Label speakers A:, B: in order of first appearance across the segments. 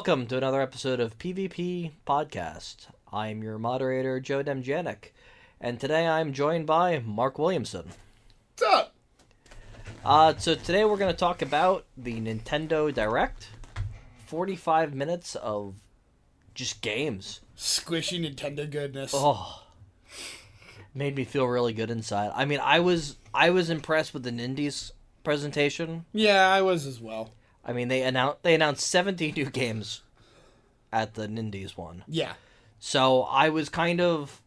A: Welcome to another episode of PvP Podcast. I'm your moderator, Joe Demjanik, and today I'm joined by Mark Williamson.
B: What's up?
A: So today we're going to talk about the Nintendo Direct. 45 minutes of just games.
B: Squishy Nintendo goodness.
A: Oh, made me feel really good inside. I mean, I was impressed with the Nindies presentation.
B: Yeah, I was as well.
A: I mean, they announced 70 new games at the Nindies one.
B: Yeah.
A: So I was kind of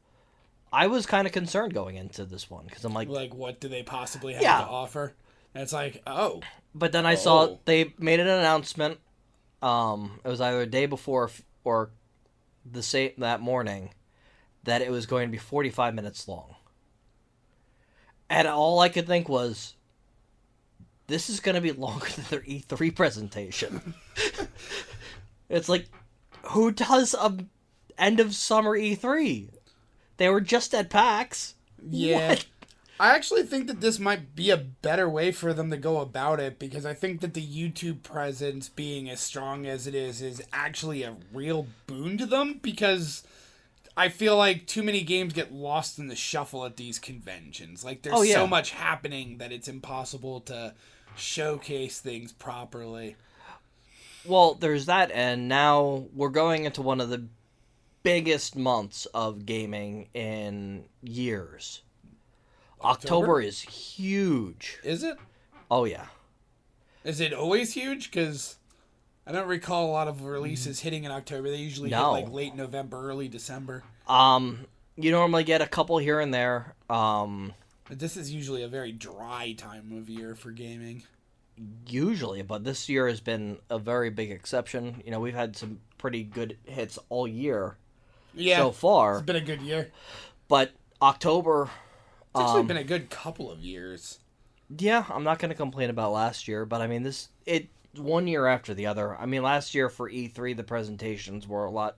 A: concerned going into this one because I'm like,
B: what do they possibly have
A: Yeah.
B: to offer? And it's like, oh.
A: But then I saw they made an announcement. It was either the day before or that morning that it was going to be 45 minutes long. And all I could think was, this is going to be longer than their E3 presentation. It's like, who does a end of summer E3? They were just at PAX.
B: Yeah.
A: What?
B: I actually think that this might be a better way for them to go about it, because I think that the YouTube presence being as strong as it is actually a real boon to them, because I feel like too many games get lost in the shuffle at these conventions. Like, there's so much happening that it's impossible to showcase things properly.
A: Well, there's that, and now we're going into one of the biggest months of gaming in years. October is huge.
B: Is it?
A: Oh, yeah.
B: Is it always huge? Because I don't recall a lot of releases hitting in October. They usually hit like late November, early December.
A: You normally get a couple here and there.
B: But this is usually a very dry time of year for gaming.
A: Usually, but this year has been a very big exception. You know, we've had some pretty good hits all year so far.
B: It's been a good year.
A: But October...
B: It's actually been a good couple of years.
A: Yeah, I'm not going to complain about last year, but I mean, it's 1 year after the other. I mean, last year for E3, the presentations were a lot...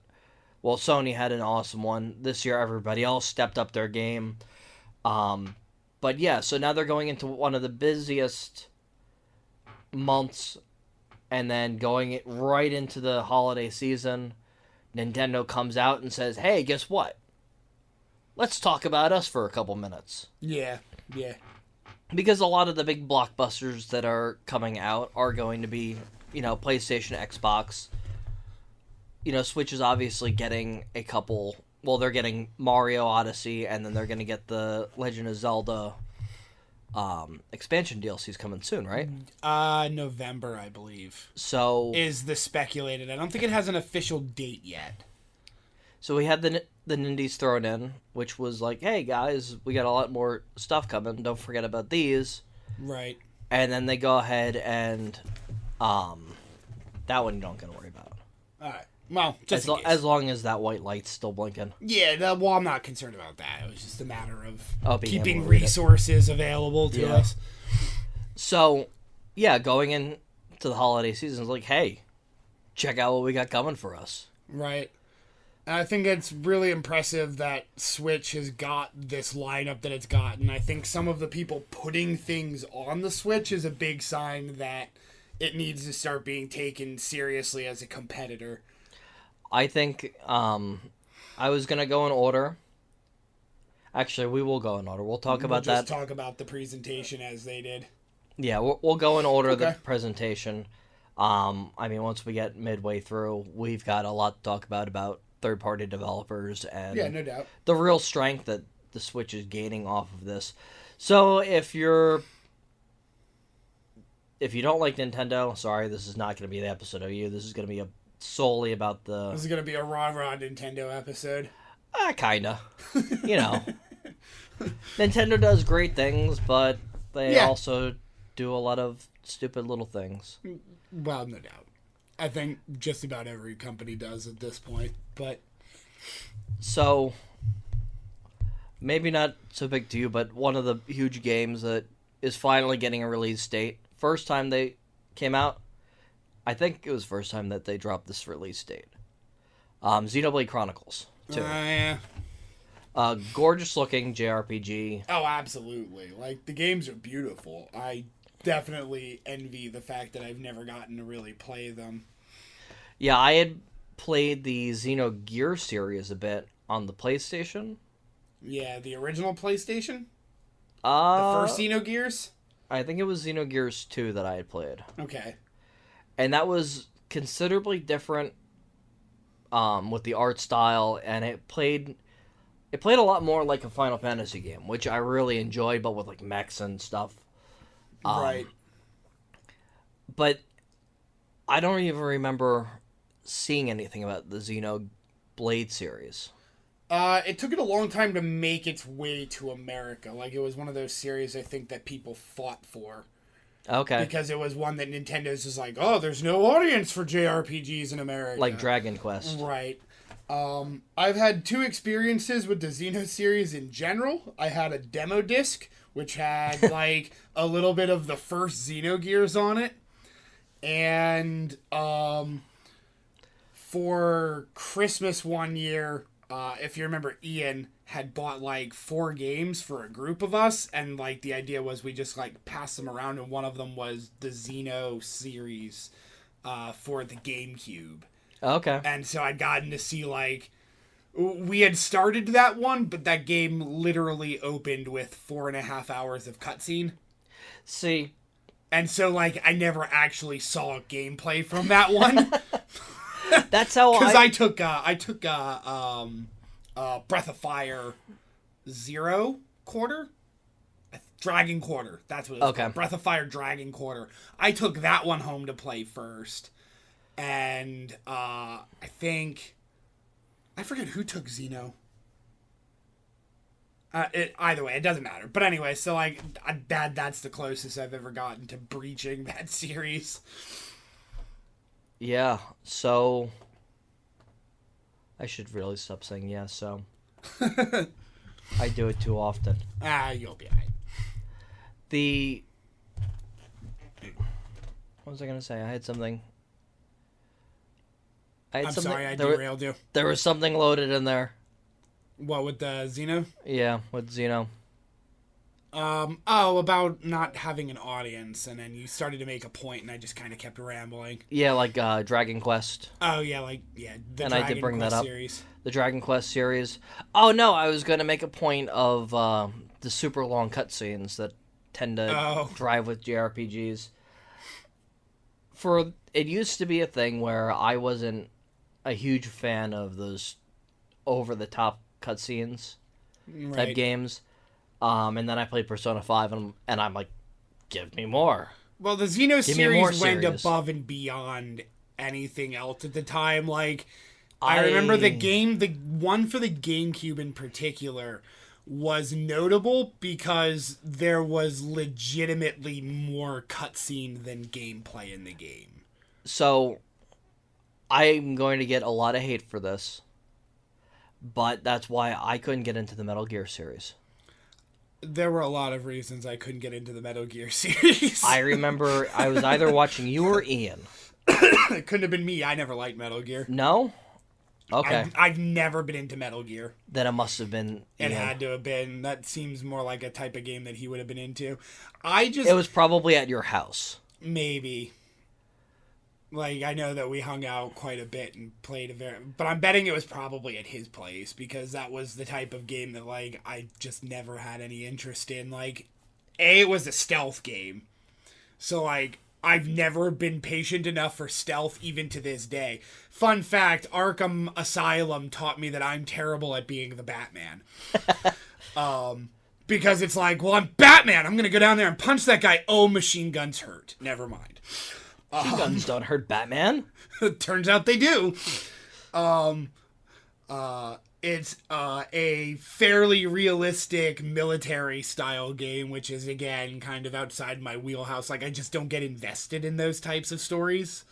A: Well, Sony had an awesome one. This year, everybody else stepped up their game. But yeah, so now they're going into one of the busiest months, and then going right into the holiday season. Nintendo comes out and says, hey, guess what? Let's talk about us for a couple minutes.
B: Yeah.
A: Because a lot of the big blockbusters that are coming out are going to be, PlayStation, Xbox. Switch is obviously getting a couple... Well, they're getting Mario Odyssey, and then they're going to get the Legend of Zelda expansion DLCs coming soon, right?
B: November, I believe.
A: So...
B: Is the speculated. I don't think it has an official date yet.
A: So we had the Nindies thrown in, which was like, hey, guys, we got a lot more stuff coming. Don't forget about these.
B: Right.
A: And then they go ahead and... that one you don't got to worry about.
B: All right. Well, just
A: as long as that white light's still blinking.
B: Yeah, well, I'm not concerned about that. It was just a matter of keeping resources available to us.
A: So, yeah, going into the holiday season is like, hey, check out what we got coming for us.
B: Right. And I think it's really impressive that Switch has got this lineup that it's gotten. I think some of the people putting things on the Switch is a big sign that it needs to start being taken seriously as a competitor.
A: I think I was going to go in order. Actually, we will go in order. We'll talk about that.
B: We'll just talk about the presentation as they did.
A: Yeah, we'll go in order of the presentation. I mean, once we get midway through, we've got a lot to talk about third-party developers and
B: no doubt.
A: The real strength that the Switch is gaining off of this. So if you don't like Nintendo, sorry, this is not going to be the episode of you. This is going to be solely about the...
B: This is going to be a rah-rah Nintendo episode.
A: Kinda. Nintendo does great things, but they also do a lot of stupid little things.
B: Well, no doubt. I think just about every company does at this point, but...
A: So, maybe not so big to you, but one of the huge games that is finally getting a release date. First time they came out, I think it was the first time that they dropped this release date. Xenoblade Chronicles 2.
B: Yeah.
A: Gorgeous looking JRPG.
B: Oh, absolutely. Like, the games are beautiful. I definitely envy the fact that I've never gotten to really play them.
A: Yeah, I had played the Xenogear series a bit on the PlayStation.
B: Yeah, the original PlayStation, the first
A: Uh,
B: Xenogears.
A: I think it was Xenogears 2 that I had played.
B: Okay.
A: And that was considerably different with the art style, and it played a lot more like a Final Fantasy game, which I really enjoyed, but with like mechs and stuff.
B: Right.
A: But I don't even remember seeing anything about the Xenoblade series.
B: It took it a long time to make its way to America. Like, it was one of those series I think that people fought for.
A: Okay.
B: Because it was one that Nintendo's just like, oh, there's no audience for JRPGs in America.
A: Like Dragon Quest.
B: Right. I've had two experiences with the Xeno series in general. I had a demo disc, which had, like, a little bit of the first Xenogears on it. And, for Christmas one year, if you remember, Ian had bought like 4 games for a group of us, and like the idea was we just like pass them around, and one of them was the Xeno series for the GameCube.
A: Okay.
B: And so I'd gotten to see like we had started that one, but that game literally opened with 4.5 hours of cutscene.
A: See,
B: And so like I never actually saw gameplay from that one.
A: that's how
B: Because
A: I
B: I took Breath of Fire Zero Quarter, Dragon Quarter. That's what it was
A: Okay.
B: called. Breath of Fire Dragon Quarter. I took that one home to play first, and I forget who took Xeno. Either way, it doesn't matter. But anyway, so like that's the closest I've ever gotten to breaching that series.
A: Yeah, so I should really stop saying yeah, so I do it too often.
B: You'll be alright.
A: The What was I gonna say? I had something.
B: I'm sorry, I derailed you.
A: There was something loaded in there.
B: What, with the Xeno?
A: Yeah, with Xeno.
B: About not having an audience, and then you started to make a point, and I just kind of kept rambling.
A: Yeah, like Dragon Quest.
B: Oh, yeah, the
A: And
B: Dragon
A: I did bring
B: Quest
A: that up.
B: series.
A: The Dragon Quest series. Oh no, I was gonna make a point of the super long cutscenes that tend to drive with JRPGs. It used to be a thing where I wasn't a huge fan of those over the top cutscenes type games. And then I played Persona 5 and I'm like, give me more.
B: Well, the Xeno
A: Give me more
B: series went
A: series.
B: above and beyond anything else at the time. Like, I remember the one for the GameCube in particular was notable because there was legitimately more cutscene than gameplay in the game.
A: So I'm going to get a lot of hate for this, but that's why I couldn't get into the Metal Gear series.
B: There were a lot of reasons I couldn't get into the Metal Gear series.
A: I remember I was either watching you or Ian.
B: It couldn't have been me. I never liked Metal Gear.
A: No? Okay.
B: I've never been into Metal Gear.
A: Then it must have been Ian.
B: It had to have been. That seems more like a type of game that he would have been into.
A: It was probably at your house.
B: Maybe. Like, I know that we hung out quite a bit and played but I'm betting it was probably at his place, because that was the type of game that, like, I just never had any interest in. Like, it was a stealth game. So, like, I've never been patient enough for stealth even to this day. Fun fact, Arkham Asylum taught me that I'm terrible at being the Batman. Because it's like, well, I'm Batman. I'm going to go down there and punch that guy. Oh, machine guns hurt. Never mind.
A: Machine guns don't hurt Batman.
B: Turns out they do. It's a fairly realistic military style game, which is, again, kind of outside my wheelhouse. Like, I just don't get invested in those types of stories.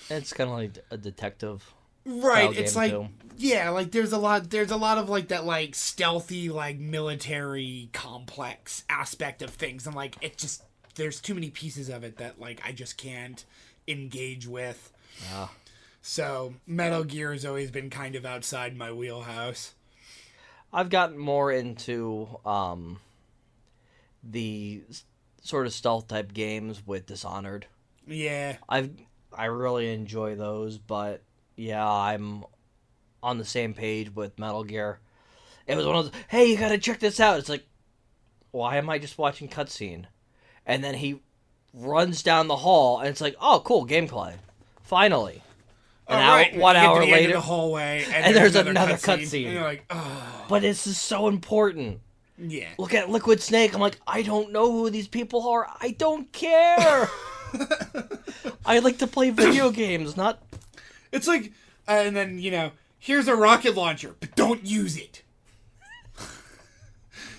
A: It's kind of like a detective.
B: Right, it's like,
A: too.
B: Yeah, like there's a lot of like that like stealthy like military complex aspect of things, and like it just there's too many pieces of it that like I just can't engage with.
A: Yeah.
B: So Metal Gear has always been kind of outside my wheelhouse.
A: I've gotten more into the sort of stealth type games with Dishonored.
B: Yeah.
A: I really enjoy those, but yeah, I'm on the same page with Metal Gear. It was one of those, hey, you gotta check this out. It's like, why am I just watching cutscene? And then he runs down the hall, and it's like, oh, cool, gameplay. Finally.
B: All right,
A: One
B: you get to
A: hour
B: the end of
A: later,
B: the hallway,
A: and there's another
B: cutscene,
A: cutscene.
B: and you're like, oh.
A: But this is so important.
B: Yeah.
A: Look at Liquid Snake. I'm like, I don't know who these people are. I don't care. I like to play video games, not...
B: It's like, and then, here's a rocket launcher, but don't use it.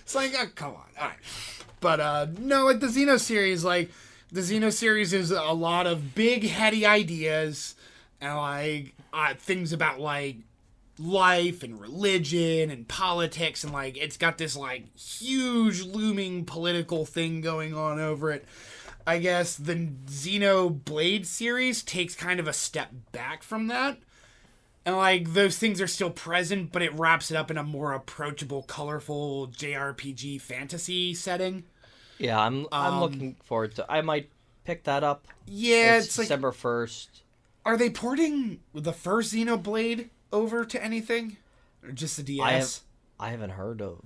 B: It's like, oh, come on. All right. But, no, like the Xeno series, the Xeno series is a lot of big, heady ideas and, things about, life and religion and politics, and, it's got this, huge looming political thing going on over it. I guess the Xeno Blade series takes kind of a step back from that. And, those things are still present, but it wraps it up in a more approachable, colorful JRPG fantasy setting.
A: Yeah, I'm looking forward to... I might pick that up.
B: Yeah,
A: it's December 1st.
B: Are they porting the first Xenoblade over to anything? Or just the DS?
A: I haven't heard of...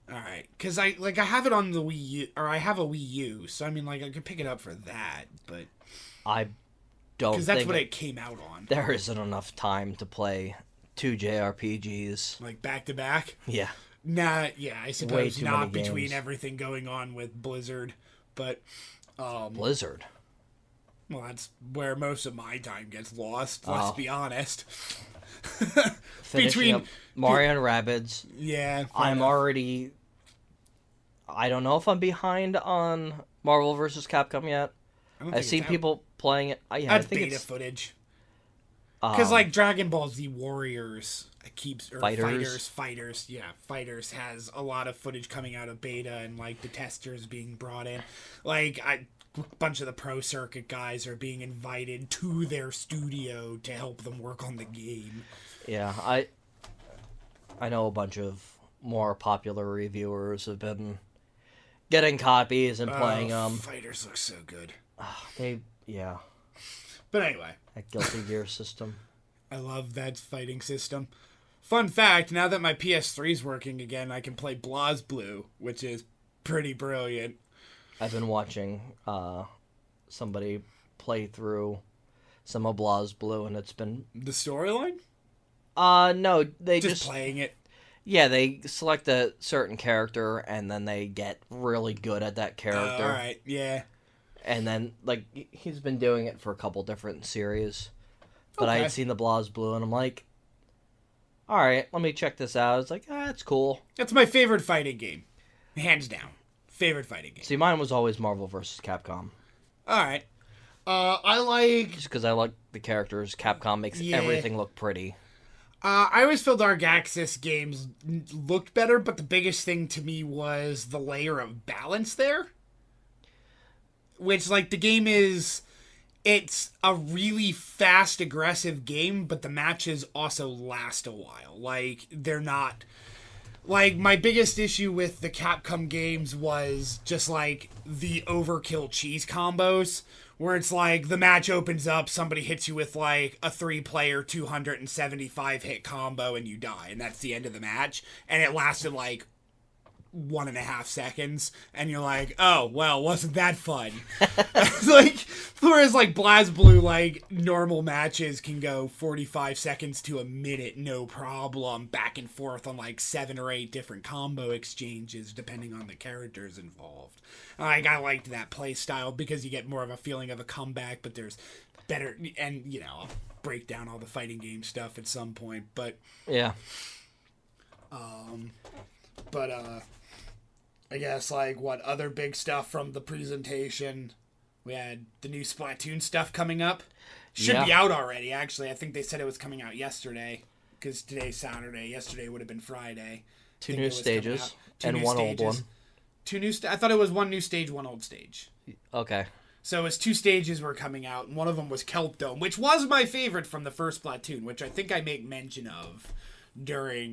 B: Alright, because I have it on the Wii U, or I have a Wii U, so I mean, I could pick it up for that, but...
A: I don't think...
B: Because that's what it came out on.
A: There isn't enough time to play 2 JRPGs.
B: Back to back?
A: Yeah.
B: Nah, yeah, I suppose not between
A: games.
B: Everything going on with Blizzard, but...
A: Blizzard?
B: Well, that's where most of my time gets lost, let's be honest.
A: Finishing up Mario and Rabbids.
B: Yeah.
A: I'm already... I don't know if I'm behind on Marvel vs. Capcom yet. I've seen people playing it. Yeah, I think
B: beta
A: it's
B: footage. Because Dragon Ball Z Warriors Fighters has a lot of footage coming out of beta, and the testers being brought in. A bunch of the pro circuit guys are being invited to their studio to help them work on the game.
A: Yeah, I know a bunch of more popular reviewers have been getting copies and playing them.
B: Fighters look so good.
A: Yeah.
B: But anyway.
A: That Guilty Gear system.
B: I love that fighting system. Fun fact, now that my PS3's working again, I can play BlazBlue, which is pretty brilliant.
A: I've been watching somebody play through some of BlazBlue, and it's been...
B: The storyline?
A: No, they just
B: playing it.
A: Yeah, they select a certain character, and then they get really good at that character.
B: Alright, yeah.
A: And then, he's been doing it for a couple different series. But I had seen the BlazBlue, and I'm like, alright, let me check this out. It's like, it's cool.
B: That's my favorite fighting game. Hands down. Favorite fighting game.
A: See, mine was always Marvel vs. Capcom.
B: Alright. I like...
A: Just because I like the characters, Capcom makes everything look pretty.
B: I always felt Dark Axis games looked better, but the biggest thing to me was the layer of balance there. Which, the game is... It's a really fast, aggressive game, but the matches also last a while. They're not... my biggest issue with the Capcom games was just, the overkill cheese combos, where it's the match opens up, somebody hits you with, a 3-player 275-hit combo, and you die, and that's the end of the match, and it lasted, 1.5 seconds, and you're like, oh, well, wasn't that fun? Whereas BlazBlue, normal matches can go 45 seconds to a minute, no problem, back and forth on 7 or 8 different combo exchanges, depending on the characters involved. I liked that play style because you get more of a feeling of a comeback, but there's better, and, I'll break down all the fighting game stuff at some point, but...
A: Yeah.
B: I guess, what other big stuff from the presentation? We had the new Splatoon stuff coming up. Should be out already, actually. I think they said it was coming out yesterday, because today's Saturday. Yesterday would have been Friday.
A: 2 new stages, and 1 old one.
B: 2 new I thought it was 1 new stage, 1 old stage.
A: Okay.
B: So it was 2 stages were coming out, and one of them was Kelp Dome, which was my favorite from the first Splatoon, which I think I make mention of during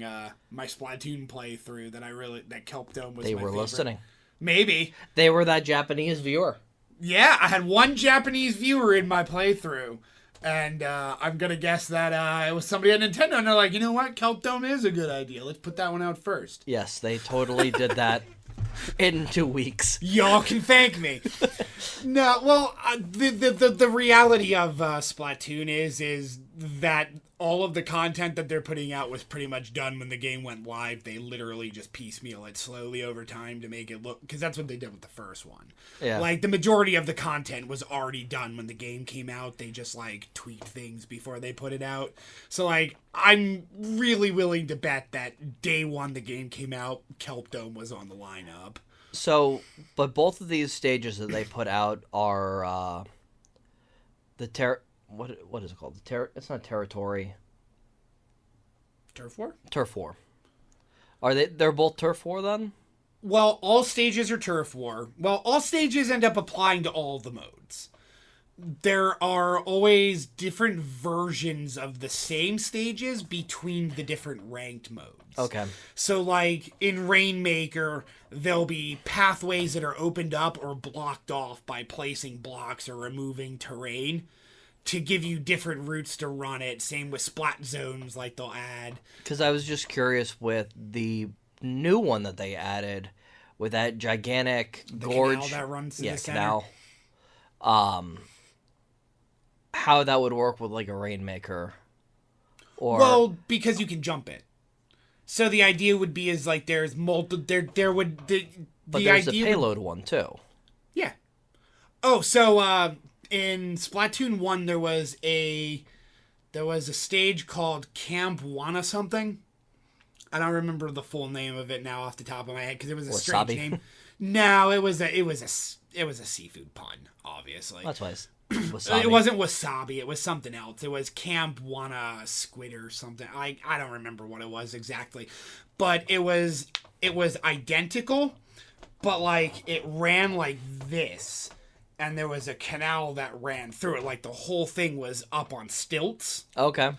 B: my Splatoon playthrough, that Kelp Dome was my favorite.
A: They were listening.
B: Maybe.
A: They were that Japanese viewer.
B: Yeah, I had one Japanese viewer in my playthrough. And I'm going to guess that it was somebody at Nintendo, and they're like, you know what? Kelp Dome is a good idea. Let's put that one out first.
A: Yes, they totally did that in 2 weeks.
B: Y'all can thank me. No, well, the reality of Splatoon is that all of the content that they're putting out was pretty much done when the game went live. They literally just piecemeal it slowly over time to make it look, because that's what they did with the first one.
A: Yeah.
B: Like, the majority of the content was already done when the game came out. They just, like, tweaked things before they put it out. So, like, I'm really willing to bet that day one the game came out, Kelp Dome was on the lineup.
A: So, but both of these stages that they put out are what is it called? It's not territory.
B: Turf War?
A: Turf War. They're both Turf War then?
B: Well, all stages are Turf War. Well, all stages end up applying to all the modes. There are always different versions of the same stages between the different ranked modes.
A: Okay.
B: So, like, in Rainmaker, there'll be pathways that are opened up or blocked off by placing blocks or removing terrain to give you different routes to run it. Same with Splat Zones, like, they'll add.
A: Because I was just curious with the new one that they added, with that gigantic gorge.
B: Canal that runs through the center.
A: Canal. How that would work with, like, a Rainmaker. Or...
B: Well, because you can jump it. So the idea would be is like there's multiple but
A: there's a payload one too.
B: Yeah. Oh, so in Splatoon 1 there was a stage called Camp Wana something. I don't remember the full name of it now off the top of my head because it was a strange name. No, it was a seafood pun, obviously.
A: That's why it's wasabi.
B: It wasn't wasabi. It was something else. It was Camp Wana Squid or something. I don't remember what it was exactly, but it was identical, but like it ran like this, and there was a canal that ran through it. Like the whole thing was up on stilts.
A: Okay.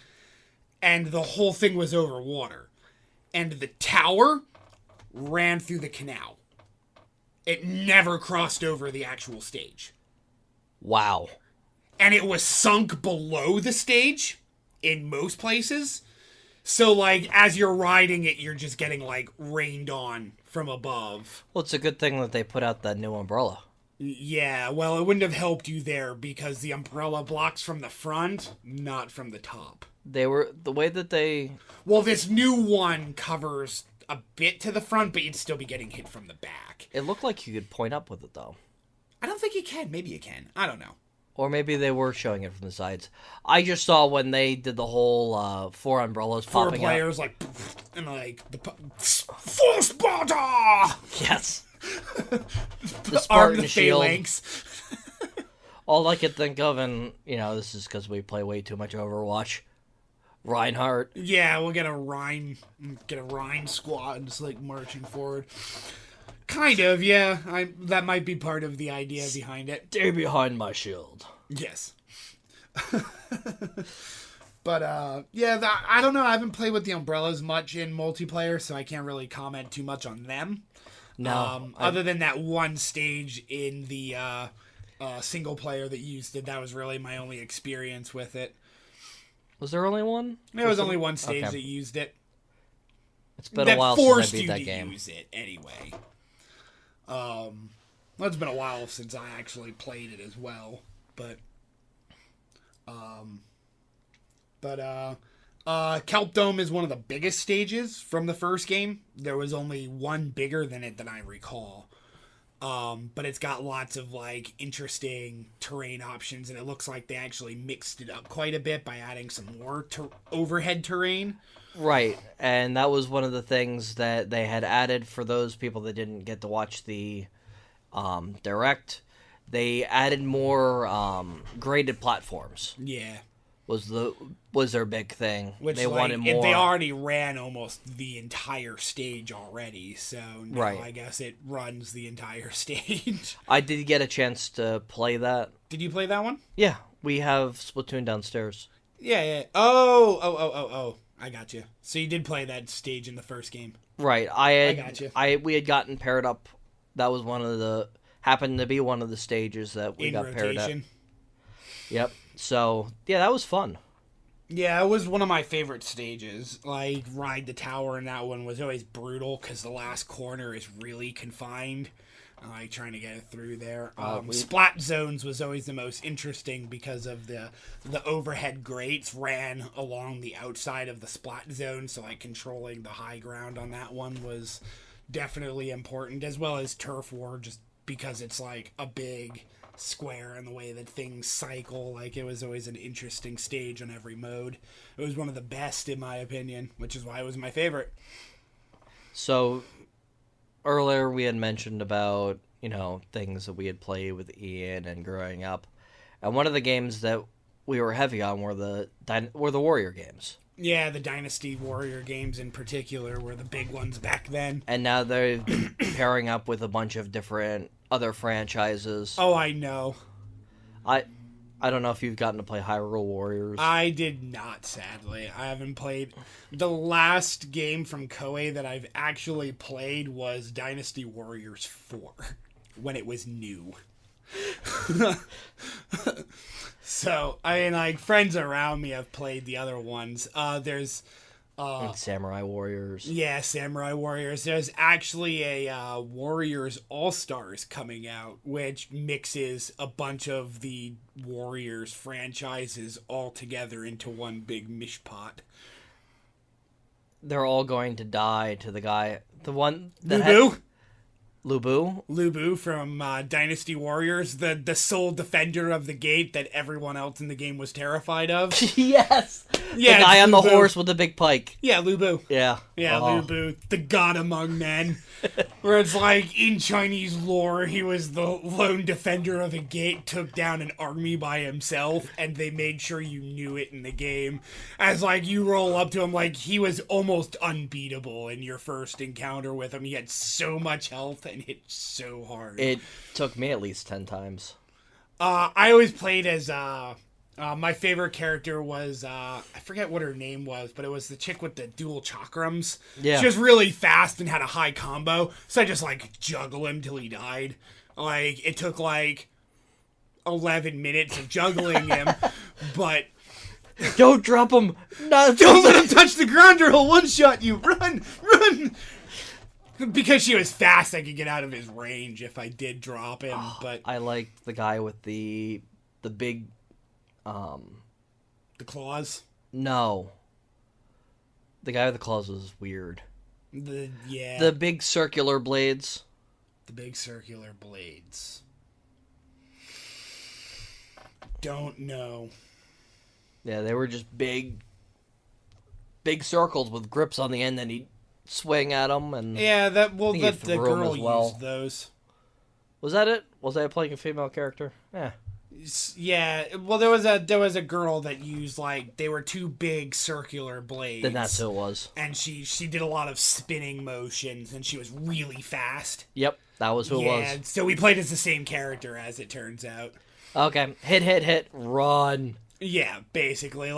B: And the whole thing was over water, and the tower ran through the canal. It never crossed over the actual stage.
A: Wow.
B: And it was sunk below the stage in most places. So, like, as you're riding it, you're just getting, like, rained on from above.
A: Well, it's a good thing that they put out that new umbrella.
B: Yeah, well, it wouldn't have helped you there because the umbrella blocks from the front, not from the top.
A: They were... The way that they...
B: Well, this new one covers a bit to the front, but you'd still be getting hit from the back.
A: It looked like you could point up with it, though.
B: I don't think you can. Maybe you can. I don't know.
A: Or maybe they were showing it from the sides. I just saw when they did the whole 4 umbrellas popping
B: Four players, like, and like, full Sparta!
A: Yes. The
B: Arm
A: Spartan
B: the
A: shield.
B: phalanx.
A: All I could think of, and, you know, this is because we play way too much Overwatch. Reinhardt.
B: Yeah, we'll get a Rhine squad just, like, marching forward. Kind of, yeah. That might be part of the idea behind it.
A: Stay behind my shield.
B: Yes. But, yeah, I don't know. I haven't played with the umbrellas much in multiplayer, so I can't really comment too much on them.
A: No.
B: Other than that one stage in the single player that used it, that was really my only experience with it.
A: Was there only one?
B: There was only one stage that used it.
A: It's been a while since I beat that game.
B: Use it anyway. Well, it's been a while since I actually played it as well, but Kelp Dome is one of the biggest stages from the first game. There was only one bigger than it that I recall. But it's got lots of, like, interesting terrain options, and it looks like they actually mixed it up quite a bit by adding some more overhead terrain.
A: Right, and that was one of the things that they had added for those people that didn't get to watch the direct. They added more graded platforms.
B: Yeah.
A: Was their big thing.
B: Which,
A: they
B: like,
A: wanted more.
B: they already ran almost the entire stage already, so now
A: right.
B: I guess it runs the entire stage.
A: I did get a chance to play that.
B: Did you play that one?
A: Yeah, we have Splatoon downstairs.
B: Yeah. Oh. I got you. So you did play that stage in the first game.
A: Right.
B: I got you.
A: We had gotten paired up. That was one of the happened to be one of the stages that we
B: In
A: got paired at.
B: rotation.
A: Yep. So yeah, that was fun.
B: Yeah, it was one of my favorite stages. Like, Ride the Tower in that one was always brutal because the last corner is really confined. I like trying to get it through there. Splat Zones was always the most interesting because of the overhead grates ran along the outside of the Splat Zone, so like controlling the high ground on that one was definitely important, as well as Turf War, just because it's like a big square and the way that things cycle. Like, it was always an interesting stage on every mode. It was one of the best in my opinion, which is why it was my favorite.
A: So earlier we had mentioned about, things that we had played with Ian and growing up. And one of the games that we were heavy on were the Warrior games.
B: Yeah, the Dynasty Warrior games in particular were the big ones back then.
A: And now they're pairing up with a bunch of different other franchises.
B: Oh, I know.
A: I don't know if you've gotten to play Hyrule Warriors.
B: I did not, sadly. I haven't played. The last game from Koei that I've actually played was Dynasty Warriors 4, when it was new. So, I mean, like, friends around me have played the other ones. There's...
A: and Samurai Warriors.
B: Yeah, Samurai Warriors. There's actually a Warriors All-Stars coming out, which mixes a bunch of the Warriors franchises all together into one big mishpot.
A: They're all going to die to the guy... The one that
B: Lubu?
A: Lubu
B: from Dynasty Warriors, the sole defender of the gate that everyone else in the game was terrified of.
A: Yes!
B: Yeah,
A: the guy on the
B: Lubu.
A: horse with the big pike.
B: Yeah, Lubu.
A: Yeah.
B: Yeah, Lubu, the god among men. Where it's like, in Chinese lore, he was the lone defender of a gate, took down an army by himself, and they made sure you knew it in the game. As, like, you roll up to him, like, he was almost unbeatable in your first encounter with him. He had so much health and hit so hard.
A: It took me at least 10 times.
B: I always played as, my favorite character was, I forget what her name was, but it was the chick with the dual chakrams.
A: Yeah.
B: She was really fast and had a high combo, so I just, like, juggle him till he died. Like, it took, like, 11 minutes of juggling him, but...
A: Don't drop him! No,
B: Don't let him touch the ground or he'll one-shot you! Run! Run! Because she was fast, I could get out of his range if I did drop him, but...
A: I liked the guy with the big...
B: The claws?
A: No. The guy with the claws was weird.
B: The
A: big circular blades.
B: The big circular blades. Don't know.
A: Yeah, they were just big circles with grips on the end, and he'd swing at them. And
B: yeah, the girl
A: as well.
B: used those.
A: Was that it? Was I playing a female character? Yeah.
B: Yeah, well, there was a girl that used, like, they were two big circular blades.
A: Then that's who it was.
B: And she did a lot of spinning motions, and she was really fast.
A: Yep, that was who it was.
B: Yeah, so we played as the same character, as it turns out.
A: Okay, hit, run.
B: Yeah, basically,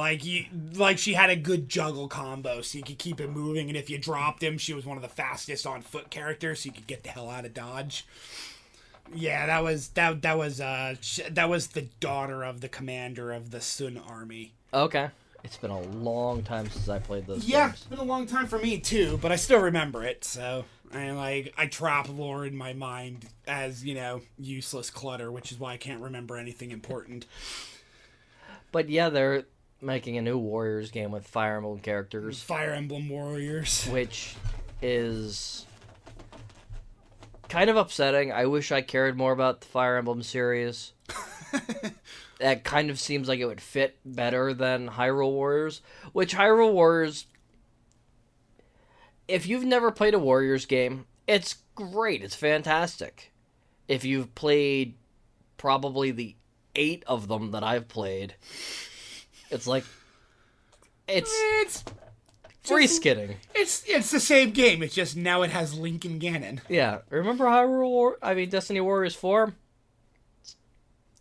B: she had a good juggle combo, so you could keep it moving, and if you dropped him, she was one of the fastest on foot characters, so you could get the hell out of dodge. Yeah, that was the daughter of the commander of the Sun army.
A: Okay. It's been a long time since I played those
B: Yeah,
A: games.
B: it's been a long time for me too, but I still remember it, so I trap lore in my mind as, useless clutter, which is why I can't remember anything important.
A: But yeah, they're making a new Warriors game with Fire Emblem characters.
B: Fire Emblem Warriors.
A: Which is kind of upsetting. I wish I cared more about the Fire Emblem series. That kind of seems like it would fit better than Hyrule Warriors. Which Hyrule Warriors, if you've never played a Warriors game, it's great. It's fantastic. If you've played probably the 8 of them that I've played, it's like it's reskinning.
B: It's the same game. It's just now it has Link and Ganon.
A: Yeah, remember Destiny Warriors 4? It's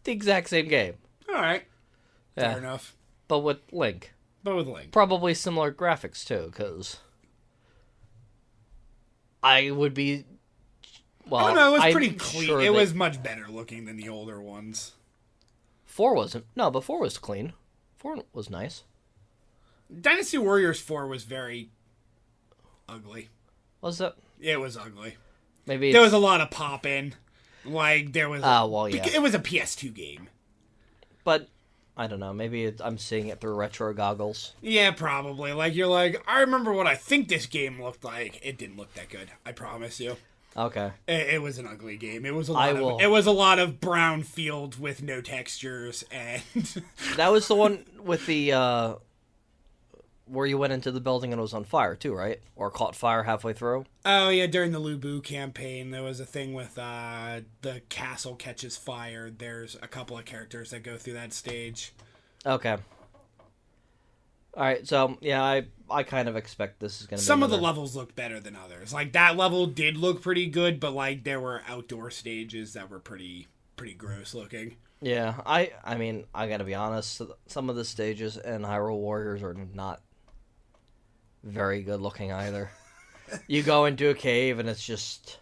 A: the exact same game.
B: All right,
A: Yeah.
B: fair enough.
A: But with Link.
B: But with Link,
A: Probably similar graphics too, because I would be Well,
B: I don't know. It was
A: I'm
B: pretty clean.
A: sure
B: It
A: that
B: was much better looking than the older ones.
A: 4 wasn't. No, but 4 was clean. 4 was nice.
B: Dynasty Warriors 4 was very ugly.
A: Was it?
B: It was ugly.
A: Maybe
B: there was a lot of popping. Like there was.
A: Well, yeah.
B: It was a PS2 game.
A: But I don't know. Maybe I'm seeing it through retro goggles.
B: Yeah, probably. Like you're like, I remember what I think this game looked like. It didn't look that good. I promise you.
A: Okay.
B: It was an ugly game. It was a lot. It was a lot of brown field with no textures, and
A: that was the one with the where you went into the building and it was on fire too, right? Or caught fire halfway through.
B: Oh yeah, during the Lubu campaign, there was a thing with the castle catches fire. There's a couple of characters that go through that stage.
A: Okay. All right, so yeah, I kind of expect this is going to be
B: some of the levels look better than others. Like that level did look pretty good, but like there were outdoor stages that were pretty gross looking.
A: Yeah, I mean, I got to be honest, some of the stages in Hyrule Warriors are not very good looking either. You go into a cave and it's just,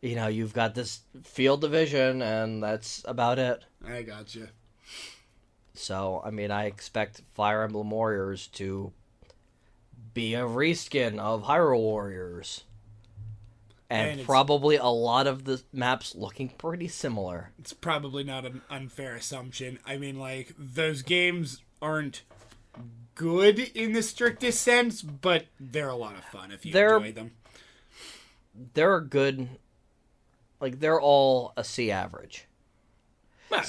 A: you know, you've got this field division and that's about it.
B: I gotcha.
A: So, I mean, I expect Fire Emblem Warriors to be a reskin of Hyrule Warriors. And probably a lot of the maps looking pretty similar.
B: It's probably not an unfair assumption. I mean, like, those games aren't good in the strictest sense, but they're a lot of fun if you enjoy them.
A: They're good. Like, they're all a C average.
B: Well,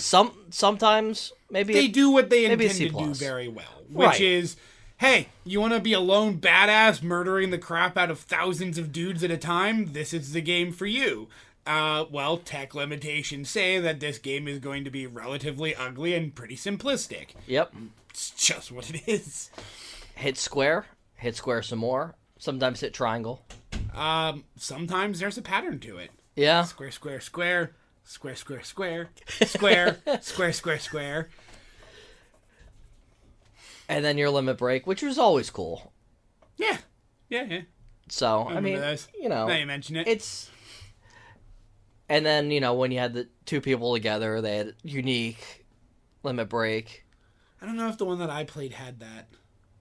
A: sometimes maybe
B: they do what they intend to do very well, which is, hey, you want to be a lone badass murdering the crap out of thousands of dudes at a time? This is the game for you. Well, tech limitations say that this game is going to be relatively ugly and pretty simplistic.
A: Yep.
B: It's just what it is.
A: Hit square some more. Sometimes hit triangle.
B: Sometimes there's a pattern to it.
A: Yeah.
B: Square, square, square. Square, square, square. Square, square, square, square.
A: And then your limit break, which was always cool.
B: Yeah. Yeah.
A: So, I mean, you know.
B: Now you mention it.
A: It's... And then, you know, when you had the two people together, they had unique limit break.
B: I don't know if the one that I played had that.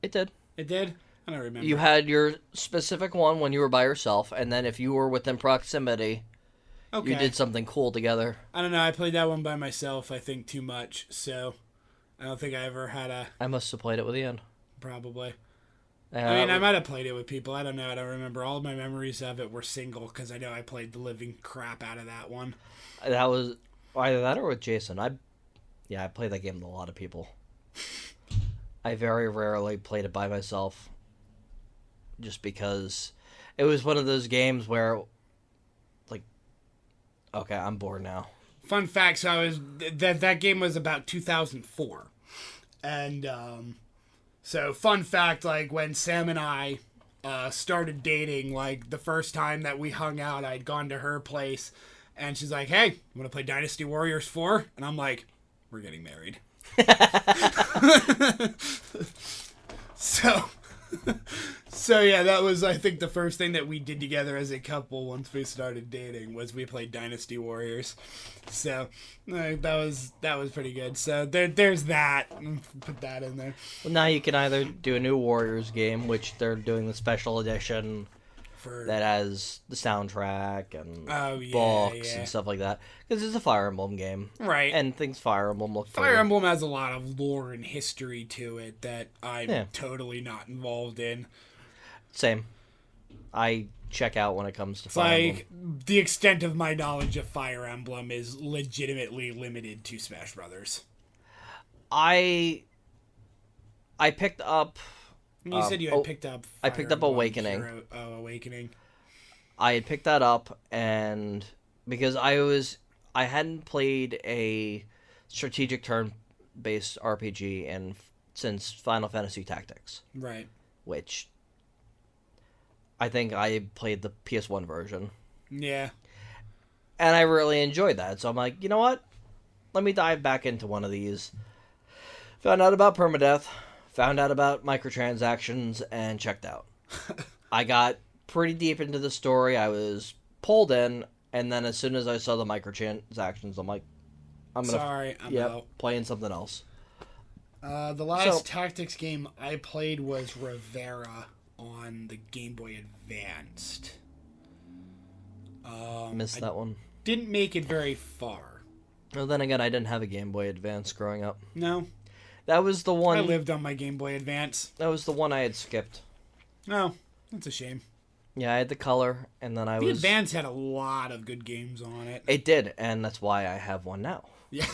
A: It did.
B: It did? I don't remember.
A: You had your specific one when you were by yourself, and then if you were within proximity... Okay. You did something cool together.
B: I don't know. I played that one by myself, I think, too much. So, I don't think I ever had a...
A: I must have played it with Ian.
B: Probably. I mean, I might have played it with people. I don't know. I don't remember. All of my memories of it were single, because I know I played the living crap out of that one.
A: That was either that or with Jason. I played that game with a lot of people. I very rarely played it by myself. Just because it was one of those games where... Okay, I'm bored now.
B: Fun fact, so that game was about 2004. And, so fun fact, like, when Sam and I, started dating, like, the first time that we hung out, I'd gone to her place, and she's like, hey, you want to play Dynasty Warriors 4? And I'm like, we're getting married. So yeah, that was, I think, the first thing that we did together as a couple once we started dating was we played Dynasty Warriors. So that was pretty good. So there's that. Put that in there.
A: Well, now you can either do a new Warriors game, which they're doing the special edition that has the soundtrack and books and stuff like that, because it's a Fire Emblem game,
B: right?
A: And things Fire Emblem look.
B: Fire Emblem has a lot of lore and history to it that I'm totally not involved in.
A: Same. I check out when it comes to Fire Emblem.
B: The extent of my knowledge of Fire Emblem is legitimately limited to Smash Brothers.
A: I picked up...
B: You said you had picked up Fire
A: I picked up Awakening.
B: Awakening.
A: I had picked that up, and because I hadn't played a strategic turn-based RPG since Final Fantasy Tactics.
B: Right.
A: Which... I think I played the PS1 version.
B: Yeah.
A: And I really enjoyed that. So I'm like, you know what? Let me dive back into one of these. Found out about permadeath. Found out about microtransactions. And checked out. I got pretty deep into the story. I was pulled in, and then as soon as I saw the microtransactions, I'm like, I'm
B: out.
A: Playing something else.
B: The last tactics game I played was Rivera on the Game Boy Advanced.
A: Missed that one.
B: Didn't make it very far.
A: Well, then again, I didn't have a Game Boy Advance growing up.
B: No.
A: That was the one...
B: I lived on my Game Boy Advance.
A: That was the one I had skipped.
B: Oh, that's a shame.
A: Yeah, I had the color, and then
B: The Advance had a lot of good games on it.
A: It did, and that's why I have one now.
B: Yeah.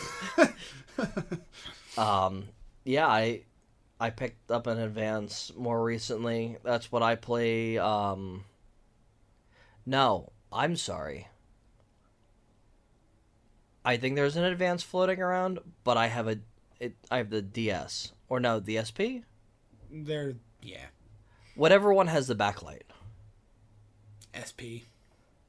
A: Yeah, I picked up an Advance more recently. That's what I play. No, I'm sorry. I think there's an Advance floating around, but I have I have the DS. Or no, the SP?
B: Yeah.
A: Whatever one has the backlight.
B: SP.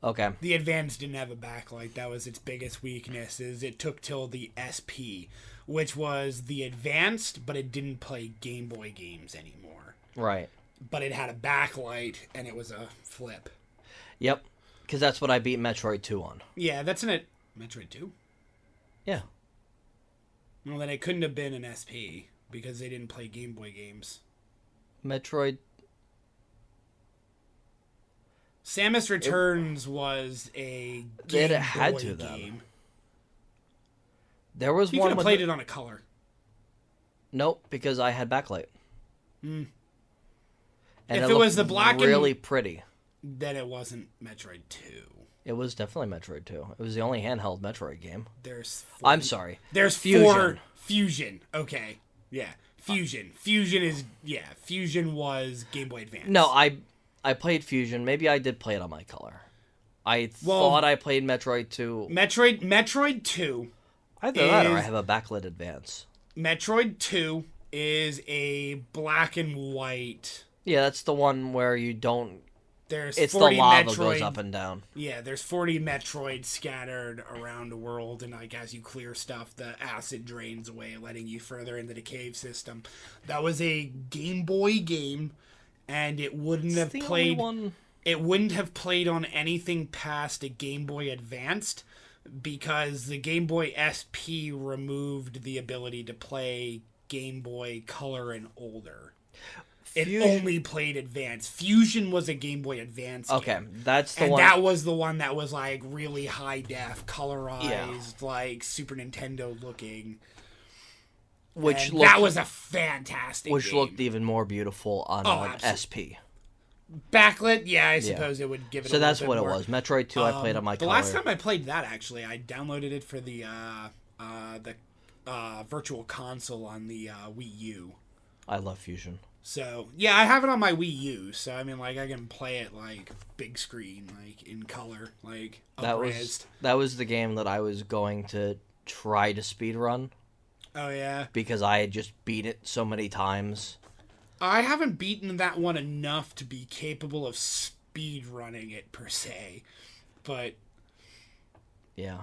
A: Okay.
B: The Advance didn't have a backlight. That was its biggest weakness, is it took till the SP, which was the Advanced, but it didn't play Game Boy games anymore.
A: Right.
B: But it had a backlight, and it was a flip.
A: Yep. Because that's what I beat Metroid 2 on.
B: Yeah, that's in it. Metroid 2?
A: Yeah.
B: Well, then it couldn't have been an SP, because they didn't play Game Boy games.
A: Metroid...
B: Samus Returns was a Game Boy game.
A: Then. There was
B: you
A: one
B: could have played it on a color.
A: Nope, because I had backlight.
B: Mm.
A: And
B: if it was the black
A: really pretty.
B: Then it wasn't Metroid 2.
A: It was definitely Metroid 2. It was the only handheld Metroid game. I'm sorry.
B: There's
A: Fusion.
B: Fusion. Okay. Yeah. Fusion. Fusion was Game Boy Advance.
A: No, I played Fusion. Maybe I did play it on my color. I thought I played Metroid 2.
B: Metroid 2.
A: Either that or I have a backlit Advance.
B: Metroid 2 is a black and white.
A: Yeah, that's the one where you don't...
B: It's
A: the lava goes up and down.
B: Yeah, there's 40 Metroids scattered around the world, and like as you clear stuff, the acid drains away, letting you further into the cave system. That was a Game Boy game, and it wouldn't have played. It wouldn't have played on anything past a Game Boy Advanced, because the Game Boy SP removed the ability to play Game Boy Color and older. It only played Advance. Fusion was a Game Boy Advance game.
A: Okay, that's the one.
B: And that was the one that was like really high def, colorized, like Super Nintendo looking. That was a fantastic game.
A: Looked even more beautiful on an SP.
B: Backlit, yeah, I suppose it would give it.
A: So that's what it was. Metroid 2, I played on my color.
B: The last time I played that, actually, I downloaded it for the Virtual Console on the Wii U.
A: I love Fusion.
B: So, yeah, I have it on my Wii U, so, I mean, like, I can play it, like, big screen, like, in color, like, up-resed.
A: That was the game that I was going to try to speedrun.
B: Oh, yeah?
A: Because I had just beat it so many times.
B: I haven't beaten that one enough to be capable of speedrunning it, per se, but...
A: Yeah.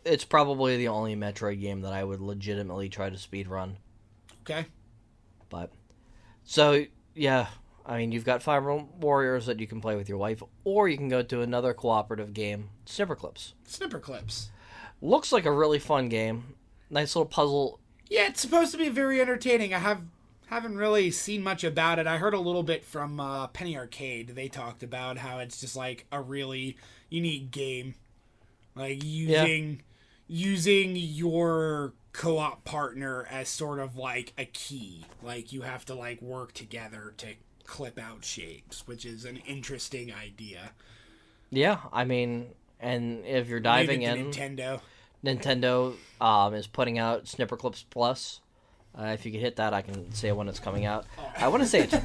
A: It's probably the only Metroid game that I would legitimately try to speedrun.
B: Okay.
A: But, so, yeah, I mean, you've got Fire Warriors that you can play with your wife, or you can go to another cooperative game, Snipperclips.
B: Snipperclips.
A: Looks like a really fun game. Nice little puzzle.
B: Yeah, it's supposed to be very entertaining. I haven't really seen much about it. I heard a little bit from Penny Arcade. They talked about how it's just like a really unique game. Like using your co-op partner as sort of like a key. Like you have to like work together to clip out shapes, which is an interesting idea.
A: Yeah, I mean, and if you're diving in, Nintendo is putting out Snipperclips Plus. If you could hit that, I can say when it's coming out. I want to say it's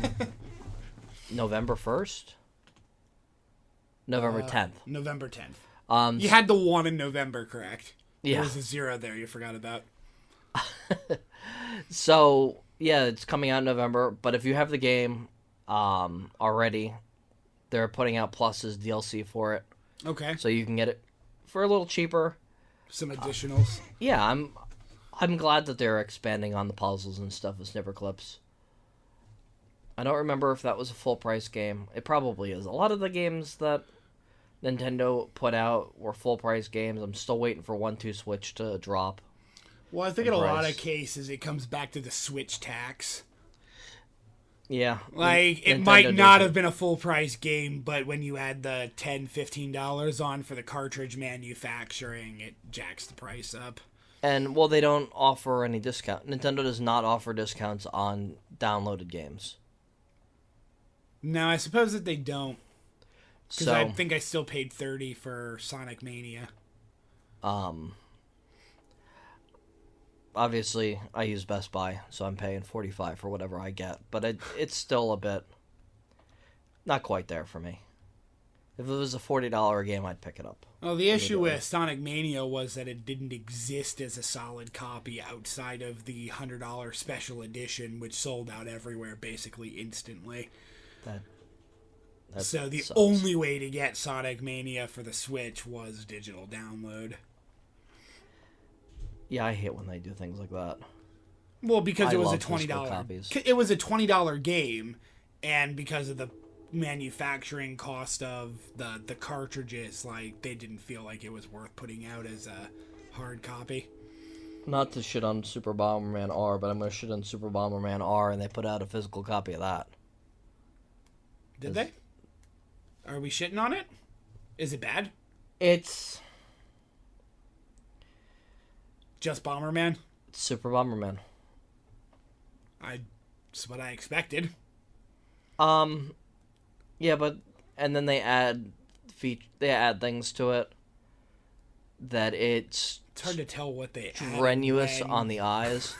A: November 1st? November 10th.
B: November 10th. You had the one in November, correct?
A: Yeah.
B: There was a 0 there you forgot about.
A: So, yeah, it's coming out in November, but if you have the game already, they're putting out Plus's DLC for it.
B: Okay.
A: So you can get it for a little cheaper.
B: Some additionals.
A: Yeah, I'm glad that they're expanding on the puzzles and stuff with Snipperclips. I don't remember if that was a full price game. It probably is. A lot of the games that Nintendo put out were full price games. I'm still waiting for 1-2 Switch to drop.
B: Well, I think
A: in
B: in a lot
A: price.
B: of cases it comes back to the Switch tax.
A: Yeah.
B: Like, it
A: Nintendo
B: might not
A: doesn't-
B: have been a full price game, but when you add the $10-15 on for the cartridge manufacturing, it jacks the price up.
A: And, well, they don't offer any discount. Nintendo does not offer discounts on downloaded games.
B: No, I suppose that they don't. Because
A: So,
B: I think I still paid $30 for Sonic Mania.
A: obviously, I use Best Buy, so I'm paying $45 for whatever I get. But it's still a bit not quite there for me. If it was a $40 game, I'd pick it up.
B: Well, the issue with Sonic Mania was that it didn't exist as a solid copy outside of the $100 special edition, which sold out everywhere basically instantly.
A: That
B: So the
A: sucks.
B: only way to get Sonic Mania for the Switch was digital download.
A: Yeah, I hate when they do things like that.
B: Well, because
A: I
B: it was a
A: love physical
B: $20.
A: copies.
B: It was a $20 game, and because of the manufacturing cost of the cartridges, like, they didn't feel like it was worth putting out as a hard copy.
A: Not to shit on Super Bomberman R, but I'm going to shit on Super Bomberman R, and they put out a physical copy of that.
B: Did they? Are we shitting on it? Is it bad?
A: It's
B: Just Bomberman?
A: Super Bomberman.
B: That's what I expected.
A: Yeah, but and then they add things to it that it's
B: It's hard to tell what they added
A: strenuous
B: when.
A: on the eyes.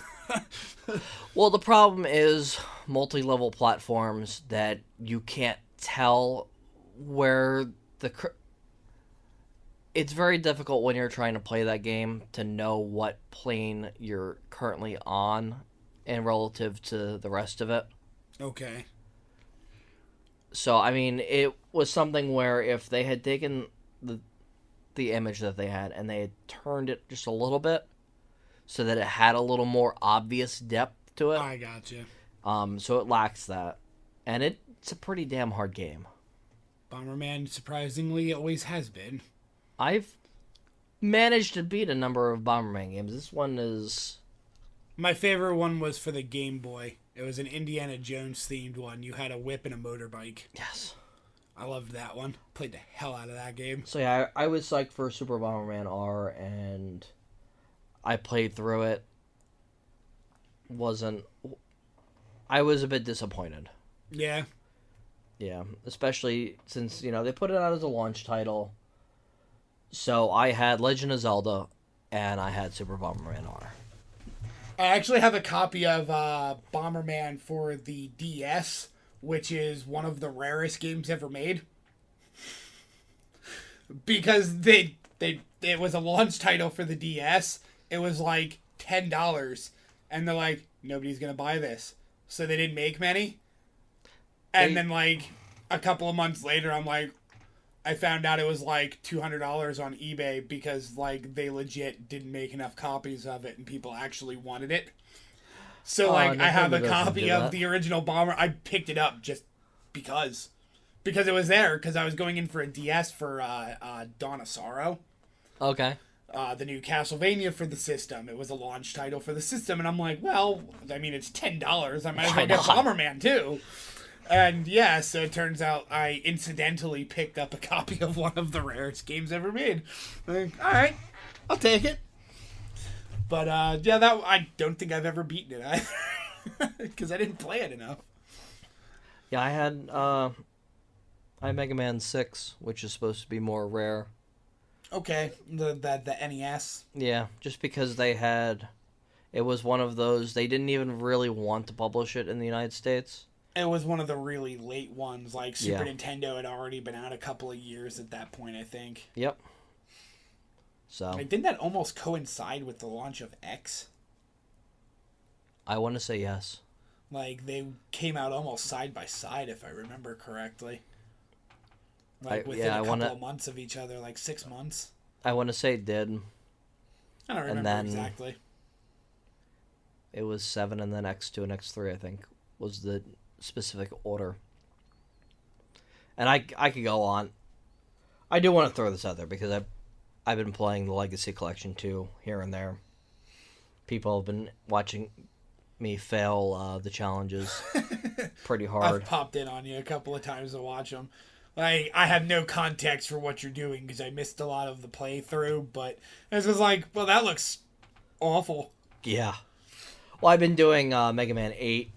A: Well, the problem is multi-level platforms that you can't tell where it's very difficult when you're trying to play that game to know what plane you're currently on and relative to the rest of it.
B: Okay.
A: So, I mean, it was something where if they had taken the image that they had and they had turned it just a little bit so that it had a little more obvious depth to it.
B: I gotcha.
A: So it lacks that. And it's a pretty damn hard game.
B: Bomberman, surprisingly, always has been.
A: I've managed to beat a number of Bomberman games. This one is...
B: My favorite one was for the Game Boy. It was an Indiana Jones themed one. You had a whip and a motorbike.
A: Yes.
B: I loved that one. Played the hell out of that game.
A: So yeah, I was psyched for Super Bomberman R, and I played through it. I was a bit disappointed.
B: Yeah.
A: Yeah, especially since, they put it out as a launch title. So I had Legend of Zelda, and I had Super Bomberman R.
B: I actually have a copy of Bomberman for the DS, which is one of the rarest games ever made. Because it was a launch title for the DS. It was like $10. And they're like, nobody's going to buy this. So they didn't make many. And then like a couple of months later, I found out it was like $200 on eBay because like they legit didn't make enough copies of it and people actually wanted it. So like I have a copy of the original Bomber. I picked it up just because it was there because I was going in for a DS for Dawn of Sorrow.
A: Okay.
B: The new Castlevania for the system. It was a launch title for the system, and I'm like, well, I mean, it's $10. I might as well get Bomberman too. And yeah, so it turns out I incidentally picked up a copy of one of the rarest games ever made. Like, all right, I'll take it. But yeah, that I don't think I've ever beaten it either because I didn't play it enough.
A: Yeah, I had Mega Man 6, which is supposed to be more rare.
B: Okay, the NES.
A: Yeah, just because it was one of those, they didn't even really want to publish it in the United States.
B: It was one of the really late ones. Like Super Nintendo had already been out a couple of years at that point, I think.
A: Yep. So
B: Like, didn't that almost coincide with the launch of X?
A: I want to say yes.
B: Like, they came out almost side by side, if I remember correctly. Like, within a couple of months of each other, like 6 months.
A: I want to say it did.
B: I don't remember exactly.
A: It was 7 and then X2 and X3, I think, was the specific order. And I could go on. I do want to throw this out there because I've been playing the Legacy Collection too, here and there. People have been watching me fail the challenges pretty hard.
B: I've popped in on you a couple of times to watch them. Like, I have no context for what you're doing because I missed a lot of the playthrough, but it's just like, well, that looks awful.
A: Yeah. Well, I've been doing Mega Man 8,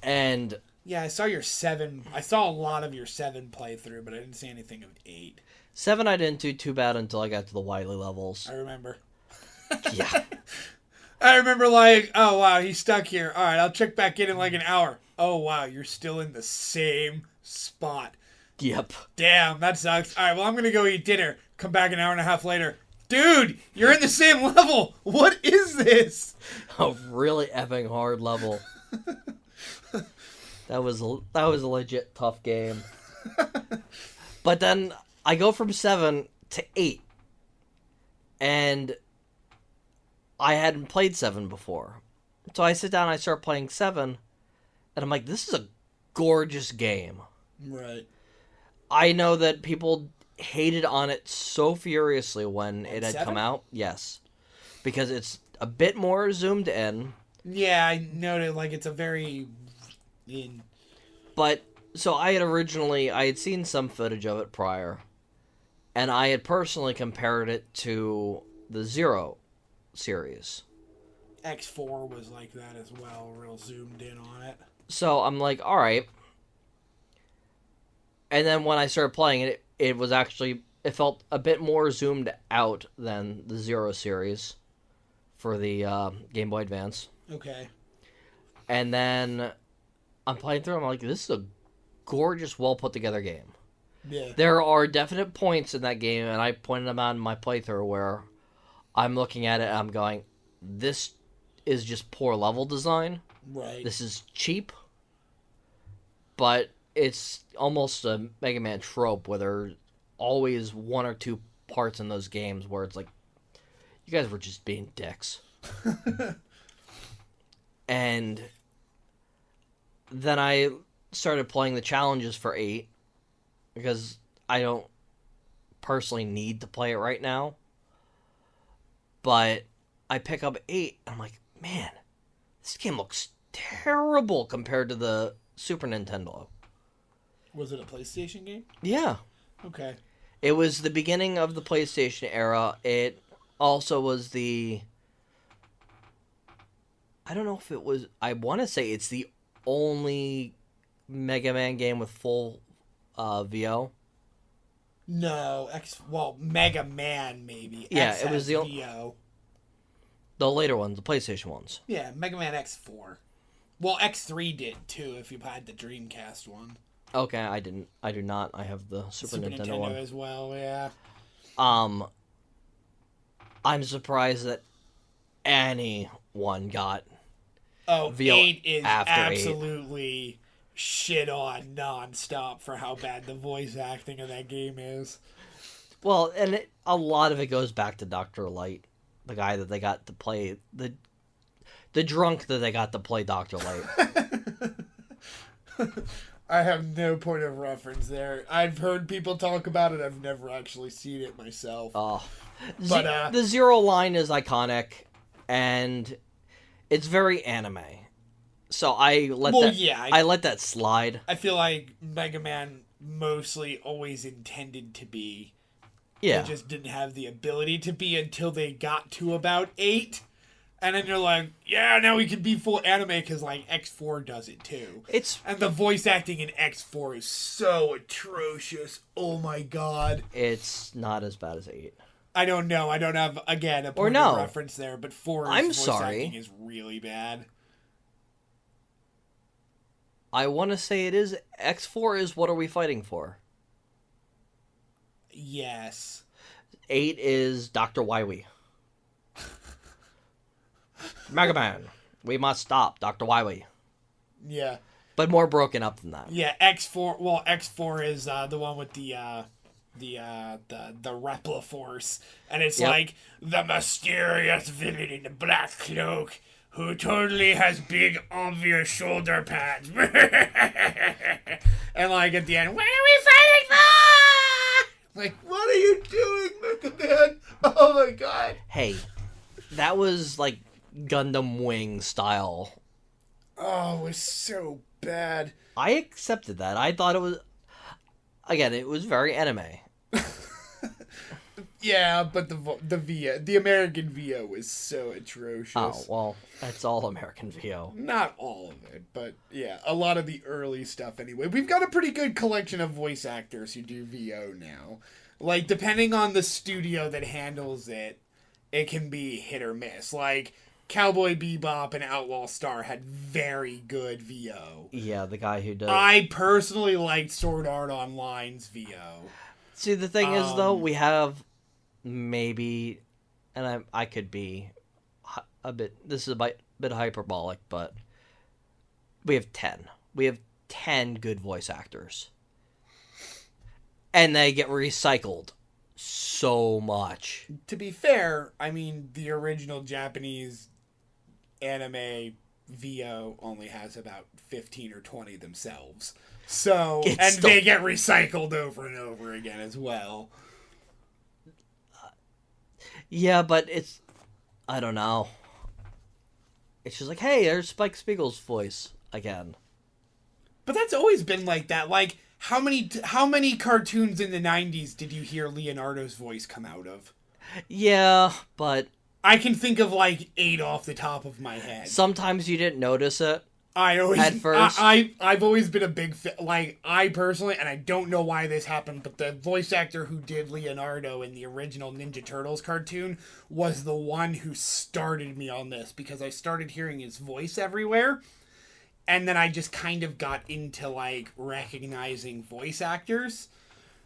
A: and...
B: Yeah, I saw your 7. I saw a lot of your 7 playthrough, but I didn't see anything of 8.
A: 7 I didn't do too bad until I got to the Wily levels.
B: I remember.
A: Yeah.
B: I remember like, oh, wow, he's stuck here. All right, I'll check back in like an hour. Oh, wow, you're still in the same spot.
A: Yep.
B: Damn, that sucks. All right, well, I'm going to go eat dinner. Come back an hour and a half later. Dude, you're in the same level. What is this?
A: A really effing hard level. That was a legit tough game. But then I go from 7 to 8. And I hadn't played 7 before. So I sit down and I start playing 7. And I'm like, this is a gorgeous game.
B: Right.
A: I know that people hated on it so furiously when it had
B: 7?
A: come out. Yes. Because it's a bit more zoomed in.
B: Yeah, I noted, like, it's a very...
A: But, so I had seen some footage of it prior. And I had personally compared it to the Zero series.
B: X4 was like that as well, real zoomed in on it.
A: So I'm like, alright. And then when I started playing it, it felt a bit more zoomed out than the Zero series for the Game Boy Advance.
B: Okay.
A: And then I'm playing through, I'm like, this is a gorgeous, well put together game.
B: Yeah.
A: There are definite points in that game, and I pointed them out in my playthrough, where I'm looking at it and I'm going, this is just poor level design.
B: Right.
A: This is cheap. But it's almost a Mega Man trope where there's always one or two parts in those games where it's like, you guys were just being dicks. And then I started playing the challenges for 8 because I don't personally need to play it right now. But I pick up 8 and I'm like, man, this game looks terrible compared to the Super Nintendo.
B: Was it a PlayStation game?
A: Yeah.
B: Okay.
A: It was the beginning of the PlayStation era. It also was I don't know if it was... I want to say it's the only Mega Man game with full VO.
B: No, Mega Man maybe.
A: Yeah,
B: X
A: it was
B: has
A: the
B: VO.
A: The later ones, the PlayStation ones.
B: Yeah, Mega Man X4. Well, X3 did too if you had the Dreamcast one.
A: Okay, I didn't. I do not. I have the Super Nintendo one
B: as well. Yeah.
A: I'm surprised that anyone got.
B: Oh,
A: VO
B: 8 is
A: after
B: absolutely shit on nonstop for how bad the voice acting of that game is.
A: Well, and a lot of it goes back to Dr. Light, the guy that they got to play the drunk that they got to play Dr. Light.
B: I have no point of reference there. I've heard people talk about it. I've never actually seen it myself.
A: Oh,
B: but
A: the Zero line is iconic, and it's very anime. So I let that slide.
B: I feel like Mega Man mostly always intended to be.
A: Yeah.
B: They just didn't have the ability to be until they got to about 8. And then you're like, yeah, now we can be full anime because, like, X4 does it, too. And the voice acting in X4 is so atrocious. Oh, my God.
A: It's not as bad as 8.
B: I don't know. I don't have, again, a point of reference there, but 4's voice acting is really bad.
A: I want to say it is. X4 is What Are We Fighting For?
B: Yes.
A: 8 is Dr. Wily. Mega Man, we must stop Dr. Wily.
B: Yeah.
A: But more broken up than that.
B: Yeah, X4. Well, X4 is the one with the Repla Force, and it's like the mysterious villain in the black cloak who totally has big, obvious shoulder pads. And, like, at the end, what are we fighting for? Like, what are you doing, Mecha Man? Oh, my God.
A: Hey, that was, like, Gundam Wing style.
B: Oh, it was so bad.
A: I accepted that. I thought it was... Again, it was very anime.
B: Yeah, but the American VO was so atrocious.
A: Oh, well, that's all American VO.
B: Not all of it, but yeah, a lot of the early stuff anyway. We've got a pretty good collection of voice actors who do VO now. Like, depending on the studio that handles it, it can be hit or miss. Like, Cowboy Bebop and Outlaw Star had very good VO.
A: Yeah, the guy who does...
B: I personally liked Sword Art Online's VO.
A: See, the thing is, though, we have maybe... And I could be a bit... This is a bit hyperbolic, but... We have 10. We have 10 good voice actors. And they get recycled so much.
B: To be fair, I mean, the original Japanese anime VO only has about 15 or 20 themselves. So, they get recycled over and over again as well.
A: Yeah, but it's... I don't know. It's just like, hey, there's Spike Spiegel's voice again.
B: But that's always been like that. Like, how many cartoons in the 90s did you hear Leonardo's voice come out of?
A: Yeah, but...
B: I can think of, like, 8 off the top of my head.
A: Sometimes you didn't notice it.
B: At
A: first.
B: I've always been a big like, I personally, and I don't know why this happened, but the voice actor who did Leonardo in the original Ninja Turtles cartoon was the one who started me on this, because I started hearing his voice everywhere, and then I just kind of got into, like, recognizing voice actors.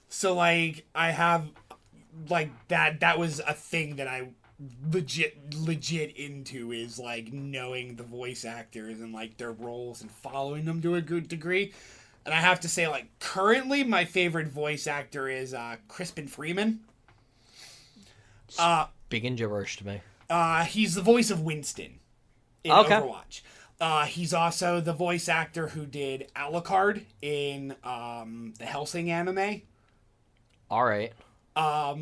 B: So, like, I have, like, that was a thing that I legit into, is, like, knowing the voice actors and, like, their roles and following them to a good degree. And I have to say, like, currently my favorite voice actor is Crispin Freeman.
A: Speaking gibberish to me.
B: He's the voice of Winston in Overwatch. He's also the voice actor who did Alucard in the Hellsing anime.
A: Alright.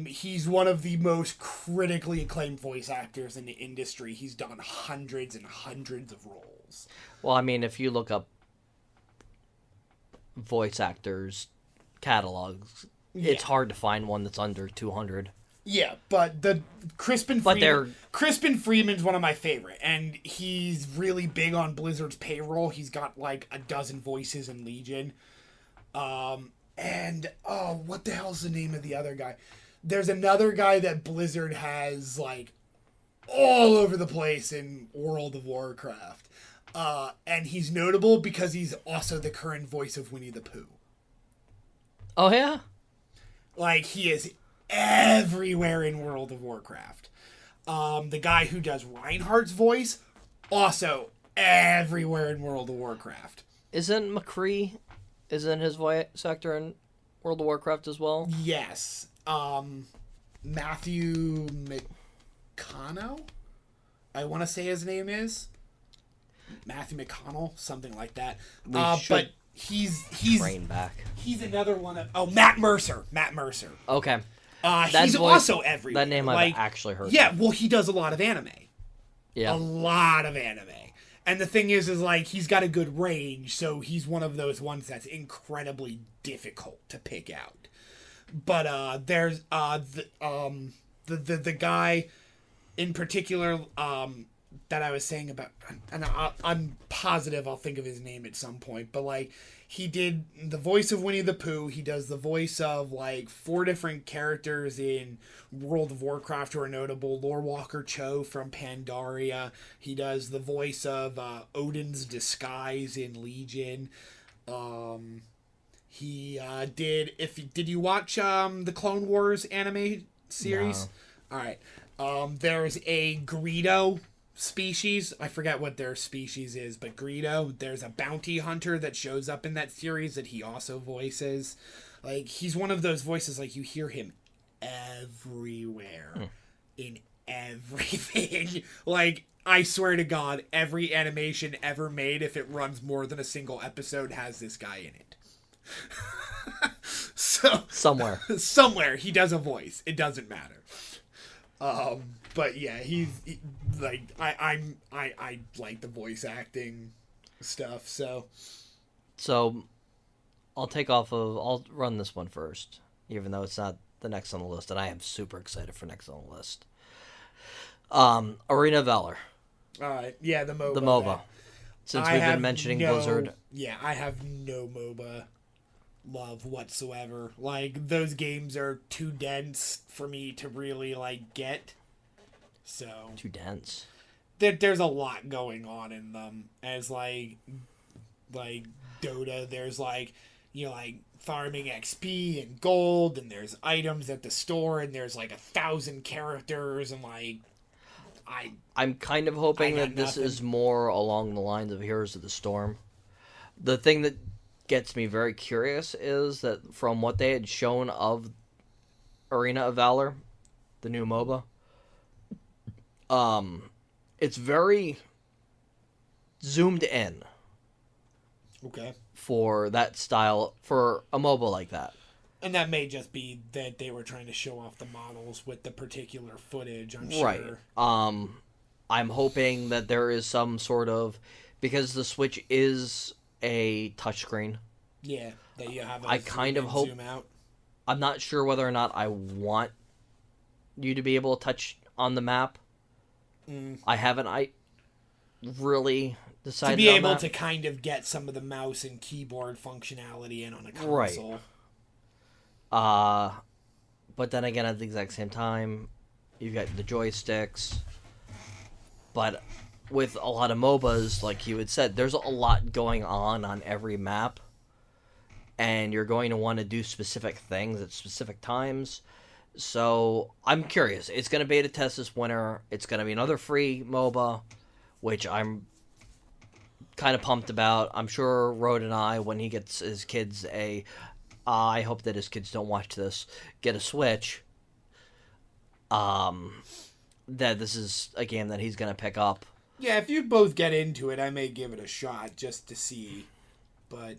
B: He's one of the most critically acclaimed voice actors in the industry. He's done hundreds and hundreds of roles.
A: Well, I mean, if you look up voice actors' catalogs, it's hard to find one that's under 200.
B: Yeah, but Crispin Freeman's one of my favorite, and he's really big on Blizzard's payroll. He's got, like, a dozen voices in Legion. And, what the hell's the name of the other guy? There's another guy that Blizzard has, like, all over the place in World of Warcraft. And he's notable because he's also the current voice of Winnie the Pooh.
A: Oh, yeah?
B: Like, he is everywhere in World of Warcraft. The guy who does Reinhardt's voice, also everywhere in World of Warcraft.
A: Isn't McCree... Isn't his voice actor in World of Warcraft as well?
B: Yes. Matthew McConnell? I want to say his name is Matthew McConnell, something like that. But he's
A: train back.
B: He's another one of Matt Mercer.
A: Okay.
B: He's also everywhere.
A: That name I've actually heard.
B: Yeah, well, he does a lot of anime.
A: Yeah.
B: A lot of anime. And the thing is like, he's got a good range, so he's one of those ones that's incredibly difficult to pick out. But there's the guy in particular that I was saying about, and I'm positive I'll think of his name at some point, but, like, he did the voice of Winnie the Pooh. He does the voice of, like, 4 different characters in World of Warcraft who are notable. Lorewalker Cho from Pandaria. He does the voice of Odin's Disguise in Legion. He did you watch the Clone Wars anime series? No. All right. There's a Greedo species. I forget what their species is, but Greedo, there's a bounty hunter that shows up in that series that he also voices. Like, he's one of those voices, like, you hear him everywhere in everything. Like, I swear to God, every animation ever made, if it runs more than a single episode, has this guy in it. So somewhere he does a voice. It doesn't matter. But yeah, like I like the voice acting stuff.
A: So I'll run this one first, even though it's not the next on the list, and I am super excited for next on the list. Arena of Valor.
B: Yeah, the MOBA.
A: The MOBA. Since we've been mentioning Blizzard.
B: Yeah, I have no MOBA love whatsoever. Like, those games are too dense for me to really, like, get. So.
A: Too dense.
B: There's a lot going on in them. As, like Dota, there's, like, you know, like, farming XP and gold, and there's items at the store, and there's, like, 1,000 characters, and, like,
A: I'm kind of hoping that this is more along the lines of Heroes of the Storm. The thing that gets me very curious is that from what they had shown of Arena of Valor, the new MOBA, it's very zoomed in.
B: Okay.
A: For that style, for a MOBA like that.
B: And that may just be that they were trying to show off the models with the particular footage, I'm sure.
A: Right. I'm hoping that there is some sort of... Because the Switch is a touchscreen.
B: Yeah, that you have
A: I kind of hope...
B: zoom out.
A: I'm not sure whether or not I want you to be able to touch on the map. I haven't really decided on
B: to be able
A: that.
B: to kind of get some of the mouse and keyboard functionality in on a console.
A: Right. But then again, at the exact same time, you've got the joysticks. But with a lot of MOBAs, like you had said, there's a lot going on every map. And you're going to want to do specific things at specific times. So, I'm curious. It's going to beta test this winter. It's going to be another free MOBA, which I'm kind of pumped about. I'm sure Rode and I, when he gets his kids I hope that his kids don't watch this, get a Switch, that this is a game that he's going to pick up.
B: Yeah, if you both get into it, I may give it a shot just to see. But...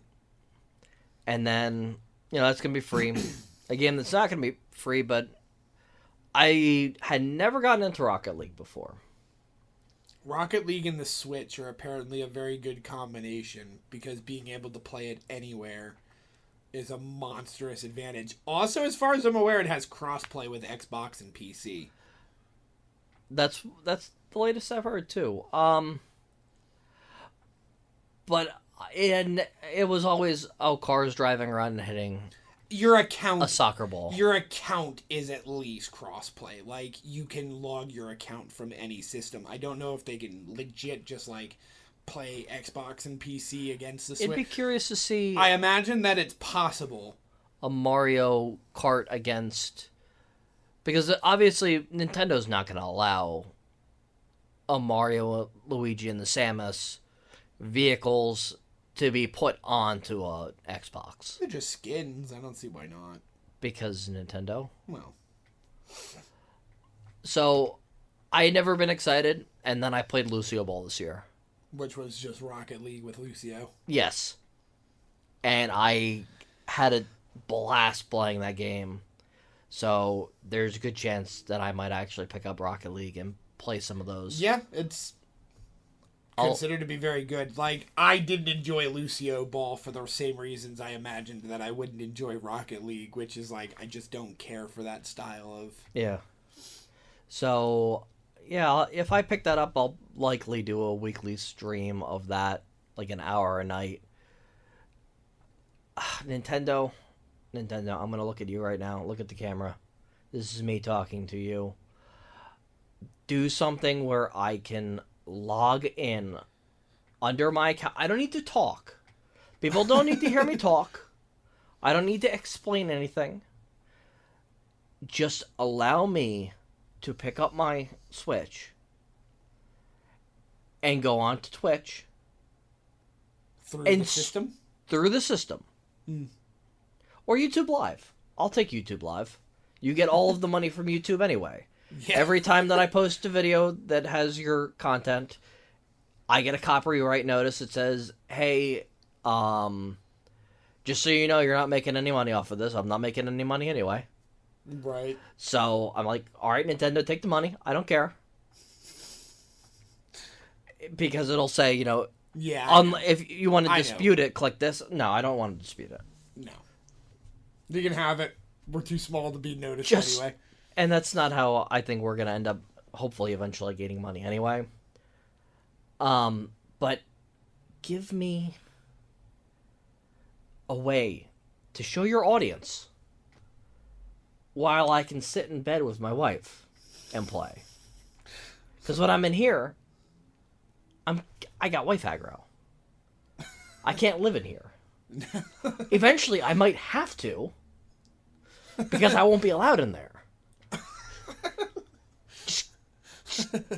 A: And then, that's going to be free. A game that's not going to be free, but I had never gotten into Rocket League before.
B: Rocket League and the Switch are apparently a very good combination because being able to play it anywhere is a monstrous advantage. Also, as far as I'm aware, it has crossplay with Xbox and PC.
A: That's the latest I've heard too. But it was always cars driving around and hitting
B: your account,
A: a soccer ball.
B: Your account is at least crossplay. Like, you can log your account from any system. I don't know if they can legit just like play Xbox and PC against the Switch.
A: It'd be curious to see.
B: I imagine that it's possible.
A: A Mario Kart against... Because obviously Nintendo's not going to allow a Mario, Luigi, and the Samus vehicles to be put onto a Xbox.
B: They're just skins. I don't see why not.
A: Because Nintendo?
B: Well.
A: So, I had never been excited, and then I played Lucio Ball this year.
B: Which was just Rocket League with Lucio.
A: Yes. And I had a blast playing that game. So, there's a good chance that I might actually pick up Rocket League and play some of those.
B: Yeah, it's considered to be very good. Like, I didn't enjoy Lucio Ball for the same reasons I imagined that I wouldn't enjoy Rocket League, which is like, I just don't care for that style of...
A: Yeah. So, yeah, if I pick that up, I'll likely do a weekly stream of that, like an hour a night. Nintendo, I'm going to look at you right now. Look at the camera. This is me talking to you. Do something where I can log in under my account. I don't need to talk. People don't need to hear me talk. I don't need to explain anything. Just allow me to pick up my Switch and go on to Twitch.
B: Through the system?
A: Through the system. Or YouTube Live. I'll take YouTube Live. You get all of the money from YouTube anyway.
B: Yeah.
A: Every time that I post a video that has your content, I get a copyright notice that says, "Hey, just so you know, you're not making any money off of this. I'm not making any money anyway."
B: Right.
A: So I'm like, "All right, Nintendo, take the money. I don't care." Because it'll say,
B: Yeah.
A: if you want to
B: I know.
A: dispute it, click this. No, I don't want to dispute it.
B: No. You can have it. We're too small to be noticed
A: Just
B: anyway.
A: And that's not how I think we're gonna end up. Hopefully, eventually gaining money anyway. But give me a way to show your audience while I can sit in bed with my wife and play. Because when I'm in here, I got wife aggro. I can't live in here. Eventually, I might have to, because I won't be allowed in there. Just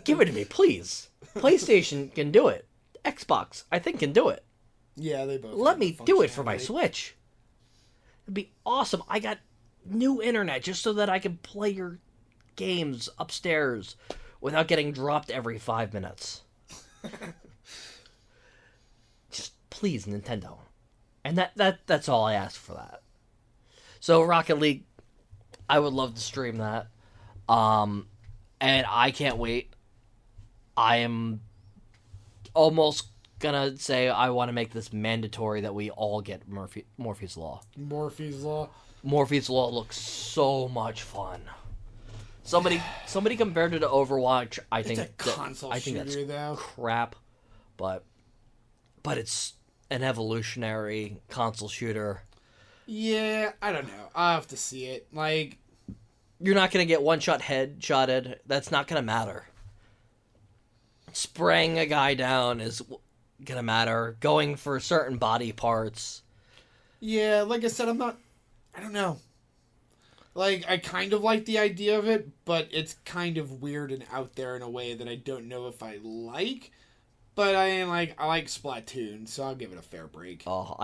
A: give it to me, please. PlayStation can do it. Xbox, I think, can do it.
B: Yeah, they both.
A: Let
B: have
A: me
B: the
A: do it for my
B: functionality.
A: Switch. It'd be awesome. I got new internet just so that I can play your games upstairs without getting dropped every 5 minutes. Just please, Nintendo. And that's all I ask for that. So Rocket League, I would love to stream that. And I can't wait. I am almost gonna say I want to make this mandatory that we all get Morphe's Law.
B: Morphe's Law.
A: Morphe's Law looks so much fun. Somebody compared it to Overwatch. I think
B: It's a console shooter,
A: that's
B: though.
A: crap, but it's an evolutionary console shooter.
B: Yeah, I don't know. I'll have to see it. Like,
A: You're not gonna get one-shot headshotted. That's not gonna matter. Spraying a guy down is gonna matter. Going for certain body parts.
B: yeah, like I said, I don't know. Like, I kind of like the idea of it, but it's kind of weird and out there in a way that I don't know if I like. But I like Splatoon, so I'll give it a fair break.
A: Oh,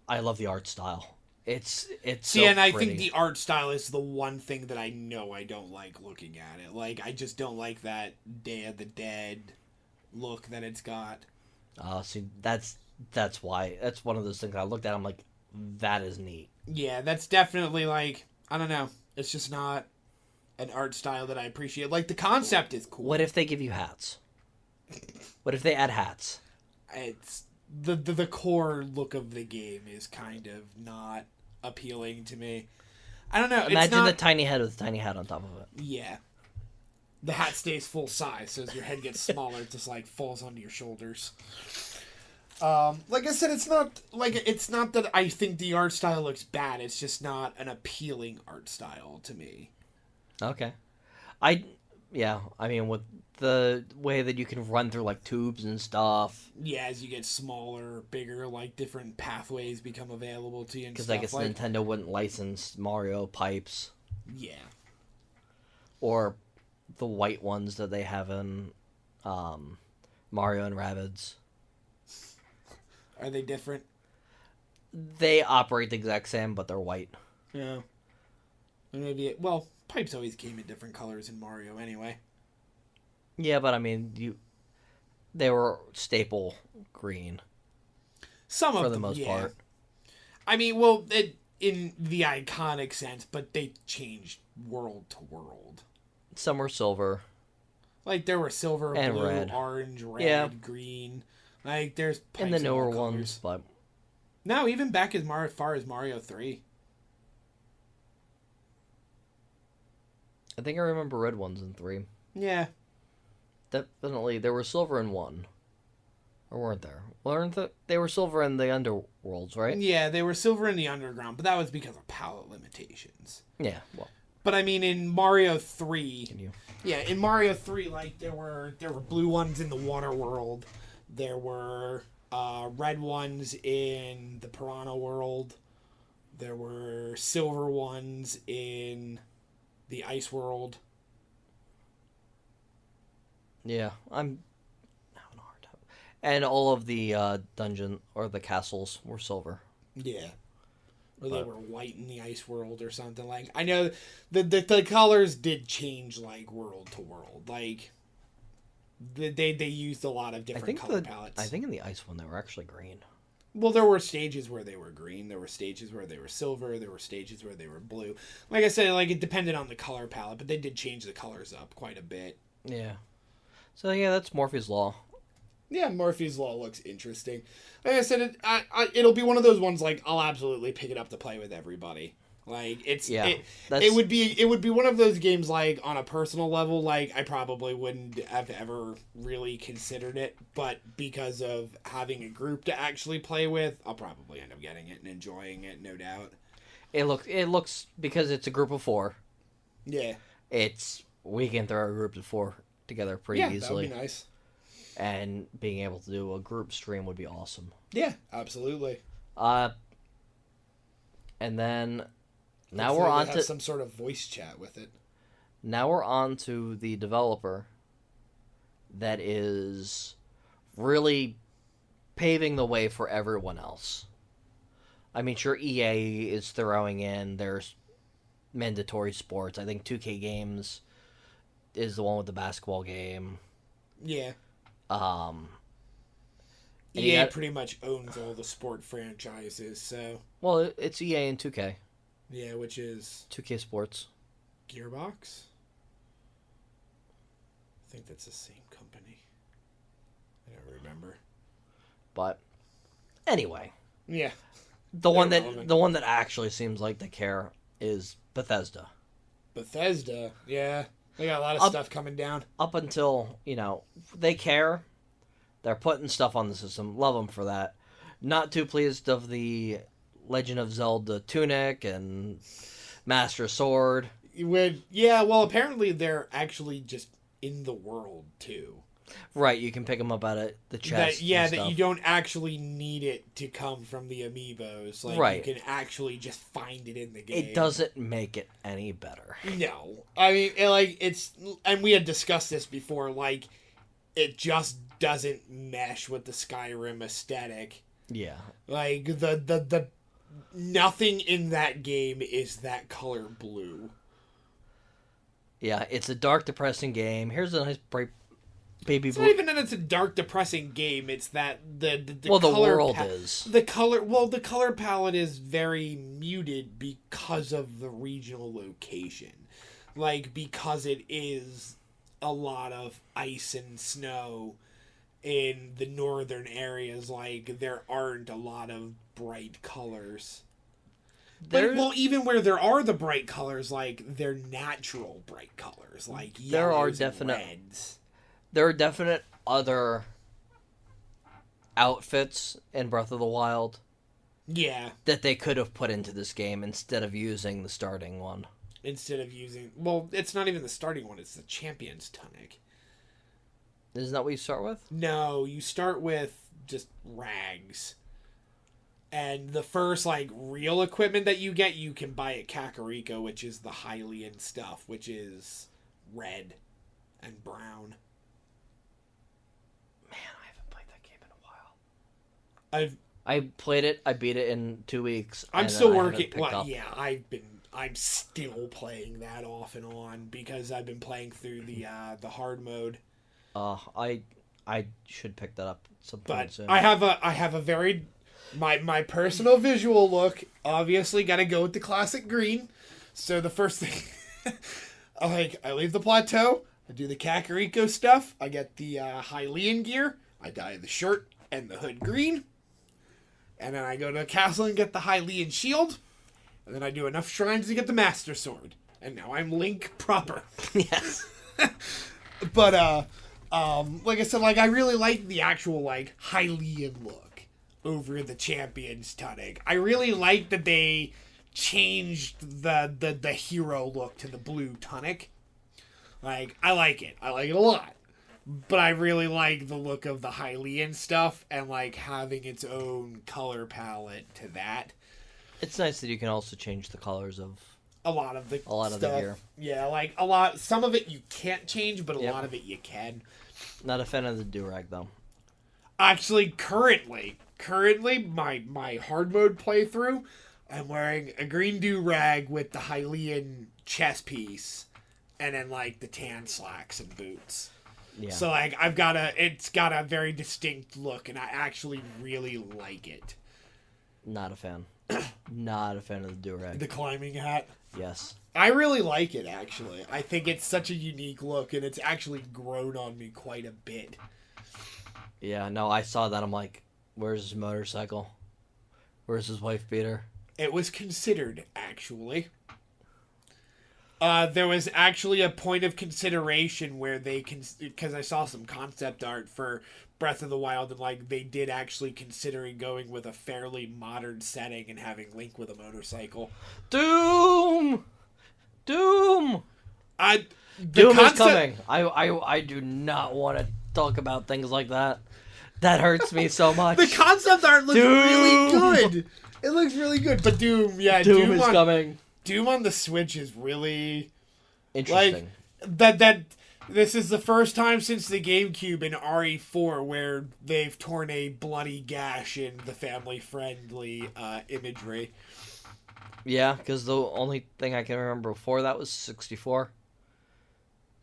A: I love the art style. It's
B: See,
A: so
B: and I
A: pretty.
B: think the art style is the one thing that I know I don't like looking at it. Like, I just don't like that Day of the Dead look that it's got.
A: See, that's why. That's one of those things I looked at. I'm like, that is neat.
B: Yeah, that's definitely like, I don't know. It's just not an art style that I appreciate. Like, the concept is cool.
A: What if they give you hats? What if they add hats?
B: It's the core look of the game is kind of not appealing to me. I don't know.
A: Imagine
B: it's not,
A: the tiny head with a tiny hat on top of it.
B: Yeah. The hat stays full size, so as your head gets smaller, it just like falls onto your shoulders. Like I said, it's not that I think the art style looks bad. It's just not an appealing art style to me.
A: Okay. I mean, with the way that you can run through like tubes and stuff,
B: Yeah, as you get smaller, bigger, like different pathways become available to you and
A: because
B: stuff.
A: I guess
B: like,
A: Nintendo wouldn't license Mario pipes
B: yeah,
A: or the white ones that they have in Mario and Rabbids.
B: are they different?
A: They operate the exact same, but they're white.
B: Yeah, pipes always came in different colors in Mario anyway.
A: Yeah, but I mean, they were staple green
B: Some
A: for
B: of
A: the
B: them,
A: most
B: yeah.
A: part.
B: I mean, in the iconic sense, but they changed world to world.
A: Some were silver.
B: Like, there were silver,
A: And
B: blue,
A: red.
B: orange, red,
A: Yeah.
B: green. Like, there's pipes
A: In the
B: in
A: newer
B: all colors.
A: ones, but
B: No, even back as far as Mario 3.
A: I think I remember red ones in 3.
B: Yeah.
A: Definitely, there were silver in 1. Or weren't there? They were silver in the underworlds, right?
B: Yeah, they were silver in the underground, but that was because of palette limitations.
A: Yeah, well,
B: But I mean, in Mario 3,
A: can you?
B: yeah, in Mario 3, like, there were blue ones in the water world. There were red ones in the piranha world. There were silver ones in the ice world.
A: Yeah, I'm having a hard time. And all of the dungeon or the castles were silver.
B: Yeah. Or they were white in the Ice World or something. Like, I know the colors did change, like, world to world. Like, they used a lot of different color palettes.
A: I think in the Ice one, they were actually green.
B: Well, there were stages where they were green. There were stages where they were silver. There were stages where they were blue. Like I said, like, it depended on the color palette, but they did change the colors up quite a bit.
A: Yeah. So, yeah, that's Morphe's Law.
B: Yeah, Murphy's Law looks interesting. Like I said, it'll be one of those ones, like, I'll absolutely pick it up to play with everybody. Like, it would be one of those games, like, on a personal level, like, I probably wouldn't have ever really considered it, but because of having a group to actually play with, I'll probably end up getting it and enjoying it, no doubt.
A: It looks, because it's a group of 4.
B: Yeah.
A: We can throw a group of 4 together pretty easily.
B: Yeah, that would be nice.
A: And being able to do a group stream would be awesome.
B: Yeah, absolutely.
A: And then now
B: Hopefully
A: we're on
B: have
A: to
B: some sort of voice chat with it.
A: Now we're on to the developer that is really paving the way for everyone else. I mean, sure, EA is throwing in their mandatory sports. I think 2K Games is the one with the basketball game.
B: Yeah.
A: EA
B: pretty much owns all the sport franchises, so...
A: Well, it's EA and 2K.
B: Yeah, which is...
A: 2K Sports.
B: Gearbox? I think that's the same company. I don't remember.
A: But, anyway.
B: Yeah.
A: The one that actually seems like they care is Bethesda.
B: Bethesda? Yeah. They got a lot of stuff coming down.
A: Up until, they care. They're putting stuff on the system. Love them for that. Not too pleased of the Legend of Zelda Tunic and Master Sword.
B: Well, apparently they're actually just in the world, too.
A: Right, you can pick them up out of the chest.
B: That you don't actually need it to come from the amiibos. Like,
A: right.
B: You can actually just find it in the game.
A: It doesn't make it any better.
B: No. I mean, it's... And we had discussed this before, like, it just doesn't mesh with the Skyrim aesthetic.
A: Yeah.
B: Like, the nothing in that game is that color blue.
A: Yeah, it's a dark, depressing game. Here's a nice bright baby blue.
B: It's not even that it's a dark, depressing game. It's that the
A: color world is.
B: The color palette is very muted because of the regional location. Like, because it is a lot of ice and snow in the northern areas. Like, there aren't a lot of bright colors. Even where there are the bright colors, like, they're natural bright colors, like yellows and reds.
A: There are definite other outfits in Breath of the Wild.
B: Yeah.
A: That they could have put into this game instead of using the starting one.
B: Well, it's not even the starting one, it's the Champion's Tunic.
A: Isn't that what you start with?
B: No, you start with just rags. And the first, like, real equipment that you get, you can buy at Kakariko, which is the Hylian stuff, which is red and brown.
A: Man, I haven't played that game in a while.
B: I
A: played it. I beat it in 2 weeks.
B: I'm still working. Well, yeah, I'm still playing that off and on because I've been playing through the hard mode.
A: I should pick that up some point soon.
B: I have a very my personal visual look. Obviously, got to go with the classic green. So the first thing, I leave the plateau. I do the Kakariko stuff. I get the Hylian gear. I dye the shirt and the hood green. And then I go to the castle and get the Hylian shield. And then I do enough shrines to get the Master Sword. And now I'm Link proper.
A: Yes.
B: But, like I said, like, I really like the actual, like, Hylian look over the Champion's Tunic. I really like that they changed the hero look to the blue tunic. Like, I like it. I like it a lot. But I really like the look of the Hylian stuff and, like, having its own color palette to that.
A: It's nice that you can also change the colors of
B: a lot of the
A: gear.
B: Yeah, like, some of it you can't change, but a lot of it you can.
A: Not a fan of the do-rag, though.
B: Actually, currently, my hard mode playthrough, I'm wearing a green do-rag with the Hylian chest piece, and then like the tan slacks and boots.
A: Yeah.
B: So like it's got a very distinct look, and I actually really like it.
A: Not a fan. Not a fan of the do-rag.
B: The climbing hat.
A: Yes.
B: I really like it, actually. I think it's such a unique look, and it's actually grown on me quite a bit.
A: Yeah, no, I saw that. I'm like, where's his motorcycle? Where's his wife beater?
B: It was considered, actually. There was actually a point of consideration where they because I saw some concept art for Breath of the Wild, and like they did actually considering going with a fairly modern setting and having Link with a motorcycle.
A: Doom!
B: The
A: Doom
B: concept,
A: is coming. I do not want to talk about things like that. That hurts me so much.
B: The concept art looks
A: Doom!
B: really good. It looks really good, but Doom
A: is coming.
B: Doom on the Switch is really
A: Interesting.
B: Like that. This is the first time since the GameCube in RE4 where they've torn a bloody gash in the family-friendly imagery.
A: Yeah, because the only thing I can remember before that was 64.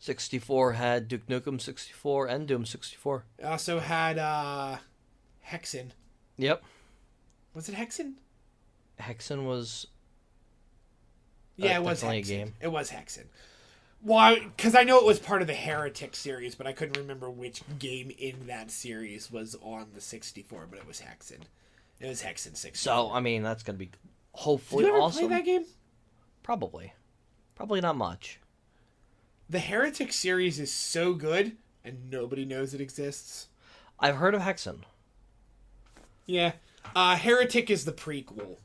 A: 64 had Duke Nukem 64 and Doom 64.
B: It also had Hexen.
A: Yep.
B: Was it Hexen?
A: Hexen was...
B: Yeah, it was
A: definitely
B: Hexen.
A: a game.
B: It was Hexen. Well, because I know it was part of the Heretic series, but I couldn't remember which game in that series was on the 64, but it was Hexen. It was Hexen 64.
A: So, I mean, that's going to be hopefully
B: Did you ever
A: awesome.
B: play that game?
A: Probably. Probably not much.
B: The Heretic series is so good, and nobody knows it exists.
A: I've heard of Hexen.
B: Yeah. Heretic is the prequel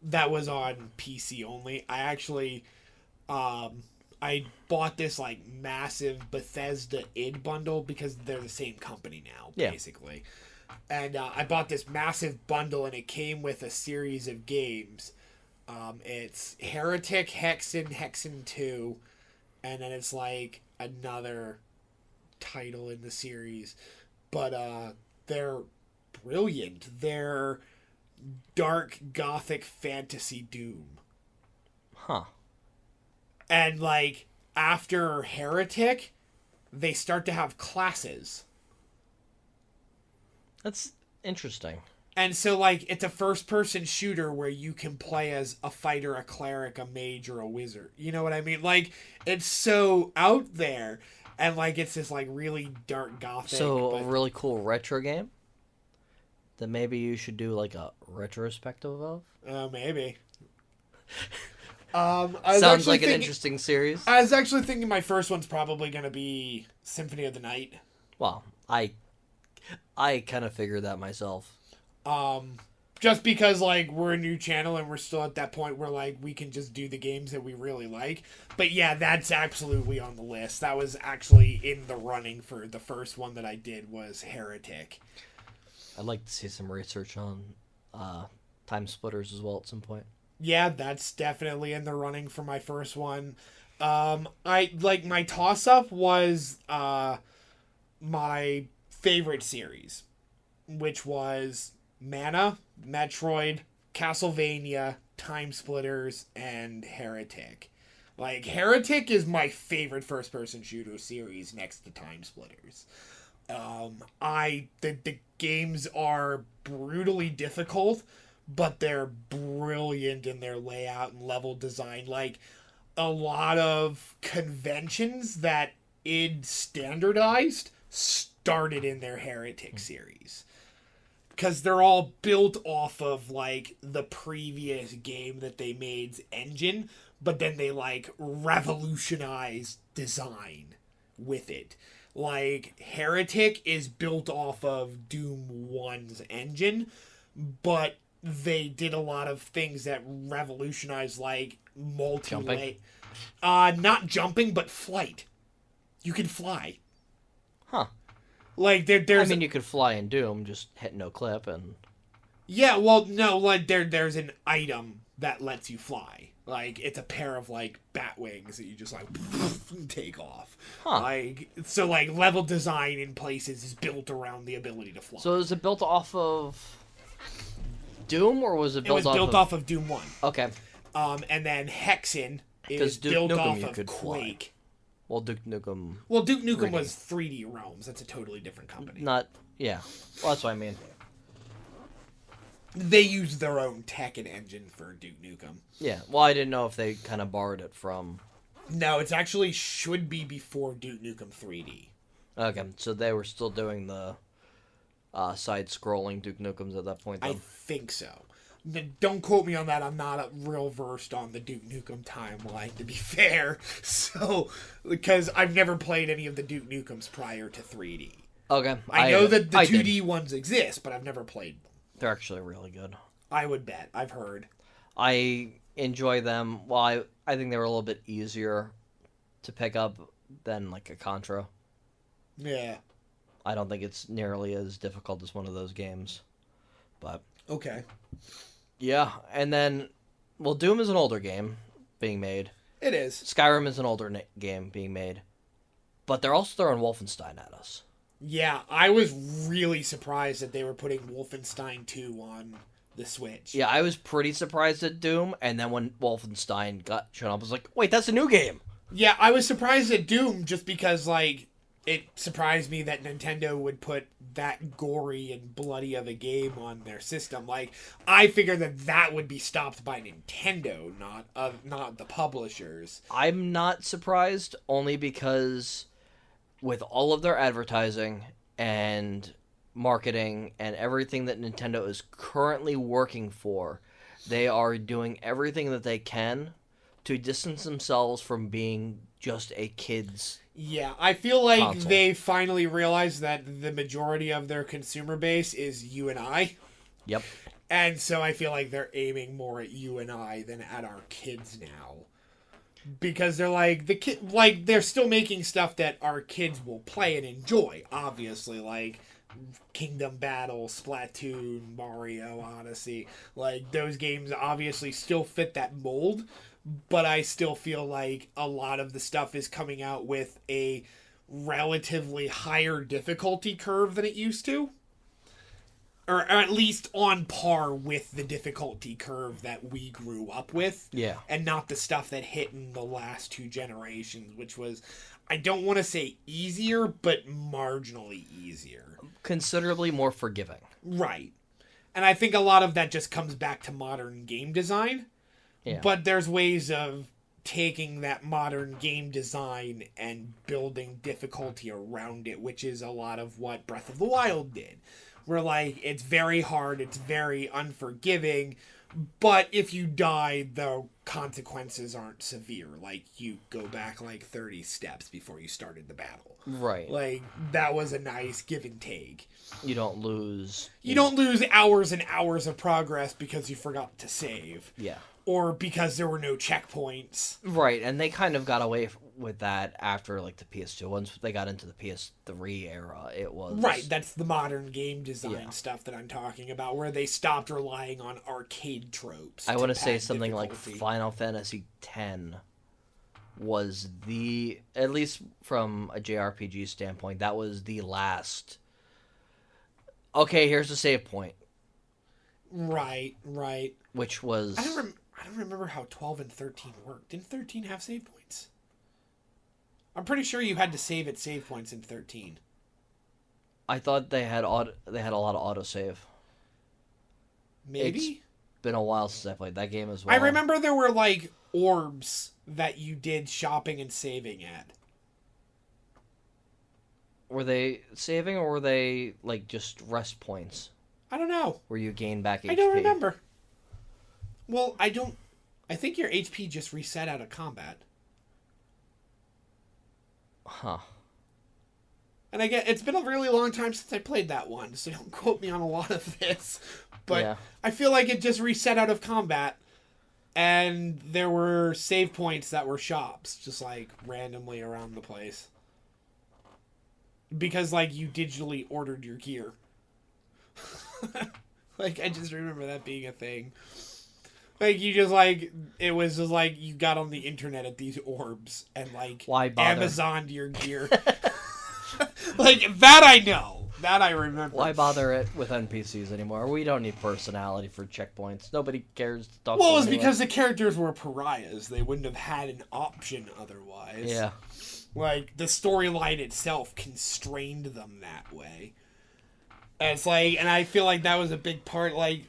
B: that was on PC only. I actually... I bought this like massive Bethesda id bundle because they're the same company now, basically. And I bought this massive bundle, and it came with a series of games. It's Heretic, Hexen, Hexen 2, and then it's like another title in the series. But they're brilliant. They're dark gothic fantasy Doom.
A: Huh.
B: And, like, after Heretic, they start to have classes.
A: That's interesting.
B: And so, like, it's a first-person shooter where you can play as a fighter, a cleric, a mage, or a wizard. You know what I mean? Like, it's so out there. And, like, it's this, like, really dark gothic.
A: So, a really cool retro game that maybe you should do, like, a retrospective of?
B: Maybe.
A: Sounds like an interesting series.
B: I was actually thinking my first one's probably going to be Symphony of the Night.
A: Well, I kind of figured that myself.
B: Just because, like, we're a new channel and we're still at that point where, like, we can just do the games that we really like. But yeah, that's absolutely on the list. That was actually in the running for the first one that I did was Heretic.
A: I'd like to see some research on Time Splitters as well at some point.
B: Yeah, that's definitely in the running for my first one. My toss-up was my favorite series, which was Mana, Metroid, Castlevania, Time Splitters, and Heretic. Like, Heretic is my favorite first-person shooter series next to Time Splitters. The games are brutally difficult, but they're brilliant in their layout and level design. Like, a lot of conventions that id standardized started in their Heretic series. Because they're all built off of, like, the previous game that they made's engine, but then they, like, revolutionized design with it. Like, Heretic is built off of Doom 1's engine, but they did a lot of things that revolutionized, like, multi-lay. Not jumping, but flight. You can fly.
A: Huh.
B: Like, there's...
A: I mean, you could fly in Doom, just hit no clip and...
B: Yeah, well, no, like, there's an item that lets you fly. Like, it's a pair of, like, bat wings that you just, like, take off.
A: Huh.
B: Like, so, like, level design in places is built around the ability to fly.
A: So is it built off of... Doom, or was it
B: It
A: built
B: was
A: off
B: built
A: of...
B: off of Doom 1.
A: Okay.
B: And then Hexen
A: 'Cause
B: is
A: Duke
B: built
A: Nukem
B: off
A: you
B: of
A: could fly.
B: Quake.
A: Well, Duke Nukem...
B: Well, Duke Nukem
A: 3D.
B: was 3D Realms. That's a totally different company.
A: Not... Yeah. Well, that's what I mean.
B: They used their own tech and engine for Duke Nukem.
A: Yeah. Well, I didn't know if they kind of borrowed it from...
B: No, it's actually should be before Duke Nukem 3D.
A: Okay, so they were still doing the side-scrolling Duke Nukems at that point, then?
B: I think so. Don't quote me on that. I'm not real versed on the Duke Nukem timeline, to be fair. So, because I've never played any of the Duke Nukems prior to 3D.
A: Okay.
B: I know that the 2D
A: did.
B: ones exist, but I've never played them.
A: They're actually really good.
B: I would bet. I've heard.
A: I enjoy them. Well, I think they were a little bit easier to pick up than, like, a Contra.
B: Yeah.
A: I don't think it's nearly as difficult as one of those games. But...
B: Okay.
A: Yeah, and then... Well, Doom is an older game being made.
B: It is.
A: Skyrim is an older game being made. But they're also throwing Wolfenstein at us.
B: Yeah, I was really surprised that they were putting Wolfenstein 2 on the Switch.
A: Yeah, I was pretty surprised at Doom, and then when Wolfenstein got shown up, I was like, wait, that's a new game!
B: Yeah, I was surprised at Doom just because, like, it surprised me that Nintendo would put that gory and bloody of a game on their system. Like, I figured that would be stopped by Nintendo, not the publishers.
A: I'm not surprised, only because with all of their advertising and marketing and everything that Nintendo is currently working for, they are doing everything that they can to distance themselves from being just a kid's
B: Yeah, I feel like
A: console.
B: they finally realized that the majority of their consumer base is you and I.
A: Yep.
B: And so I feel like they're aiming more at you and I than at our kids now. Because they're like they're still making stuff that our kids will play and enjoy, obviously, like Kingdom Battle, Splatoon, Mario Odyssey. Like, those games obviously still fit that mold, but I still feel like a lot of the stuff is coming out with a relatively higher difficulty curve than it used to. Or at least on par with the difficulty curve that we grew up with.
A: Yeah.
B: And not the stuff that hit in the last two generations, which was, I don't want to say easier, but marginally easier.
A: Considerably more forgiving.
B: Right. And I think a lot of that just comes back to modern game design.
A: Yeah.
B: But there's ways of taking that modern game design and building difficulty around it, which is a lot of what Breath of the Wild did. Where, like, it's very hard, it's very unforgiving, but if you die, the consequences aren't severe. Like, you go back, like, 30 steps before you started the battle.
A: Right.
B: Like, that was a nice give and take.
A: You don't lose...
B: You don't lose hours and hours of progress because you forgot to save.
A: Yeah.
B: Or because there were no checkpoints.
A: Right, and they kind of got away with that after, like, the PS2. Once they got into the PS3 era, it was...
B: Right, that's the modern game design
A: Yeah.
B: stuff that I'm talking about, where they stopped relying on arcade tropes.
A: I want to say
B: pad
A: something like
B: difficulty.
A: Final Fantasy X was the... At least from a JRPG standpoint, that was the last... Okay, here's the save point.
B: Right.
A: Which was...
B: I don't remember how 12 and 13 worked. Didn't 13 have save points? I'm pretty sure you had to save at save points in 13.
A: I thought they had a lot of autosave.
B: Maybe?
A: It's been a while since I played that game as well.
B: I remember there were, like, orbs that you did shopping and saving at.
A: Were they saving or were they, like, just rest points?
B: I don't know.
A: Where you gain back HP?
B: I don't remember. Well, I think your HP just reset out of combat.
A: Huh.
B: And again, it's been a really long time since I played that one, so don't quote me on a lot of this. But
A: Yeah.
B: I feel like it just reset out of combat, and there were save points that were shops, just like randomly around the place. Because, like, you digitally ordered your gear. Like, I just remember that being a thing. Like, you just, like, it was just like you got on the internet at these orbs and, like,
A: Why bother?
B: Amazoned your gear. Like, that I know. That I remember.
A: Why bother it with NPCs anymore? We don't need personality for checkpoints. Nobody cares to talk
B: Well,
A: to
B: it was
A: them
B: because the characters were pariahs. They wouldn't have had an option otherwise.
A: Yeah.
B: Like, the storyline itself constrained them that way. And it's like, and I feel like that was a big part, like,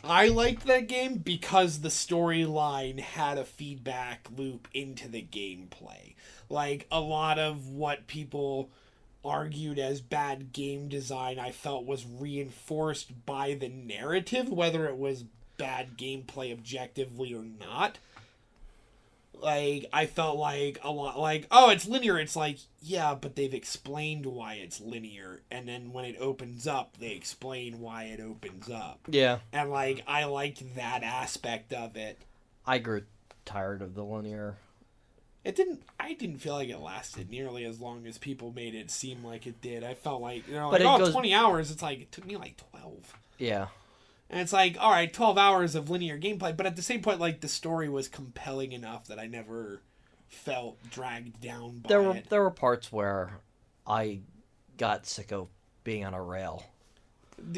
B: I liked that game because the storyline had a feedback loop into the gameplay. Like, a lot of what people argued as bad game design, I felt was reinforced by the narrative, whether it was bad gameplay objectively or not. Like, I felt like a lot, like, oh, it's linear. It's like, yeah, but they've explained why it's linear. And then when it opens up, they explain why it opens up.
A: Yeah.
B: And, like, I liked that aspect of it.
A: I grew tired of the linear.
B: I didn't feel like it lasted nearly as long as people made it seem like it did. I felt like,
A: But
B: like,
A: it goes...
B: 20 hours. It's like, it took me like 12.
A: Yeah.
B: And it's like, all right, 12 hours of linear gameplay. But at the same point, like, the story was compelling enough that I never felt dragged down by it.
A: There were parts where I got sick of being on a rail.
B: And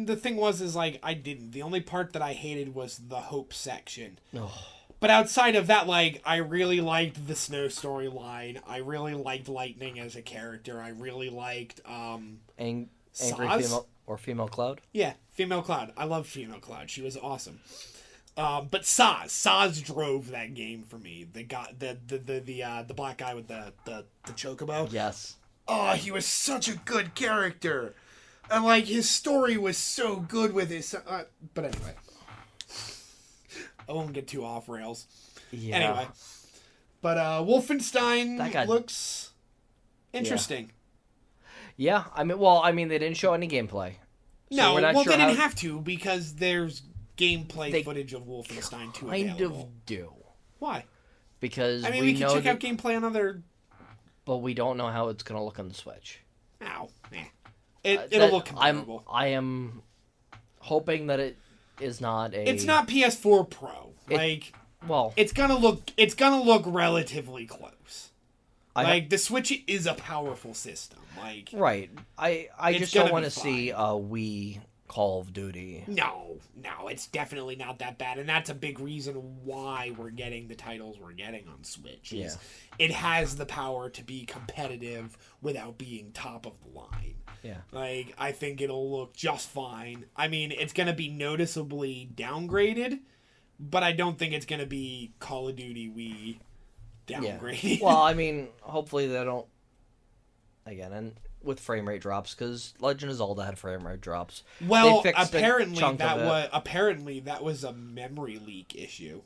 B: the thing is like, I didn't. The only part that I hated was the Hope section.
A: Oh.
B: But outside of that, like, I really liked the Snow storyline. I really liked Lightning as a character. I really liked,
A: Angry
B: Saz?
A: female Cloud?
B: Yeah, Female Cloud. I love Female Cloud. She was awesome. But Saz drove that game for me. The black guy with the chocobo.
A: Yes.
B: Oh, he was such a good character. And, like, his story was so good with his... but anyway. I won't get too off rails.
A: Yeah.
B: Anyway. But Wolfenstein looks interesting.
A: Yeah, I mean, they didn't show any gameplay.
B: So they didn't have to, because there's gameplay footage of Wolfenstein 2 available.
A: Kind of do.
B: Why?
A: Because
B: we can check out gameplay on other...
A: But we don't know how it's going to look on the Switch.
B: Ow. It'll look comparable.
A: I am hoping that it is not a...
B: It's not PS4 Pro. It's gonna look relatively close. The Switch is a powerful system.
A: Right. I just don't want to see a Wii Call of Duty.
B: No, it's definitely not that bad, and that's a big reason why we're getting the titles we're getting on Switch. It has the power to be competitive without being top of the line.
A: Yeah.
B: I think it'll look just fine. I mean, it's gonna be noticeably downgraded, but I don't think it's gonna be Call of Duty Wii downgraded.
A: Yeah. Well, I mean, hopefully they don't. Again, and with frame rate drops, because Legend of Zelda had frame rate drops.
B: Well, apparently that was a memory leak issue.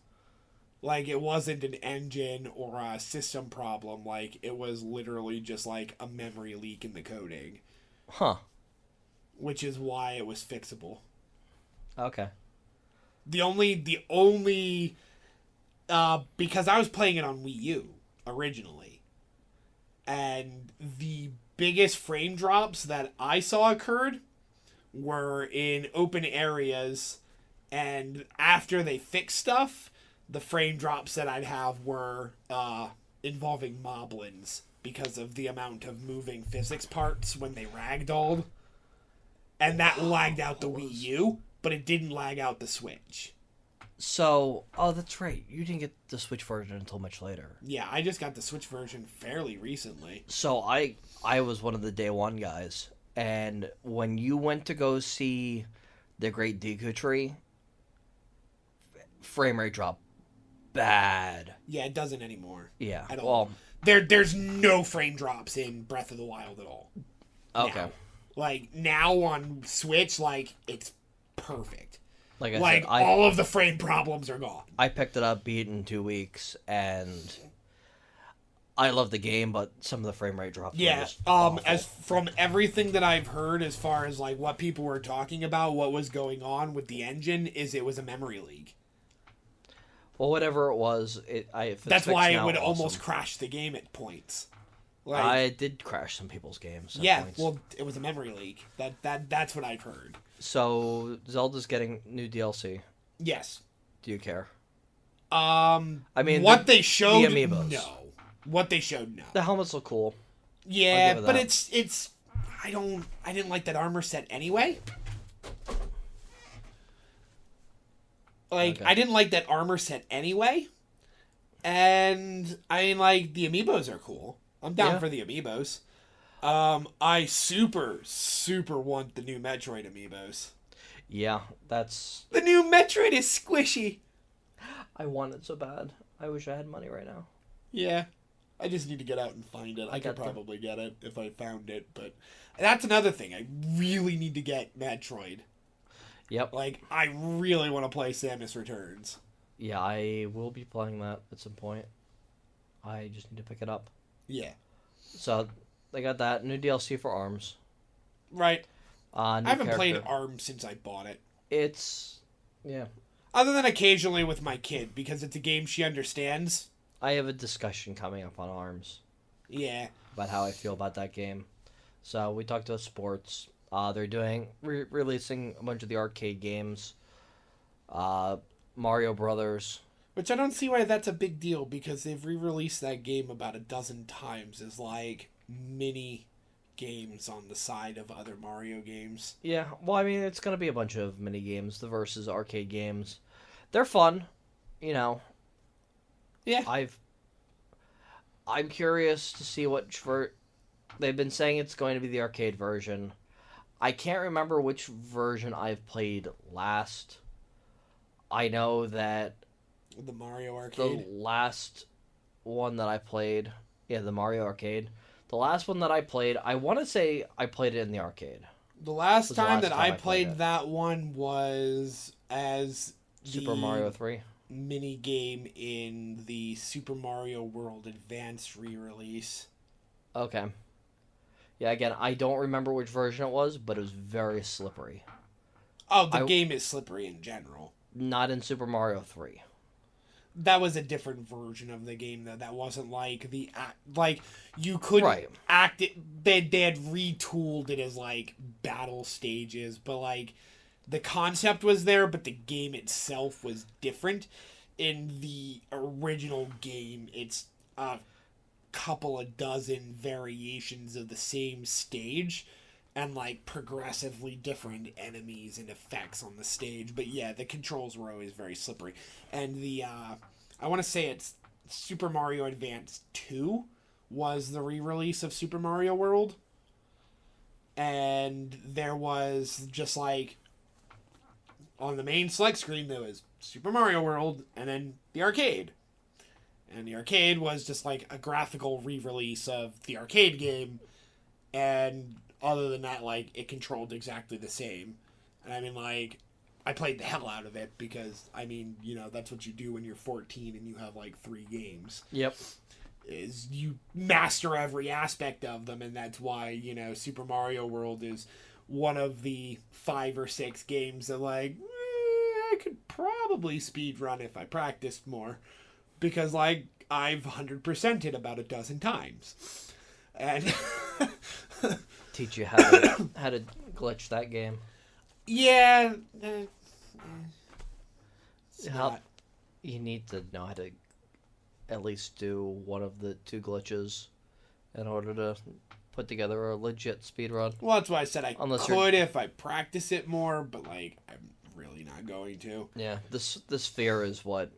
B: It wasn't an engine or a system problem. It was literally just a memory leak in the coding.
A: Huh.
B: Which is why it was fixable.
A: Okay.
B: The only because I was playing it on Wii U originally, and the biggest frame drops that I saw occurred were in open areas, and after they fixed stuff, the frame drops that I'd have were involving moblins because of the amount of moving physics parts when they ragdolled. And that lagged out the Wii U, but it didn't lag out the Switch.
A: So, that's right. You didn't get the Switch version until much later.
B: Yeah, I just got the Switch version fairly recently.
A: So I was one of the day one guys, and when you went to go see The Great Deku Tree, frame rate drop bad.
B: Yeah, it doesn't anymore.
A: Yeah.
B: At all. There's no frame drops in Breath of the Wild at all.
A: Okay.
B: Now. Now on Switch, it's perfect.
A: Like I said,
B: all of the frame problems are gone.
A: I picked it up, beat it in 2 weeks, and I love the game, but some of the frame rate drops.
B: Yeah. As from everything that I've heard, as far as what people were talking about, what was going on with the engine, is it was a memory leak.
A: Well, whatever it was,
B: that's why it would almost crash the game at points.
A: I did crash some people's games.
B: Yeah, well, it was a memory leak. That's what I've heard.
A: So Zelda's getting new DLC.
B: Yes.
A: Do you care?
B: I mean, what they showed,
A: the amiibos.
B: No. What they showed, no.
A: The helmets look cool.
B: Yeah, but it's I didn't like that armor set anyway. Like,
A: Okay.
B: I didn't like that armor set anyway. And, I mean, like, the amiibos are cool. I'm down
A: Yeah.
B: for the amiibos. I super, super want the new Metroid amiibos.
A: Yeah, that's.
B: The new Metroid is squishy.
A: I want it so bad. I wish I had money right now.
B: Yeah. I just need to get out and find it. I could
A: got them.
B: probably get it if I found it, but that's another thing. I really need to get Metroid.
A: Yep.
B: Like, I really want to play Samus Returns.
A: Yeah, I will be playing that at some point. I just need to pick it up.
B: Yeah.
A: So, they got that. New DLC for ARMS.
B: Right.
A: New
B: I haven't played
A: character.
B: ARMS since I bought it.
A: It's. Yeah.
B: Other than occasionally with my kid, because it's a game she understands.
A: I have a discussion coming up on ARMS
B: Yeah.
A: about how I feel about that game. So, we talked about sports. They're doing. Releasing a bunch of the arcade games. Mario Brothers.
B: Which I don't see why that's a big deal, because they've re-released that game about a dozen times as, like, mini games on the side of other Mario games.
A: Yeah, well, I mean, it's going to be a bunch of mini games, the versus arcade games. They're fun, you know.
B: Yeah.
A: I'm curious to see they've been saying it's going to be the arcade version. I can't remember which version I've played last. I know that
B: The Mario
A: the
B: Arcade.
A: last one that I played, the Mario Arcade. The last one that I played, I want to say I played it in the arcade.
B: The last
A: was the
B: time
A: last
B: that
A: time
B: I
A: I played
B: played
A: it.
B: that one was as
A: Super Mario 3.
B: mini game in the Super Mario World Advance re-release.
A: Okay. Yeah, again, I don't remember which version it was, but it was very slippery.
B: Oh, the game is slippery in general.
A: Not in Super Mario 3.
B: That was a different version of the game, though. That wasn't like like you couldn't
A: Right.
B: act it. They had retooled it as like battle stages, but like the concept was there, but the game itself was different. In the original game, it's a couple of dozen variations of the same stage and like progressively different enemies and effects on the stage. But yeah, the controls were always very slippery. And the I want to say it's Super Mario Advance 2 was the re-release of Super Mario World. And there was just like on the main select screen there was Super Mario World and then the arcade. And the arcade was just like a graphical re-release of the arcade game, and other than that, like, it controlled exactly the same. And I mean, like, I played the hell out of it because, I mean, you know, that's what you do when you're 14 and you have like 3 games.
A: Yep.
B: Is you master every aspect of them, and that's why, you know, Super Mario World is one of the 5 or 6 games that, like, I could probably speedrun if I practiced more. Because, like, I've 100%ed about a dozen times. And
A: Teach you how to glitch that game.
B: yeah,
A: How you need to know how to at least do one of the 2 glitches in order to put together a legit speedrun.
B: well, that's why I said I
A: Unless
B: could if I practice it more, but, like, I'm really not going to.
A: Yeah, the sphere is what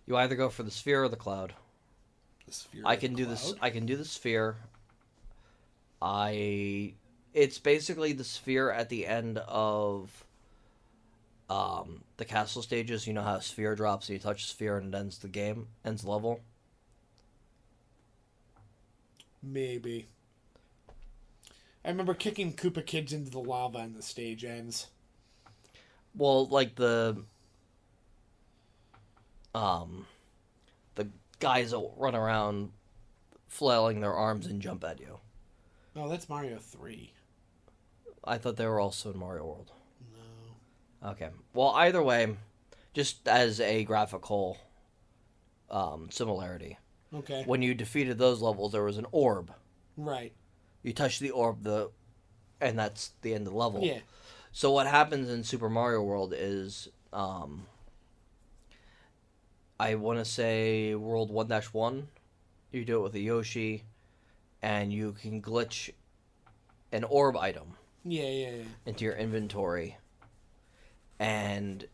A: you either go for the sphere or the cloud.
B: The sphere
A: I
B: of
A: can
B: the
A: do this.
B: cloud?
A: I can do the sphere. It's basically the sphere at the end of the castle stages. You know how a sphere drops, and you touch the sphere and it ends the game, ends the level.
B: Maybe. I remember kicking Koopa Kids into the lava and the stage ends.
A: Well, like the guys that run around flailing their arms and jump at you.
B: No, that's Mario 3.
A: I thought they were also in Mario World.
B: No.
A: Okay. Well, either way, just as a graphical similarity,
B: Okay.
A: when you defeated those levels, there was an orb.
B: Right.
A: You touch the orb, and that's the end of the level.
B: Yeah.
A: So what happens in Super Mario World is, I want to say World 1-1, you do it with a Yoshi, and you can glitch an orb item
B: Yeah.
A: into your inventory, and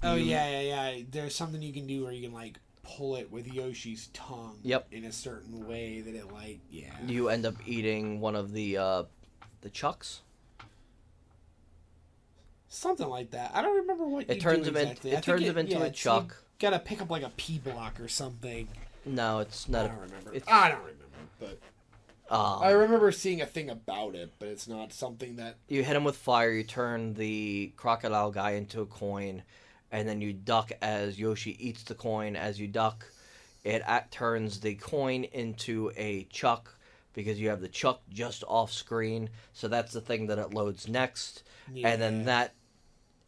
B: Oh, yeah. There's something you can do where you can, like, pull it with Yoshi's tongue.
A: Yep.
B: In a certain way that it, like, yeah.
A: you end up eating one of the chucks.
B: Something like that. I don't remember what
A: It
B: you
A: turns
B: do
A: him
B: exactly.
A: it turns him into a chuck.
B: You gotta pick up, like, a P-block or something.
A: No, it's not.
B: I don't remember. I don't remember, but... I remember seeing a thing about it, but it's not something that...
A: You hit him with fire, you turn the crocodile guy into a coin, and then you duck as Yoshi eats the coin. As you duck, it turns the coin into a chuck, because you have the chuck just off screen, so that's the thing that it loads next. Yeah. And then that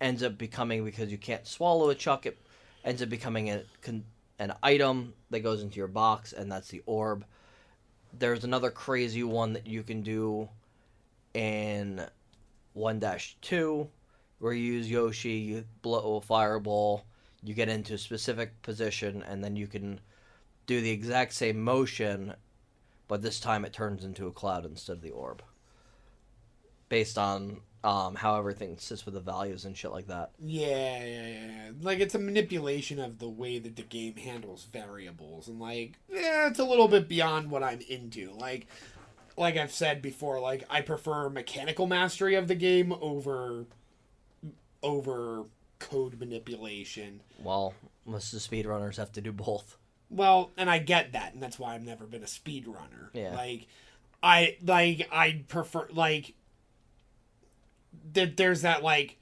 A: ends up becoming, because you can't swallow a chuck, it ends up becoming an item that goes into your box, and that's the orb. There's another crazy one that you can do in 1-2, where you use Yoshi, you blow a fireball, you get into a specific position, and then you can do the exact same motion, but this time it turns into a cloud instead of the orb. Based on how everything sits with the values and shit like that.
B: Yeah. Like, it's a manipulation of the way that the game handles variables. And, like, it's a little bit beyond what I'm into. Like I've said before, like, I prefer mechanical mastery of the game over code manipulation.
A: Well, most of the speedrunners have to do both.
B: Well, and I get that, and that's why I've never been a speedrunner.
A: Yeah.
B: I prefer, like... There's that, like,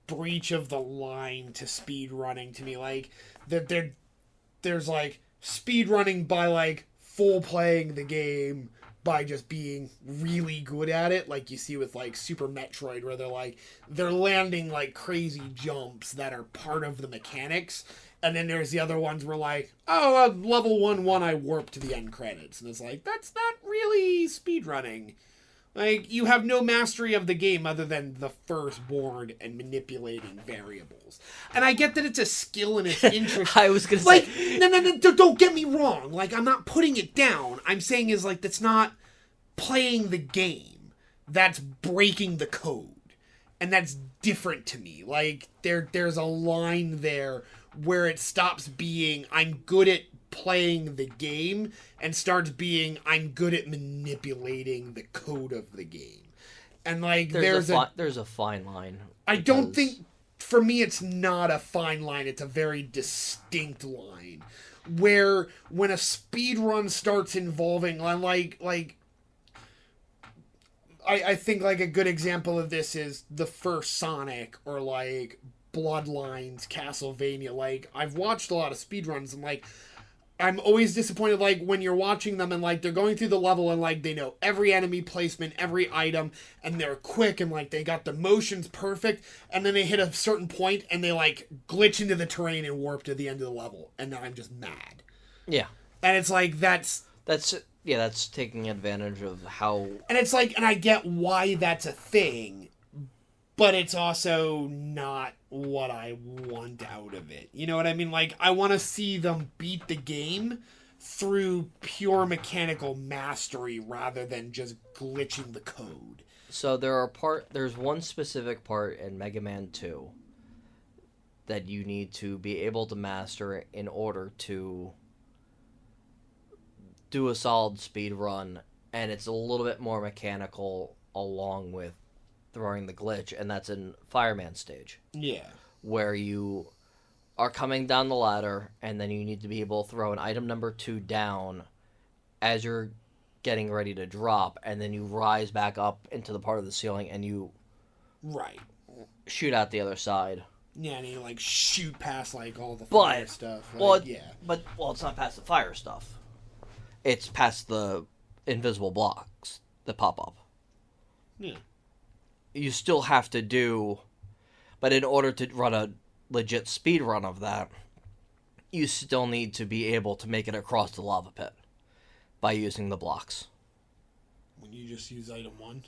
B: breach of the line to speed running to me. Like, there's like speed running by, like, full playing the game by just being really good at it, like you see with, like, Super Metroid, where they're landing, like, crazy jumps that are part of the mechanics. And then there's the other ones where, like, level 1 I warp to the end credits, and it's like, that's not really speed running. Like, you have no mastery of the game other than the firstborn and manipulating variables. And I get that it's a skill and it's interesting.
A: I was going to
B: say...
A: No,
B: don't get me wrong. Like, I'm not putting it down. I'm saying is, like, that's not playing the game. That's breaking the code. And that's different to me. Like, there's a line there where it stops being, I'm good at playing the game, and starts being, I'm good at manipulating the code of the game. And, like, there's
A: a fine line.
B: I don't think, for me, it's not a fine line. It's a very distinct line. Where, when a speed run starts involving, like I think, like, a good example of this is the first Sonic, or, like, Bloodlines, Castlevania. Like, I've watched a lot of speedruns, and, like, I'm always disappointed, like, when you're watching them and, like, they're going through the level and, like, they know every enemy placement, every item, and they're quick and, like, they got the motions perfect, and then they hit a certain point and they, like, glitch into the terrain and warp to the end of the level, and now I'm just mad.
A: Yeah.
B: And it's like, that's
A: taking advantage of how...
B: And it's like, and I get why that's a thing, but it's also not what I want out of it. You know what I mean? Like, I want to see them beat the game through pure mechanical mastery rather than just glitching the code.
A: So there's one specific part in Mega Man 2 that you need to be able to master in order to do a solid speed run, and it's a little bit more mechanical along with throwing the glitch, and that's in Fireman stage.
B: Yeah.
A: Where you are coming down the ladder, and then you need to be able to throw an item number 2 down as you're getting ready to drop, and then you rise back up into the part of the ceiling, and you shoot out the other side.
B: Yeah, and you, like, shoot past, like, all the fire stuff.
A: Like, it's not past the fire stuff. It's past the invisible blocks that pop up.
B: Yeah.
A: You still have to do, but in order to run a legit speed run of that, you still need to be able to make it across the lava pit by using the blocks.
B: When you just use item 1?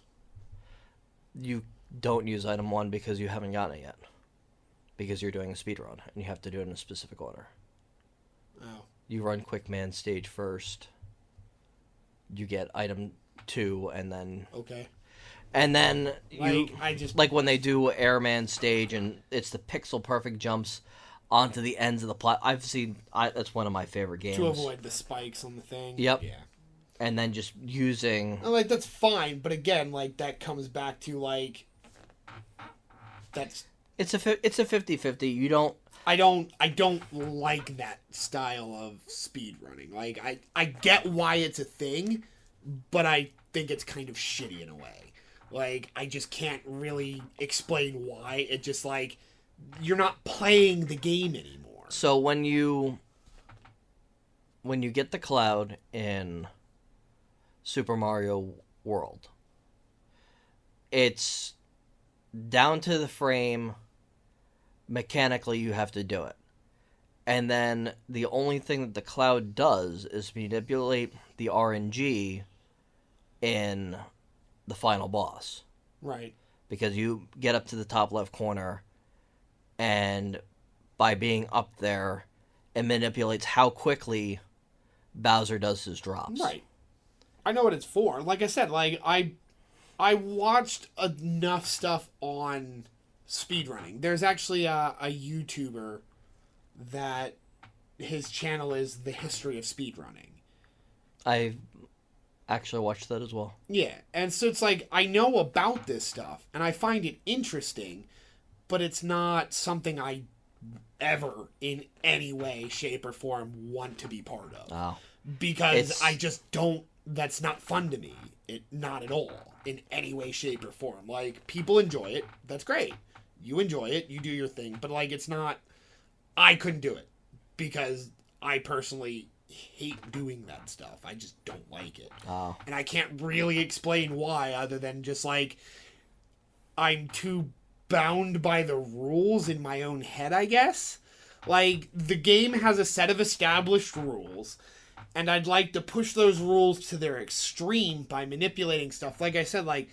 A: You don't use item 1 because you haven't gotten it yet. Because you're doing a speed run, and you have to do it in a specific order.
B: Oh.
A: You run Quick Man stage first. You get item 2, and then...
B: Okay.
A: And then you
B: Like, I just...
A: like when they do Airman stage and it's the pixel perfect jumps onto the ends of the that's one of my favorite games.
B: To avoid the spikes on the thing.
A: Yep.
B: Yeah.
A: And then just using...
B: And, like, that's fine, but again, like, that comes back to, like... That's...
A: It's a 50-50. You don't...
B: I don't like that style of speed running. Like, I get why it's a thing, but I think it's kind of shitty in a way. Like, I just can't really explain why. It just, like, you're not playing the game anymore.
A: So when you get the cloud in Super Mario World, it's down to the frame. Mechanically, you have to do it. And then the only thing that the cloud does is manipulate the RNG in the final boss.
B: Right.
A: Because you get up to the top left corner, and by being up there, it manipulates how quickly Bowser does his drops.
B: Right. I know what it's for. Like I said, like, I watched enough stuff on speedrunning. There's actually a YouTuber that his channel is The History of Speedrunning.
A: I actually watched that as well.
B: Yeah, and so it's like, I know about this stuff, and I find it interesting, but it's not something I ever, in any way, shape, or form, want to be part of.
A: Oh.
B: Because I just don't, that's not fun to me. Not at all, in any way, shape, or form. Like, people enjoy it, that's great. You enjoy it, you do your thing, but, like, it's not... I couldn't do it, because I personally hate doing that stuff. I just don't like it.
A: Oh.
B: And I can't really explain why, other than just, like, I'm too bound by the rules in my own head, I guess. Like, the game has a set of established rules, and I'd like to push those rules to their extreme by manipulating stuff. Like I said, like,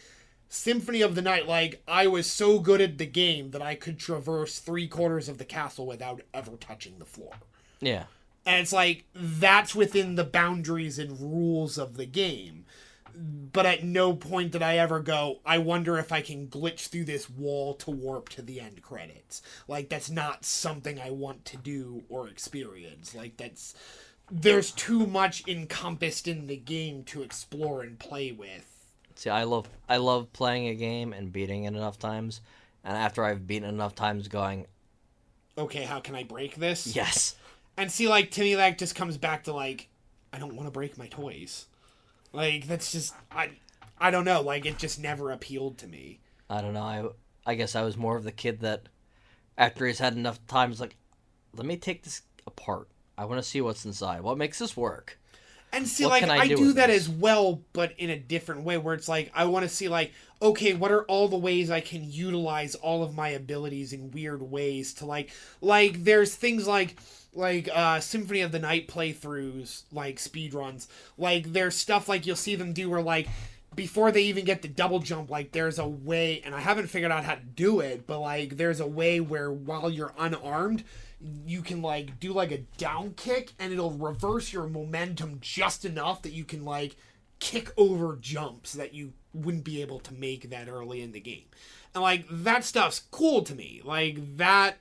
B: Symphony of the Night, like, I was so good at the game that I could traverse 3/4 of the castle without ever touching the floor.
A: Yeah.
B: And it's like, that's within the boundaries and rules of the game. But at no point did I ever go, I wonder if I can glitch through this wall to warp to the end credits. Like, that's not something I want to do or experience. Like, there's too much encompassed in the game to explore and play with.
A: See, I love playing a game and beating it enough times, and after I've beaten it enough times going,
B: okay, how can I break this?
A: Yes.
B: And see, like, to me, that just comes back to, like, I don't want to break my toys. Like, that's just, I don't know, like, it just never appealed to me.
A: I don't know, I guess I was more of the kid that, after he's had enough time, is like, let me take this apart. I want to see what's inside. What makes this work?
B: And see,
A: What
B: like,
A: can
B: I
A: do
B: do
A: with
B: that
A: this?
B: as well, but in a different way, where it's like, I want to see, like, okay, what are all the ways I can utilize all of my abilities in weird ways to, like, there's things like Symphony of the Night playthroughs, like, speedruns. Like, there's stuff, like, you'll see them do where, like, before they even get the double jump, like, there's a way, and I haven't figured out how to do it, but, like, there's a way where while you're unarmed, you can, like, do, like, a down kick, and it'll reverse your momentum just enough that you can, like, kick over jumps that you wouldn't be able to make that early in the game. And, like, that stuff's cool to me. Like, that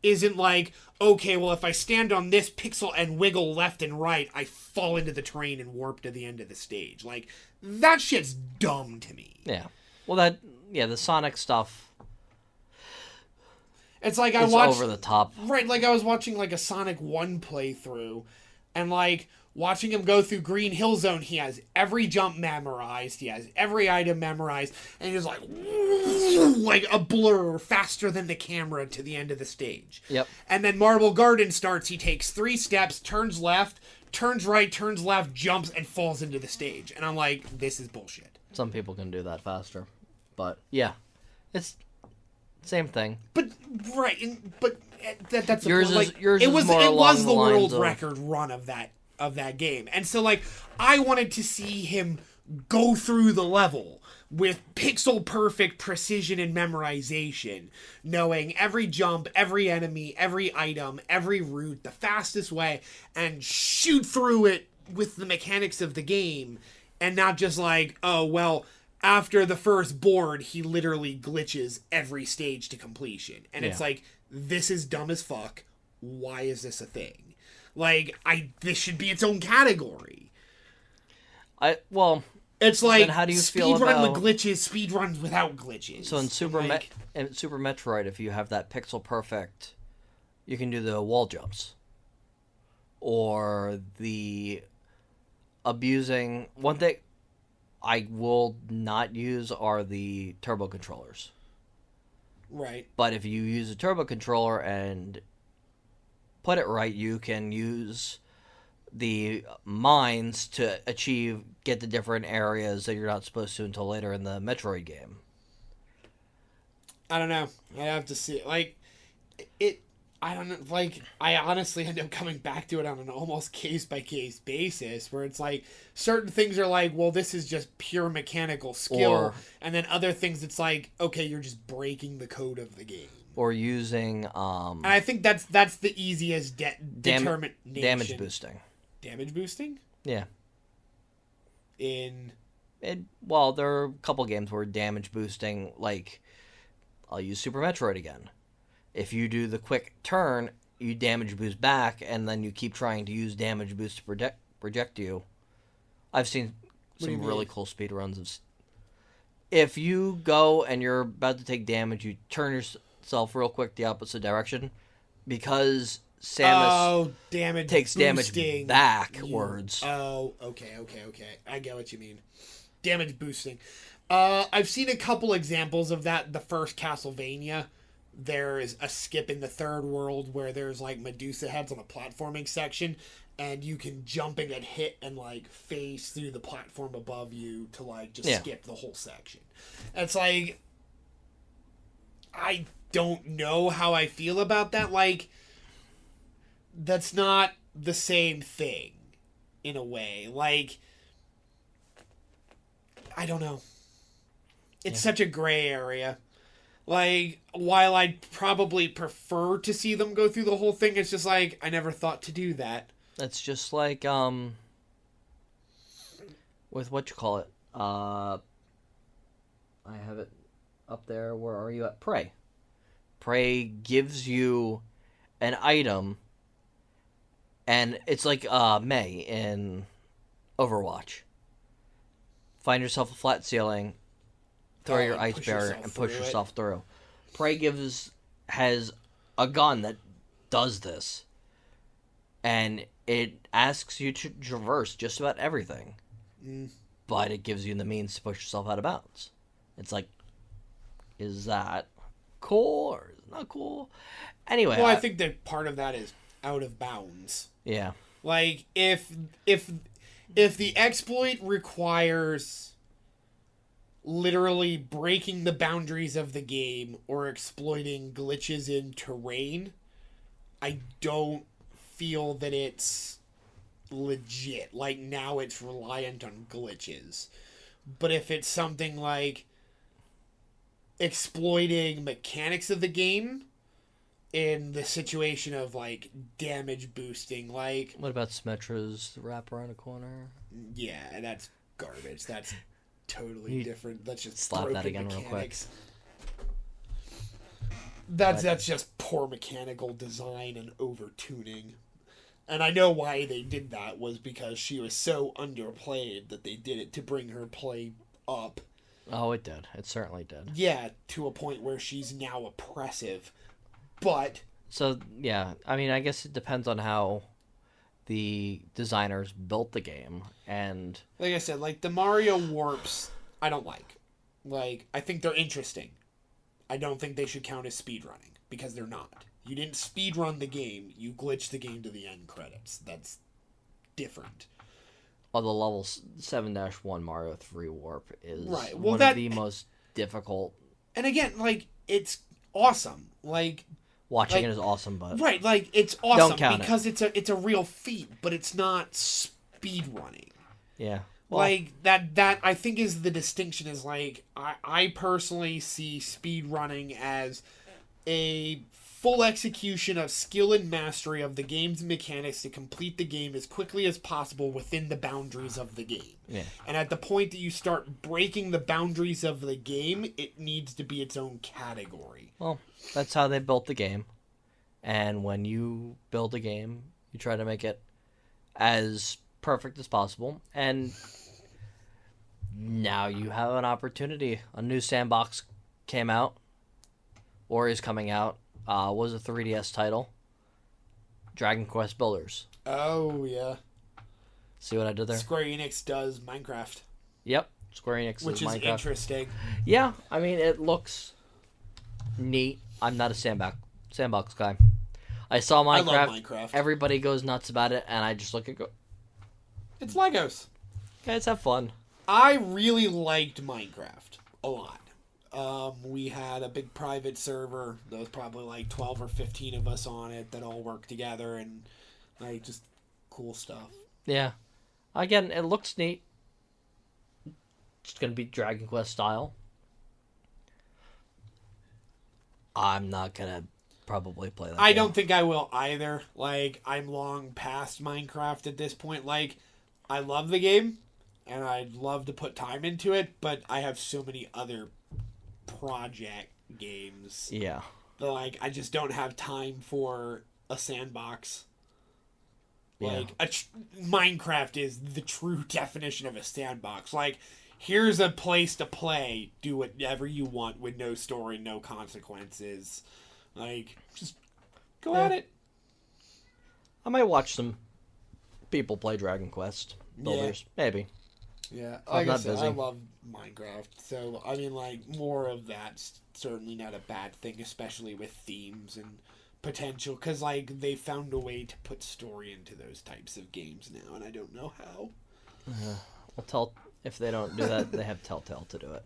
B: isn't like, okay, well, if I stand on this pixel and wiggle left and right, I fall into the terrain and warp to the end of the stage. Like, that shit's dumb to me.
A: Yeah. Well, the Sonic stuff...
B: It's like
A: It's over the top.
B: Right, like I was watching like a Sonic 1 playthrough, and like watching him go through Green Hill Zone, he has every jump memorized, he has every item memorized, and he's like a blur faster than the camera to the end of the stage.
A: Yep.
B: And then Marble Garden starts, he takes 3 steps, turns left, turns right, turns left, jumps, and falls into the stage. And I'm like, this is bullshit.
A: Some people can do that faster. But, yeah. It's... Same thing.
B: But that's
A: yours
B: the point.
A: Is, yours
B: it
A: is
B: was
A: more
B: it was
A: along
B: the world
A: lines of...
B: record run of that game, and so like I wanted to see him go through the level with pixel perfect precision and memorization, knowing every jump, every enemy, every item, every route, the fastest way, and shoot through it with the mechanics of the game, and not just like, oh well, after the first board, he literally glitches every stage to completion. And it's like, this is dumb as fuck. Why is this a thing? Like, this should be its own category. It's like,
A: how do you feel
B: speedrun
A: about...
B: with glitches, speedruns without glitches.
A: So in Super Metroid, if you have that pixel perfect, you can do the wall jumps. Or the abusing... One thing I will not use are the turbo controllers.
B: Right.
A: But if you use a turbo controller and put it right, you can use the mines to get the different areas that you're not supposed to until later in the Metroid game.
B: I don't know. I have to see it. Like, I don't know. Like, I honestly end up coming back to it on an almost case-by-case basis, where it's like, certain things are like, well, this is just pure mechanical skill, and then other things it's like, okay, you're just breaking the code of the game.
A: Or using...
B: and I think that's the easiest determination.
A: Damage boosting.
B: Damage boosting?
A: Yeah.
B: Well,
A: there are a couple games where damage boosting, like, I'll use Super Metroid again. If you do the quick turn, you damage boost back, and then you keep trying to use damage boost to project you. I've seen some really cool speedruns of... If you go and you're about to take damage, you turn yourself real quick the opposite direction, because Samus takes damage backwards.
B: Okay. I get what you mean. Damage boosting. I've seen a couple examples of that. The first Castlevania, there is a skip in the third world where there's like Medusa heads on a platforming section, and you can jump and get hit and like phase through the platform above you to like just skip the whole section. It's like, I don't know how I feel about that. Like, that's not the same thing in a way. Like, I don't know. It's such a gray area. Like, while I'd probably prefer to see them go through the whole thing, it's just like, I never thought to do that.
A: That's just like, with what you call it. I have it up there. Where are you at? Prey. Prey gives you an item, and it's like May in Overwatch. Find yourself a flat ceiling, throw your ice barrier, and push yourself through. Prey has a gun that does this, and it asks you to traverse just about everything, but it gives you the means to push yourself out of bounds. It's like, is that cool or is it not cool? Anyway,
B: well, I think that part of that is out of bounds.
A: Yeah.
B: Like, if the exploit requires literally breaking the boundaries of the game or exploiting glitches in terrain, I don't feel that it's legit. Like, now it's reliant on glitches. But if it's something like exploiting mechanics of the game in the situation of, like, damage boosting, like...
A: What about Symmetra's wrap around a corner?
B: Yeah, that's garbage. That's totally different. That's just
A: slap that again
B: mechanics.
A: Real quick.
B: That's just poor mechanical design and over-tuning. And I know why they did that was because she was so underplayed that they did it to bring her play up.
A: Oh, it did. It certainly did.
B: Yeah, to a point where she's now oppressive. But...
A: So, yeah. I mean, I guess it depends on how the designers built the game. And...
B: like I said, like, the Mario warps, I don't like. Like, I think they're interesting. I don't think they should count as speedrunning. Because they're not. You didn't speedrun the game. You glitched the game to the end credits. That's different.
A: Well, the level 7-1 Mario 3 warp is
B: one
A: of the most difficult.
B: And again, like, it's awesome. Like,
A: watching it is awesome, but
B: right, like, it's awesome
A: don't count
B: because it's a real feat, but it's not speedrunning.
A: Yeah. Well,
B: like that I think is the distinction. Is like I personally see speedrunning as a full execution of skill and mastery of the game's mechanics to complete the game as quickly as possible within the boundaries of the game.
A: Yeah.
B: And at the point that you start breaking the boundaries of the game, it needs to be its own category.
A: Well, that's how they built the game. And when you build a game, you try to make it as perfect as possible. And now you have an opportunity. A new sandbox came out, or is coming out. Was a 3DS title. Dragon Quest Builders.
B: Oh, yeah.
A: See what I did there?
B: Square Enix does Minecraft.
A: Yep. Square Enix
B: Which is
A: Minecraft.
B: interesting.
A: Yeah, I mean, it looks neat. I'm not a sandbox guy. I saw Minecraft.
B: I love Minecraft.
A: Everybody goes nuts about it, and I just look at
B: It's Legos.
A: guys, have fun.
B: I really liked Minecraft a lot. We had a big private server. There was probably like 12 or 15 of us on it that all worked together and like just cool stuff.
A: Yeah. Again, it looks neat. It's going to be Dragon Quest style. I'm not going to probably play that
B: I
A: game.
B: don't think I will either. Like, I'm long past Minecraft at this point. Like, I love the game and I'd love to put time into it, but I have so many other project games.
A: Yeah.
B: Like, I just don't have time for a sandbox. Like, Minecraft is the true definition of a sandbox. Like, here's a place to play, do whatever you want with no story, no consequences. Like, just go at it.
A: I might watch some people play Dragon Quest Builders. Yeah. Maybe.
B: Yeah,
A: I'm not busy.
B: I love Minecraft. So, I mean, like, more of that's certainly not a bad thing, especially with themes and potential. Because, like, they found a way to put story into those types of games now, and I don't know how.
A: If they don't do that, they have Telltale to do it.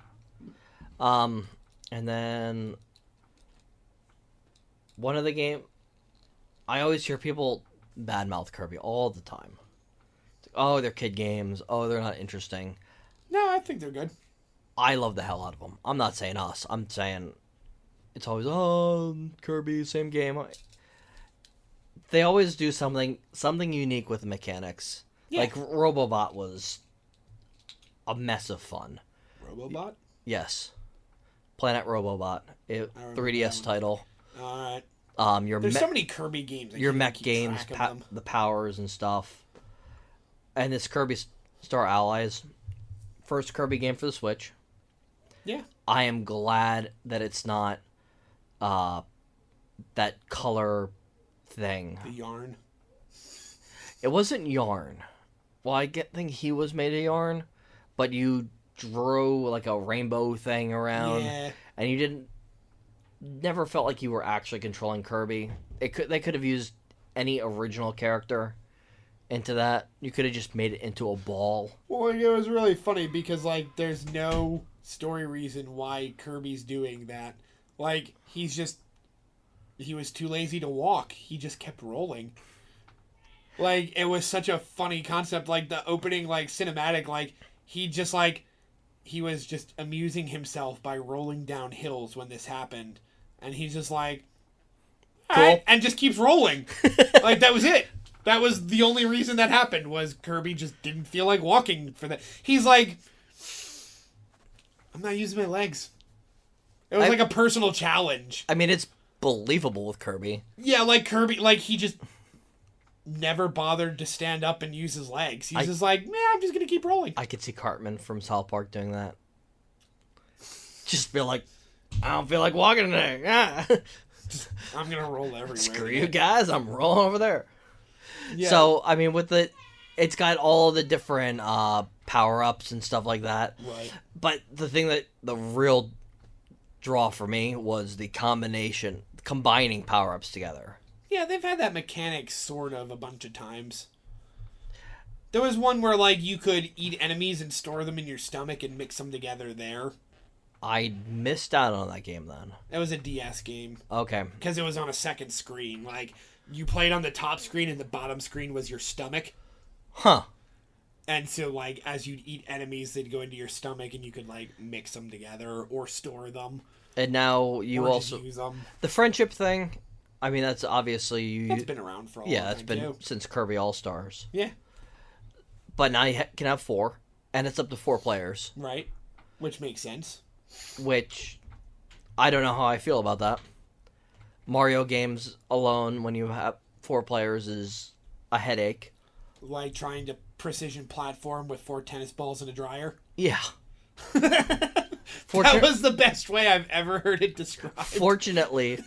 A: And then one of the game, I always hear people badmouth Kirby all the time. Oh, they're kid games. Oh, they're not interesting.
B: No, I think they're good.
A: I love the hell out of them. I'm not saying us. I'm saying it's always, oh, Kirby, same game. They always do something unique with the mechanics.
B: Yeah.
A: Like Robobot was a mess of fun.
B: Robobot?
A: Yes. Planet Robobot. 3DS title.
B: Alright.
A: Your
B: There's so many Kirby games.
A: Your mech games, the powers and stuff. And this Kirby Star Allies. First Kirby game for the Switch.
B: Yeah.
A: I am glad that it's not that color thing.
B: The yarn.
A: It wasn't yarn. Well, I think he was made of yarn, but you drew like a rainbow thing around, and you never felt like you were actually controlling Kirby. They could have used any original character into that. You could have just made it into a ball.
B: Well, it was really funny because, like, there's no story reason why Kirby's doing that. Like, he was too lazy to walk. He just kept rolling. Like, it was such a funny concept. Like, the opening, like, cinematic, like, he was just amusing himself by rolling down hills when this happened. And he's just like, all right, and just keeps rolling. Like, that was it. That was the only reason that happened, was Kirby just didn't feel like walking for that. He's like, I'm not using my legs. It was like a personal challenge.
A: I mean, it's believable with Kirby.
B: Yeah, like Kirby, like he just never bothered to stand up and use his legs. He's just like, man, I'm just going to keep rolling.
A: I could see Cartman from South Park doing that. Just feel like, I don't feel like walking today.
B: I'm going to roll everywhere.
A: Screw you guys, I'm rolling over there.
B: Yeah.
A: So, I mean, it's got all the different power-ups and stuff like that.
B: Right.
A: But the real draw for me was the combining power-ups together.
B: Yeah, they've had that mechanic sort of a bunch of times. There was one where, like, you could eat enemies and store them in your stomach and mix them together there.
A: I missed out on that game then.
B: It was a DS game.
A: Okay.
B: Because it was on a second screen. Like, you played on the top screen and the bottom screen was your stomach.
A: Huh.
B: And so, like, as you'd eat enemies, they'd go into your stomach and you could, like, mix them together or store them.
A: And now you
B: or
A: also...
B: just use them.
A: The friendship thing, I mean, that's obviously
B: That's been around for a long
A: yeah,
B: time,
A: that's been
B: too.
A: since Kirby All Stars.
B: Yeah,
A: But now you can have 4, and it's up to 4 players,
B: right. Which makes sense.
A: which I don't know how I feel about that. Mario games alone, when you have 4 players, is a headache.
B: Like trying to precision platform with 4 tennis balls and a dryer.
A: Yeah.
B: That was the best way I've ever heard it described.
A: Fortunately,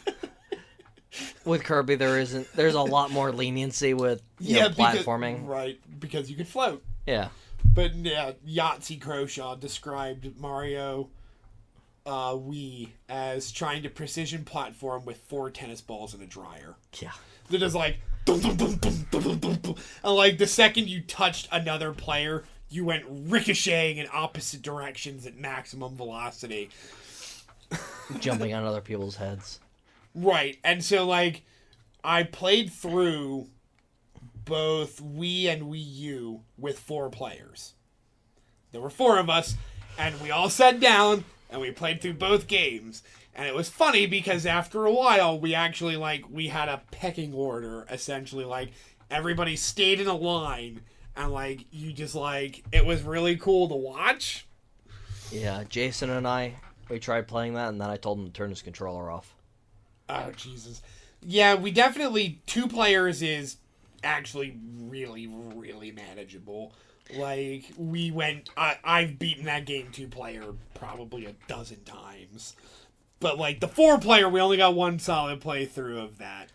A: with Kirby, there's a lot more leniency with platforming.
B: Right, because you could float.
A: Yeah.
B: But yeah, Yahtzee Croshaw described Mario Wii as trying to precision platform with 4 tennis balls and a dryer.
A: Yeah.
B: They're just like, dum, dum, dum, dum, dum, dum, dum, dum. And like the second you touched another player, you went ricocheting in opposite directions at maximum velocity.
A: Jumping on other people's heads.
B: Right, and so like, I played through both Wii and Wii U with 4 players. There were 4 of us, and we all sat down, and we played through both games. And it was funny because after a while, we actually, we had a pecking order, essentially. Like, everybody stayed in a line, and, you just, it was really cool to watch.
A: Yeah, Jason and we tried playing that, and then I told him to turn his controller off.
B: Oh, Jesus. Yeah, we definitely, 2 players is actually really, really manageable. I've beaten that game 2-player probably a dozen times. But, the 4-player, we only got 1 solid playthrough of that.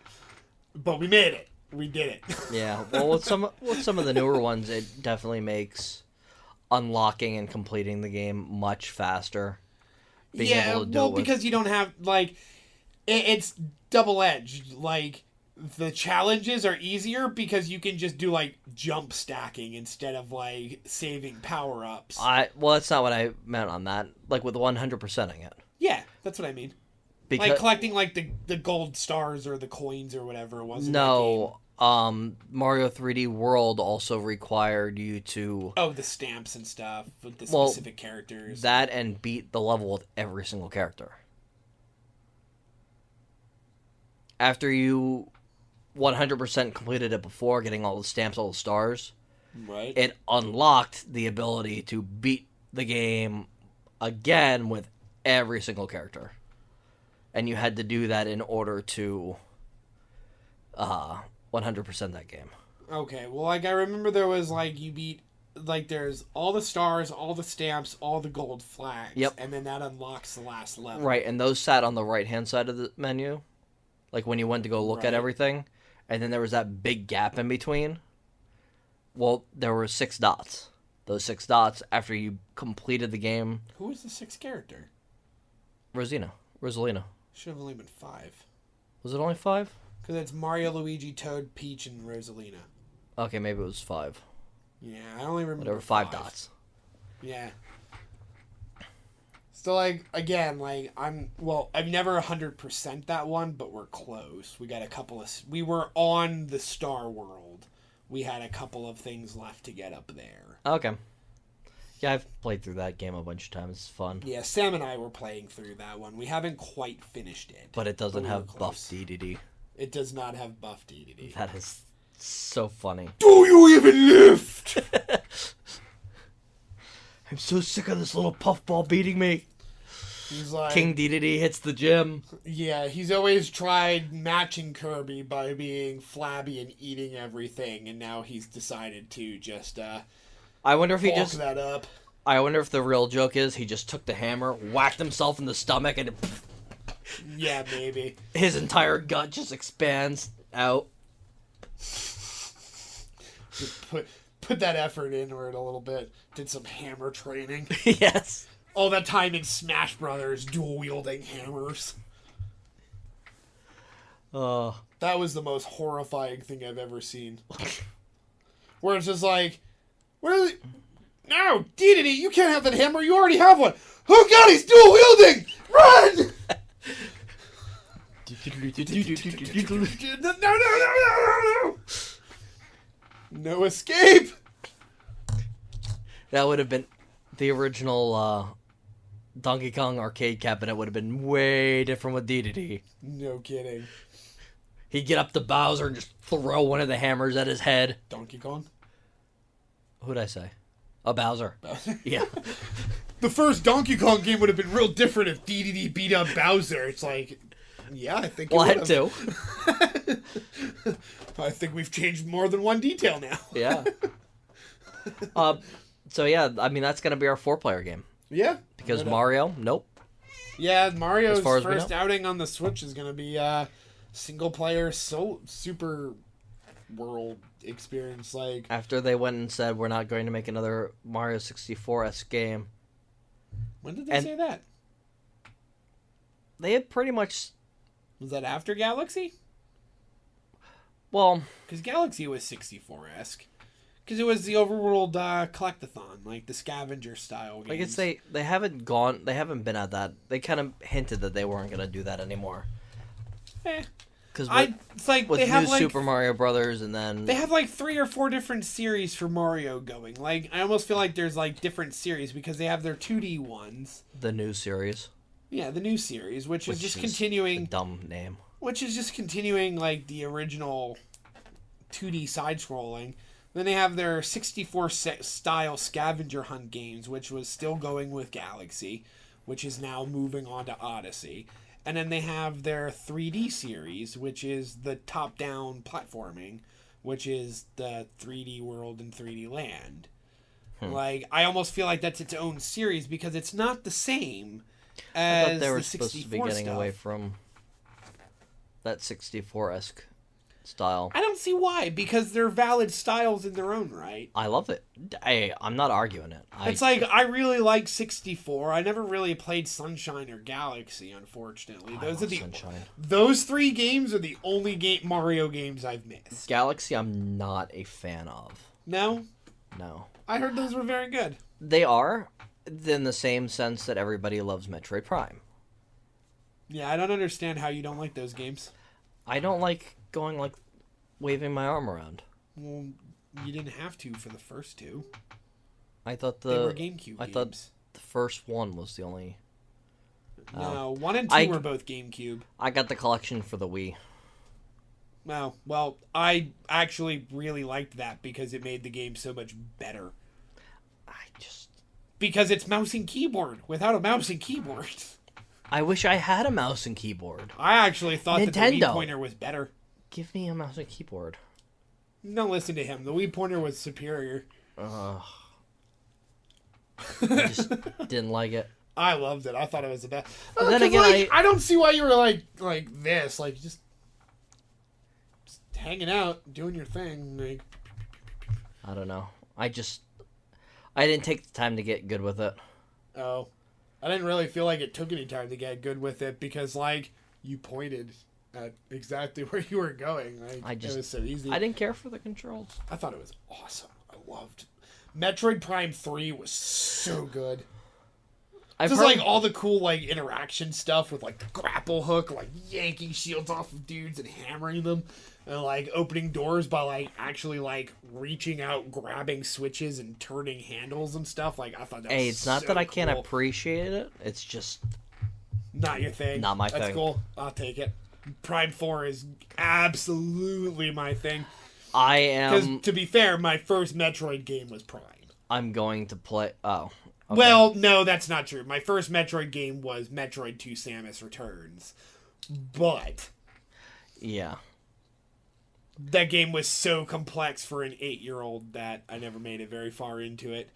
B: But we made it. We did it.
A: Yeah, well, with some of the newer ones, it definitely makes unlocking and completing the game much faster.
B: Because you don't have, it's double-edged. The challenges are easier because you can just do, jump stacking instead of, saving power-ups.
A: Well, that's not what I meant on that. With 100%ing it.
B: Yeah, that's what I mean.
A: Because,
B: collecting, the gold stars or the coins or whatever it was.
A: No, Mario 3D World also required you to...
B: Oh, the stamps and stuff with the specific characters.
A: That and beat the level with every single character. After you 100% completed it before, getting all the stamps, all the stars,
B: right?
A: It unlocked the ability to beat the game again with every single character. And you had to do that in order to 100% that game.
B: Okay, well, I remember there was, you beat, there's all the stars, all the stamps, all the gold flags.
A: Yep.
B: And then that unlocks the last level.
A: Right, and those sat on the right-hand side of the menu. When you went to go look at everything. And then there was that big gap in between. Well, there were 6 dots. Those 6 dots, after you completed the game...
B: Who was the 6th character?
A: Rosalina.
B: Should have only been 5.
A: Was it only 5?
B: Because it's Mario, Luigi, Toad, Peach, and Rosalina.
A: Okay, maybe it was 5.
B: Yeah, I only remember
A: Whatever, 5 dots.
B: Yeah. So, again, I've never 100% that one, but we're close. We got a couple of... We were on the Star World. We had a couple of things left to get up there.
A: Okay. Yeah, I've played through that game a bunch of times. It's fun.
B: Yeah, Sam and I were playing through that one. We haven't quite finished it.
A: But it doesn't have buff DDD.
B: It does not have buff DDD.
A: That is so funny.
B: Do you even lift?
A: I'm so sick of this little puffball beating me.
B: He's like...
A: King DDD hits the gym.
B: Yeah, he's always tried matching Kirby by being flabby and eating everything, and now he's decided to just,
A: I wonder if he just...
B: that up.
A: I wonder if the real joke is he just took the hammer, whacked himself in the stomach, and
B: yeah, maybe.
A: His entire gut just expands out.
B: Just put that effort into it a little bit. Did some hammer training.
A: Yes.
B: All that time in Smash Brothers, dual-wielding hammers. That was the most horrifying thing I've ever seen. Where it's just no, Dedede, you can't have that hammer. You already have one. Oh God, he's dual-wielding! Run! No. No escape!
A: That would have been the original Donkey Kong arcade cabinet would have been way different with Dedede.
B: No kidding.
A: He'd get up to Bowser and just throw one of the hammers at his head.
B: Donkey Kong.
A: Who'd I say? Oh, Bowser. Yeah.
B: The first Donkey Kong game would have been real different if DDD beat up Bowser. It's like, yeah, I think.
A: Well, I had to.
B: I think we've changed more than one detail now.
A: Yeah. So yeah, I mean that's gonna be our 4-player game.
B: Yeah.
A: Because Mario, nope.
B: Yeah, Mario's
A: far as we
B: first
A: know.
B: outing on the Switch is gonna be single player super world experience. Like
A: After they went and said we're not going to make another Mario 64-esque game,
B: when did they say that?
A: they had pretty much.
B: Was that after Galaxy?
A: Well,
B: Because Galaxy was 64-esque. Because it was the overworld collectathon, like the scavenger style games.
A: I guess they haven't gone. They haven't been at that. They kind of hinted that they weren't gonna do that anymore. Because
B: it's like
A: with
B: they have
A: New
B: like
A: Super Mario Brothers, and then
B: they have like 3 or 4 different series for Mario going. Like I almost feel like there's like different series because they have their 2D ones.
A: the new series,
B: Yeah, the new series, which is just
A: a
B: continuing.
A: dumb name.
B: Which is just continuing like the original 2D side scrolling. Then they have their 64 style scavenger hunt games, which was still going with Galaxy, which is now moving on to Odyssey. And then they have their 3D series, which is the top-down platforming, which is the 3D World and 3D Land. Like, I almost feel like that's its own series because it's not the same as
A: I thought they were
B: the
A: supposed
B: 64
A: to be getting
B: stuff.
A: away from that 64-esque style.
B: I don't see why, because they're valid styles in their own right.
A: I love it. I'm not arguing it.
B: It's like, I really like 64. I never really played Sunshine or Galaxy, unfortunately.
A: I love Sunshine.
B: Those 3 games are the only Mario games I've missed.
A: Galaxy, I'm not a fan of.
B: No?
A: No.
B: I heard those were very good.
A: They are, in the same sense that everybody loves Metroid Prime.
B: Yeah, I don't understand how you don't like those games.
A: I don't like going, like, waving my arm around.
B: Well, you didn't have to for the first 2.
A: I thought
B: They were GameCube games.
A: thought the first one was the only...
B: No, 1 and 2 were both GameCube.
A: I got the collection for the Wii.
B: Well, I actually really liked that because it made the game so much better. Because it's mouse and keyboard without a mouse and keyboard.
A: I wish I had a mouse and keyboard.
B: I actually thought that the Wii
A: Nintendo.
B: pointer was better.
A: Give me a mouse and keyboard.
B: Don't listen to him. The Wii pointer was superior.
A: I just didn't like it.
B: I loved it. I thought it was the best.
A: But then again,
B: I don't see why you were like this, like just hanging out, doing your thing. Like,
A: I don't know. I didn't take the time to get good with it.
B: oh, I didn't really feel like it took any time to get good with it because like you pointed at exactly where you were going. Like, it was so easy.
A: I didn't care for the controls.
B: I thought it was awesome. I loved Metroid Prime 3 was so good. Just like all the cool like interaction stuff with like the grapple hook, like yanking shields off of dudes and hammering them, and like opening doors by like actually like reaching out, grabbing switches and turning handles and stuff. Like I thought that.
A: Hey,
B: was
A: it's not
B: so
A: that I can't
B: cool.
A: appreciate it. It's just
B: Not your thing.
A: Not my
B: That's
A: thing.
B: cool. I'll take it. Prime 4 is absolutely my thing.
A: I
B: Because
A: am.
B: to be fair, my first Metroid game was Prime.
A: I'm going to play. Oh. Okay.
B: Well, no, that's not true. My first Metroid game was Metroid 2 Samus Returns. But
A: Yeah.
B: that game was so complex for an 8-year-old that I never made it very far into it.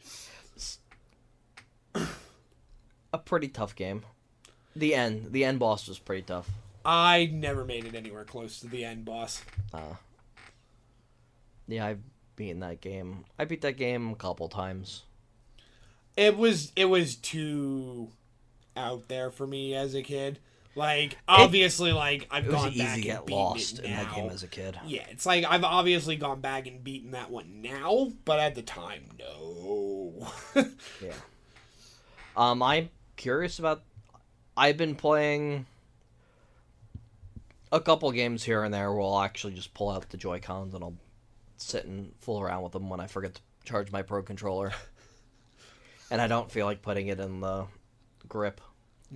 A: A pretty tough game. The end boss was pretty tough.
B: I never made it anywhere close to the end boss.
A: Yeah, I've beaten that game. I beat that game a couple times.
B: It was too out there for me as a kid. Like, obviously, like, I've
A: It was
B: gone
A: easy
B: back
A: to
B: and
A: get
B: beaten
A: lost
B: it
A: in that
B: now.
A: game as a kid.
B: Yeah, it's like, I've obviously gone back and beaten that one now, but at the time, no.
A: Yeah. I'm curious about. I've been playing a couple games here and there where I'll actually just pull out the Joy-Cons and I'll sit and fool around with them when I forget to charge my Pro Controller. And I don't feel like putting it in the grip.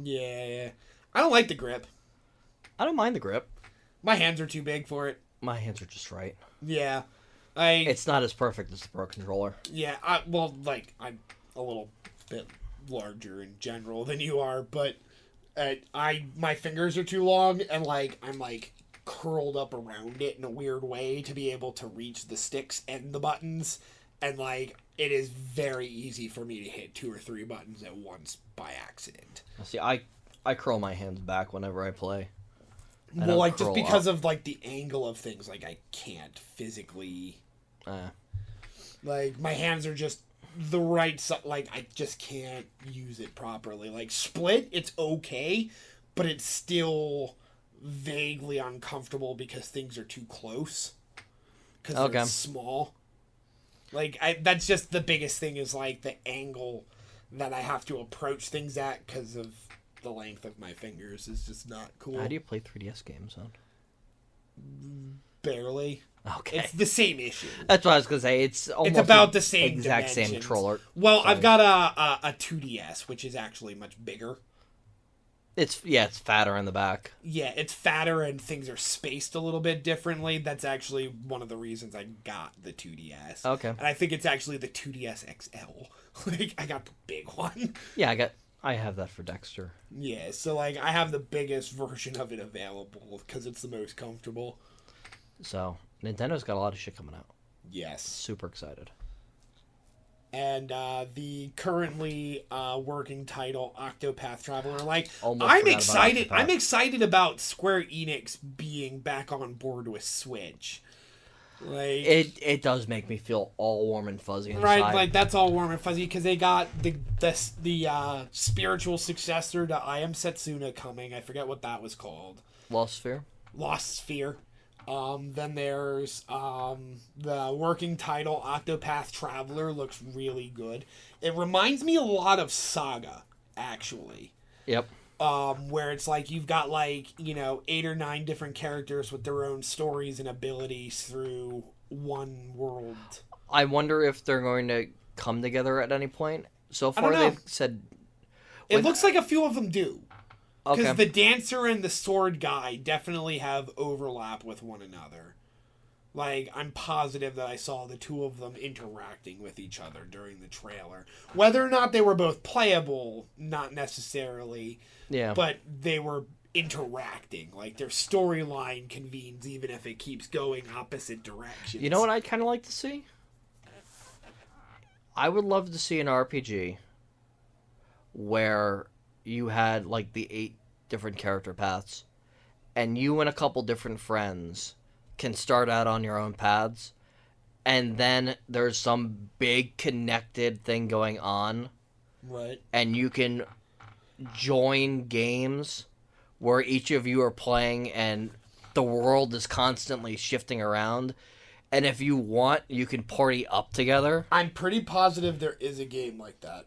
B: Yeah. I don't like the grip.
A: I don't mind the grip.
B: My hands are too big for it.
A: My hands are just right.
B: Yeah.
A: It's not as perfect as the Pro Controller.
B: Yeah, I'm a little bit larger in general than you are, but my fingers are too long, and I'm curled up around it in a weird way to be able to reach the sticks and the buttons, and it is very easy for me to hit 2 or 3 buttons at once by accident.
A: See, I curl my hands back whenever I play.
B: Well, just because of the angle of things, I can't physically. My hands are just the right side. I just can't use it properly. Split, it's okay, but it's still vaguely uncomfortable because things are too close. Because they're small. That's just the biggest thing is the angle that I have to approach things at because of the length of my fingers is just not cool.
A: How do you play 3DS games on?
B: Barely.
A: Okay.
B: It's the same issue.
A: That's what I was going to say. It's almost
B: about the same
A: exact
B: dimensions.
A: same controller.
B: Well, I've got a 2DS, which is actually much bigger.
A: It's fatter in the back.
B: Yeah, it's fatter and things are spaced a little bit differently. That's actually one of the reasons I got the 2DS.
A: Okay.
B: And I think it's actually the 2DS XL. I got the big one.
A: Yeah, I have that for Dexter.
B: Yeah, so I have the biggest version of it available because it's the most comfortable.
A: So, Nintendo's got a lot of shit coming out.
B: Yes.
A: Super excited.
B: And the currently working title, Octopath Traveler.
A: Almost
B: I'm
A: forgot
B: excited.
A: about Octopath.
B: I'm excited about Square Enix being back on board with Switch.
A: It does make me feel all warm and fuzzy inside.
B: Right, that's all warm and fuzzy because they got the spiritual successor to I Am Setsuna coming. I forget what that was called.
A: Lost Sphere.
B: Lost Sphere. Then there's the working title, Octopath Traveler, looks really good. It reminds me a lot of Saga, actually.
A: Yep.
B: Where it's you've got 8 or 9 different characters with their own stories and abilities through one world.
A: I wonder if they're going to come together at any point. So far they've said...
B: It looks like a few of them do. Because
A: Okay.
B: the dancer and the sword guy definitely have overlap with one another. I'm positive that I saw the two of them interacting with each other during the trailer. Whether or not they were both playable, not necessarily.
A: Yeah.
B: But they were interacting. Their storyline convenes even if it keeps going opposite directions.
A: You know what I'd kind of like to see? I would love to see an RPG where you had the 8 different character paths and you and a couple different friends can start out on your own paths and then there's some big connected thing going on.
B: Right.
A: And you can join games where each of you are playing and the world is constantly shifting around. And if you want, you can party up together.
B: I'm pretty positive there is a game like that.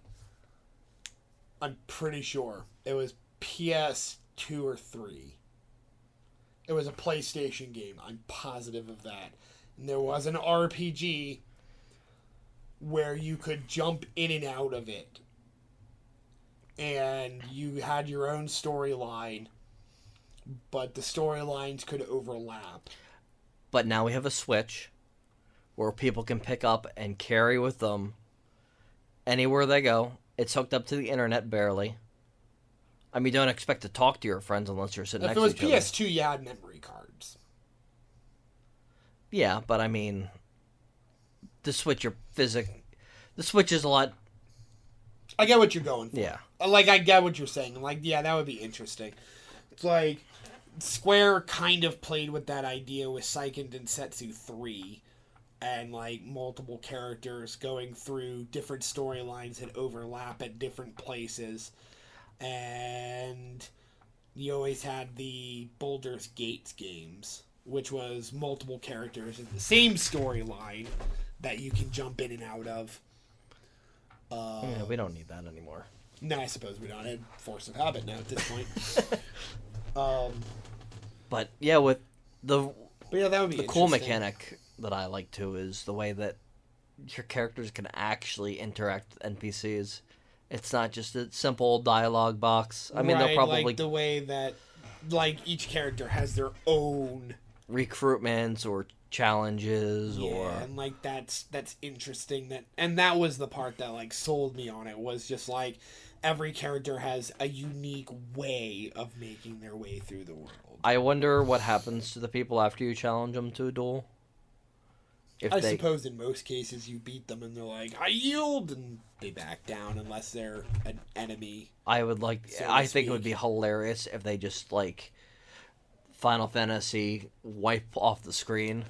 B: I'm pretty sure. It was PS2 or 3. It was a PlayStation game. I'm positive of that. And there was an RPG where you could jump in and out of it. And you had your own storyline, but the storylines could overlap.
A: But now we have a Switch where people can pick up and carry with them anywhere they go. It's hooked up to the internet barely. I mean, don't expect to talk to your friends unless you're sitting next to each other.
B: If it was PS2, you had memory cards.
A: Yeah, but I mean, the Switch is a lot.
B: I get what you're going for.
A: Yeah.
B: I get what you're saying. Yeah, that would be interesting. It's Square kind of played with that idea with Seiken Densetsu 3 and multiple characters going through different storylines that overlap at different places. And you always had the Baldur's Gate games, which was multiple characters in the same storyline that you can jump in and out of.
A: Yeah, we don't need that anymore.
B: No, I suppose we don't. It's force of habit now at this point.
A: But yeah, with
B: But yeah, that would be
A: the cool mechanic that I like too is the way that your characters can actually interact with NPCs. It's not just a simple dialogue box. I mean, they'll probably
B: the way that like each character has their own
A: recruitments or challenges
B: and like that's interesting. That was the part that like sold me on it, was just like every character has a unique way of making their way through the world.
A: I wonder what happens to the people after you challenge them to a duel.
B: I suppose in most cases you beat them and they're like, I yield, and they back down unless they're an enemy.
A: I think it would be hilarious if they just like Final Fantasy wipe off the screen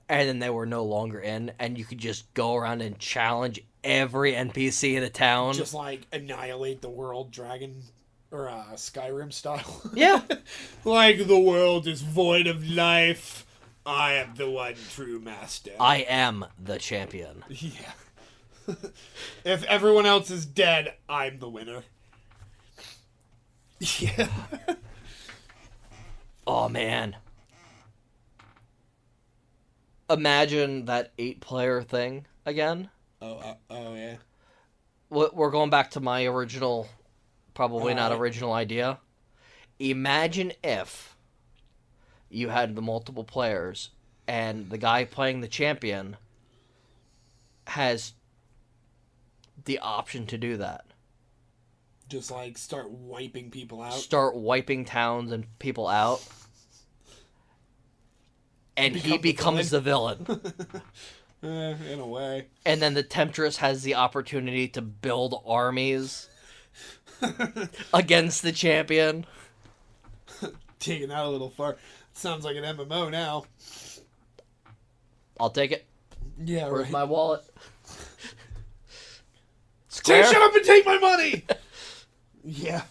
A: and then they were no longer in, and you could just go around and challenge every NPC in a town.
B: Just like annihilate the world, Dragon or Skyrim style.
A: Yeah.
B: Like, the world is void of life. I am the one true master.
A: I am the champion.
B: Yeah. If everyone else is dead, I'm the winner. Yeah.
A: Oh, man. Imagine that 8-player thing again.
B: Oh, yeah.
A: We're going back to my original, probably not original idea. Imagine if you had the multiple players and the guy playing the champion has the option to do that.
B: Just like start wiping people out.
A: Start wiping towns and people out. And he becomes the villain.
B: In a way.
A: And then the Temptress has the opportunity to build armies against the champion.
B: Taking that a little far. Sounds like an MMO now.
A: I'll take it.
B: Yeah,
A: Where's
B: right.
A: my wallet? Square?
B: Shut up and take my money! Yeah.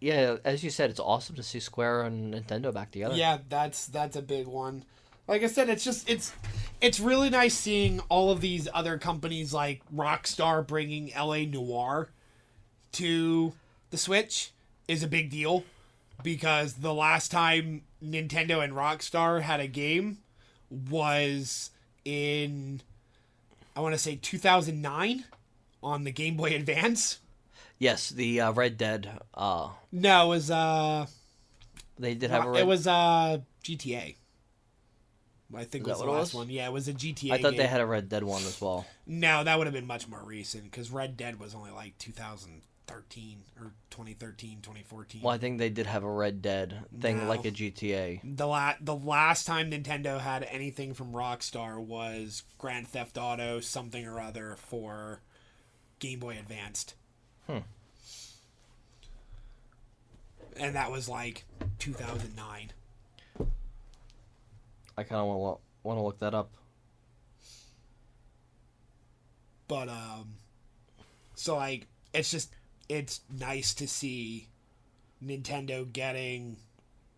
A: Yeah, as you said, it's awesome to see Square and Nintendo back together.
B: Yeah, that's a big one. Like I said, it's really nice seeing all of these other companies like Rockstar bringing LA Noire to the Switch is a big deal, because the last time Nintendo and Rockstar had a game was in, I want to say 2009 on the Game Boy Advance.
A: Yes, the Red Dead.
B: No, it was
A: They did have a Red...
B: It was GTA. I think
A: Is
B: was
A: that
B: the
A: what it
B: last
A: was?
B: one. Yeah, it was a GTA
A: I thought
B: game.
A: they had a Red Dead one as well.
B: No, that would have been much more recent, because Red Dead was only like 2013 or 2013, 2014.
A: Well, I think they did have a Red Dead thing,
B: No.
A: like a GTA.
B: The last time Nintendo had anything from Rockstar was Grand Theft Auto something or other for Game Boy Advanced. And that was like 2009.
A: I kind of want to look that up.
B: But so like it's nice to see Nintendo getting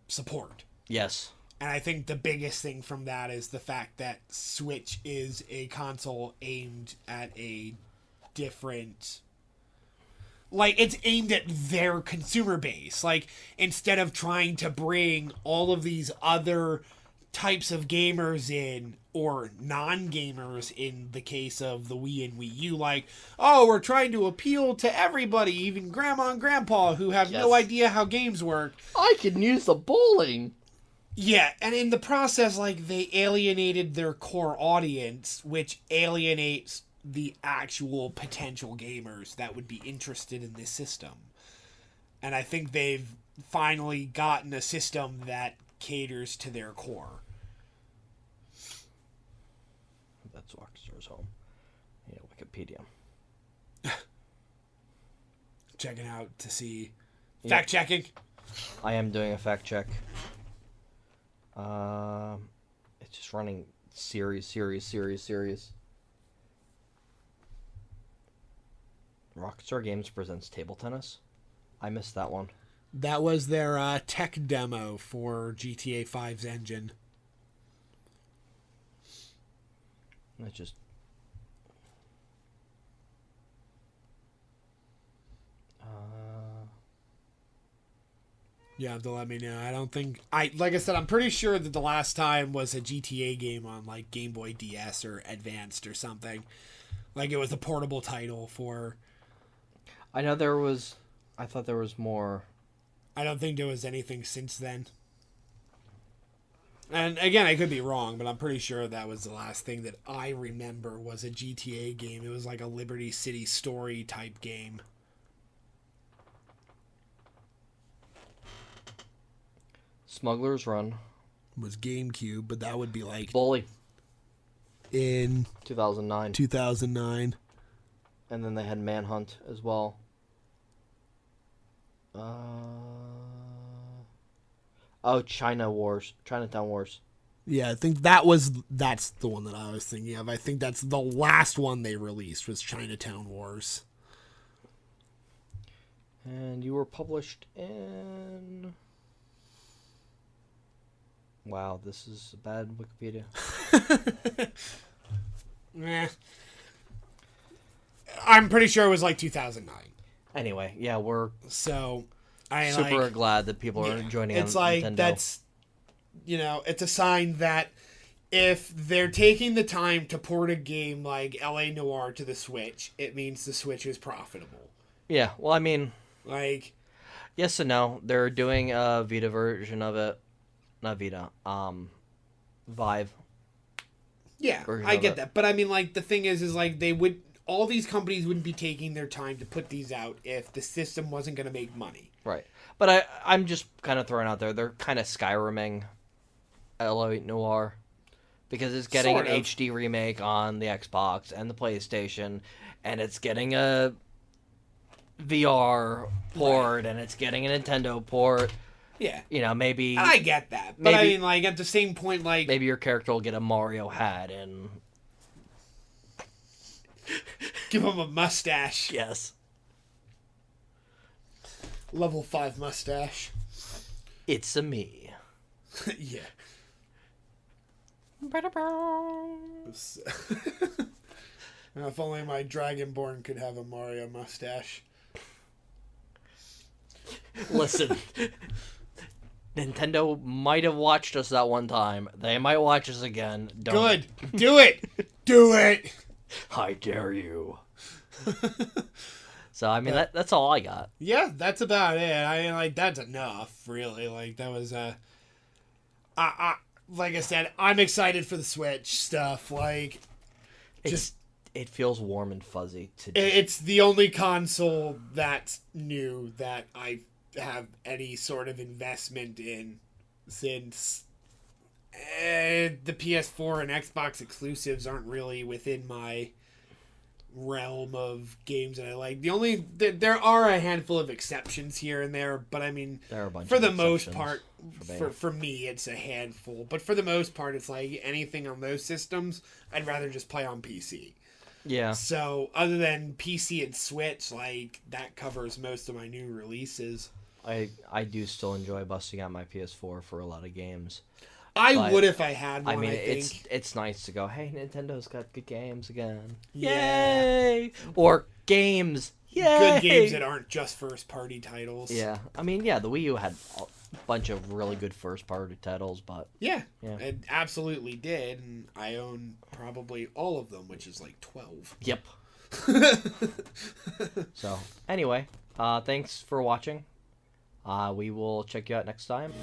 B: support.
A: Yes.
B: And I think the biggest thing from that is the fact that Switch is a console aimed at a different, like, it's aimed at their consumer base. Like, instead of trying to bring all of these other types of gamers in, or non-gamers in the case of the Wii and Wii U, like, oh, we're trying to appeal to everybody, even grandma and grandpa who have no idea how games work.
A: I can use the bowling.
B: Yeah, and in the process, like, they alienated their core audience, which alienates the actual potential gamers that would be interested in this system. And I think they've finally gotten a system that caters to their core.
A: That's Rockstar's home. Yeah, Wikipedia.
B: Checking out to see... Fact checking.
A: I am doing a fact check. It's just running series. Rockstar Games presents table tennis. I missed that one.
B: That was their tech demo for GTA 5's engine.
A: That's just...
B: You have to let me know. I don't think... Like I said, I'm pretty sure that the last time was a GTA game on, like, Game Boy DS or Advanced or something. Like, it was a portable title for...
A: I know there was I thought there was more.
B: I don't think there was anything since then. And again, I could be wrong, but I'm pretty sure that was the last thing that I remember was a GTA game. It was like a Liberty City story type game.
A: Smuggler's Run.
B: Was GameCube, but that would be like
A: Bully.
B: In
A: 2009.
B: 2009.
A: And then they had Manhunt as well. Chinatown Wars.
B: Yeah, I think that's the one that I was thinking of. I think that's the last one they released was Chinatown Wars.
A: And you were published in... Wow, this is a bad Wikipedia.
B: I'm pretty sure it was like 2009.
A: Anyway, yeah, we're
B: super
A: glad that people are joining
B: It's
A: on
B: like
A: Nintendo.
B: That's, it's a sign that if they're taking the time to port a game like LA Noire to the Switch, it means the Switch is profitable.
A: Yeah, well, I mean,
B: like,
A: yes and no. They're doing a Vita version of it. Not Vita. Vive.
B: Yeah, I get that. But I mean, like, the thing is like, all these companies wouldn't be taking their time to put these out if the system wasn't going to make money.
A: Right. But I'm just kind of throwing out there, they're kind of Skyriming LA Noire. Because it's getting an HD remake on the Xbox and the PlayStation, and it's getting a VR port, and it's getting a Nintendo port.
B: Yeah.
A: Maybe...
B: I get that. But I mean, like, at the same point, like...
A: Maybe your character will get a Mario hat and...
B: Give him a mustache.
A: Yes.
B: Level 5 mustache.
A: It's a me.
B: Yeah. If only my Dragonborn could have a Mario mustache.
A: Listen, Nintendo might have watched us that one time. They might watch us again.
B: Good. Do it. Do it.
A: I dare you. So, I mean, that's all I got.
B: Yeah, that's about it. I mean, like, that's enough, really. Like, that was, like I said, I'm excited for the Switch stuff. Like,
A: it feels warm and fuzzy.
B: It's the only console that's new that I have any sort of investment in since the PS4 and Xbox exclusives aren't really within my realm of games that I like. There are a handful of exceptions here and there, but I mean,
A: there are a bunch
B: for
A: of
B: the most
A: exceptions
B: part, for me, it's a handful. But for the most part, it's like anything on those systems, I'd rather just play on PC.
A: Yeah.
B: So other than PC and Switch, like, that covers most of my new releases.
A: I do still enjoy busting out my PS4 for a lot of games.
B: I would if I had one.
A: I mean,
B: I think.
A: it's nice to go, hey, Nintendo's got good games again.
B: Yeah.
A: Yay! Or games. Yay!
B: Good games that aren't just first-party titles.
A: Yeah. I mean, yeah, the Wii U had a bunch of really good first-party titles, but...
B: Yeah, it absolutely did, and I own probably all of them, which is like 12.
A: Yep. So, anyway, thanks for watching. We will check you out next time.